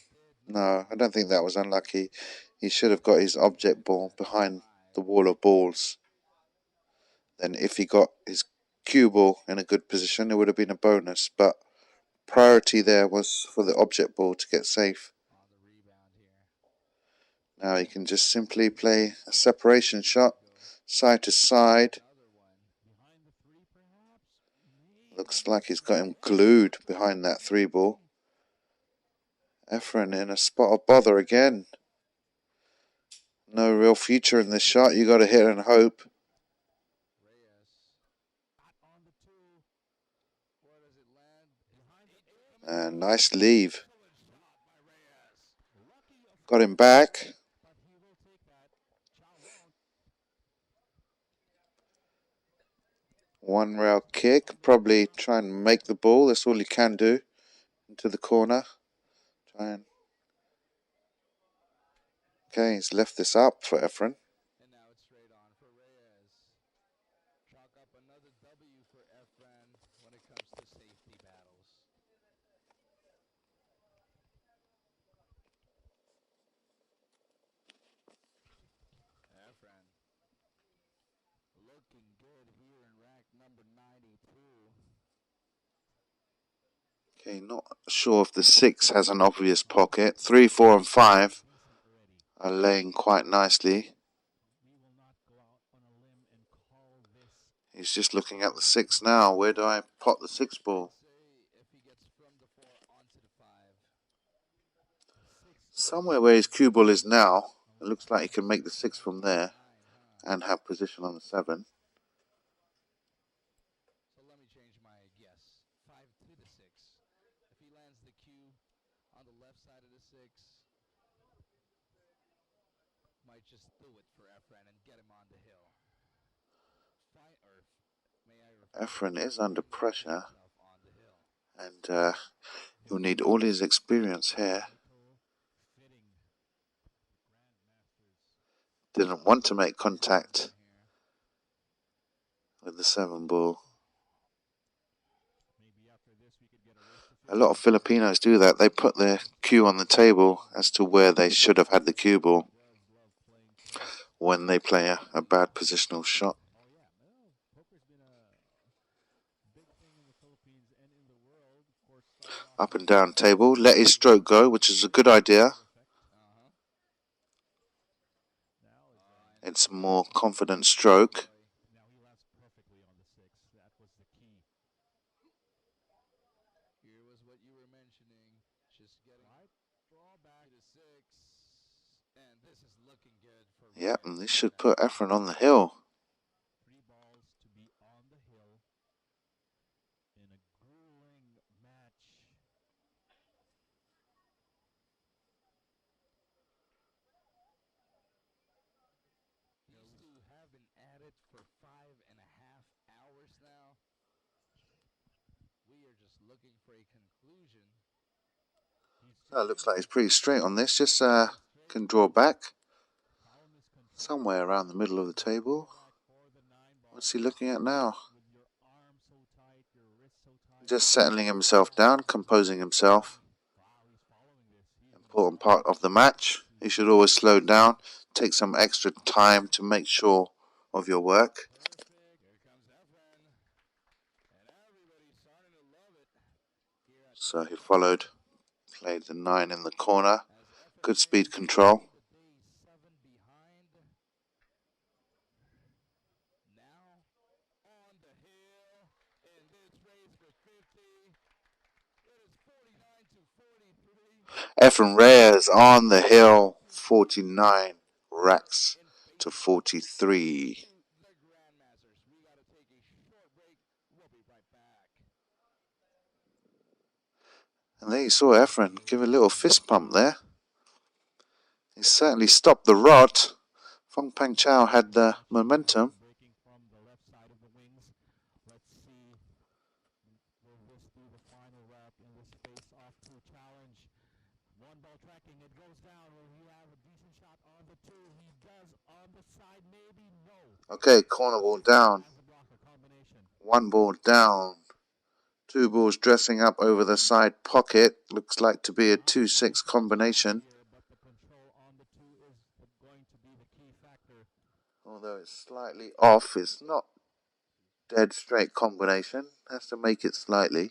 No, I don't think that was unlucky. He should have got his object ball behind the wall of balls. Then if he got his cue ball in a good position, it would have been a bonus. But priority there was for the object ball to get safe. On the rebound here. Now he can just simply play a separation shot, side to side. Another one. Behind the three, perhaps? Looks Maybe like he's got him so. glued behind that three ball. EFREN in a spot of bother again. No real future in this shot. You got to hit and hope. Reyes. On the two. Where does it land? Behind the And nice leave. Excellent shot by Reyes. lucky, of Got him course, back. but he will take that. CHAO won't. One rail kick. Probably try and make the ball. That's all he can do. Into the corner. Try and... Okay, he's left this up for EFREN. And now it's straight on for Reyes. Chalk up another W for EFREN when it comes to safety battles. EFREN looking good here in rank number 92. Okay, not sure if the 6 has an obvious pocket. 3, 4 and 5 are laying quite nicely. We will not go out on a limb and call this. He's just looking at the 6 now. Where do I pot the 6 ball? Say if he gets from the 4 onto the 5. Somewhere where his cue ball is now. It looks like he can make the 6 from there 9, huh? and have position on the 7. So let me change my guess. 5 to the 6. If he lands the cue on the left side of the 6, might just do it for EFREN and get him on the hill. EFREN is under pressure, On the hill. and he'll need all his experience here. Didn't want to make contact with the 7 ball. A lot of Filipinos do that. They put their cue on the table as to where they should have had the cue ball when they play a bad positional shot. Up and down table, let his stroke go, which is a good idea. It's a more confident stroke. Now he lands perfectly on the 6. That was the key. Here was what you were mentioning. Just getting right. Draw back to 6. And this is looking good for Yeah, Reyes. and this should put EFREN on the hill. 3 balls to be on the hill in a grueling match. These two have been at it for 5.5 hours now. We are just looking for a conclusion. That looks like he's pretty straight on this. Just can draw back somewhere around the middle of the table. What's he looking at now? Just settling himself down, composing himself. Important part of the match. You should always slow down, take some extra time to make sure of your work. So he followed, played the 9 in the corner. Good speed control. EFREN Reyes on the hill, 49 racks to 43. And there you saw EFREN give a little fist pump there. He certainly stopped the rot. FONG-PANG CHAO had the momentum. Let's see. Will this be the final wrap in this face-off two challenge? One ball tracking, it goes down. Will he have a decent shot on the two? He does on the side, maybe no. Okay, corner ball down. One ball down. Two balls dressing up over the side pocket. Looks like to be a 2-6 combination. Although it's slightly off, it's not dead straight combination. Has to make it slightly.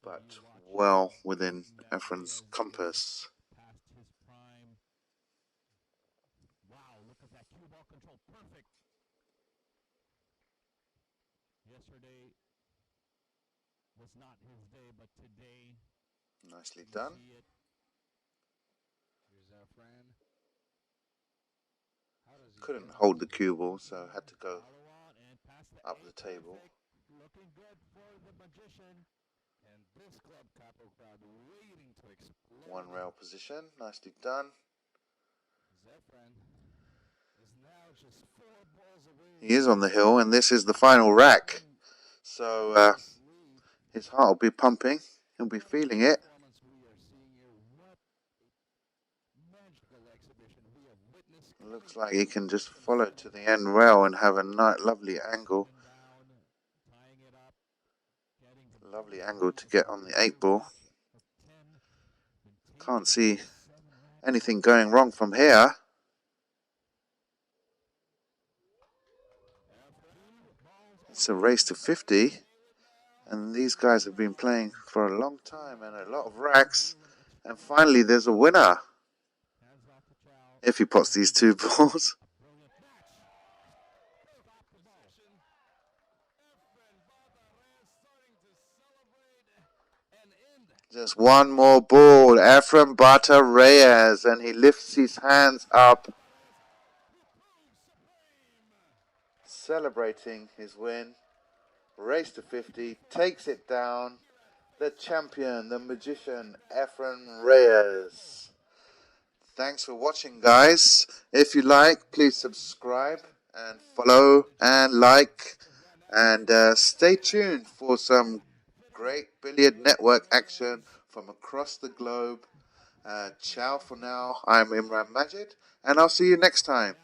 But well within EFREN's compass. Wow, look at that cue ball control, perfect. Yesterday was not his day, but today, nicely done. Here's EFREN. Couldn't hold the cue ball, so had to go up the table. Looking good for the magician. And this club capo crowd waiting to explode. One rail position, nicely done. EFREN is now just 4 balls away. He is on the hill, and this is the final rack. So his heart will be pumping. He'll be feeling it. Looks like he can just follow to the end rail and have a lovely angle. Lovely angle to get on the 8 ball. Can't see anything going wrong from here. It's a race to 50. And these guys have been playing for a long time and a lot of racks. And finally there's a winner. If he puts these 2 balls. Just one more ball. EFREN BATA Reyes. And he lifts his hands up. Celebrating his win. Race to 50. Takes it down. The champion, the magician, EFREN Reyes. Thanks for watching, guys. If you like, please subscribe and follow and like. And stay tuned for some great Billiard Network action from across the globe. Ciao for now. I'm Imran Majid, and I'll see you next time.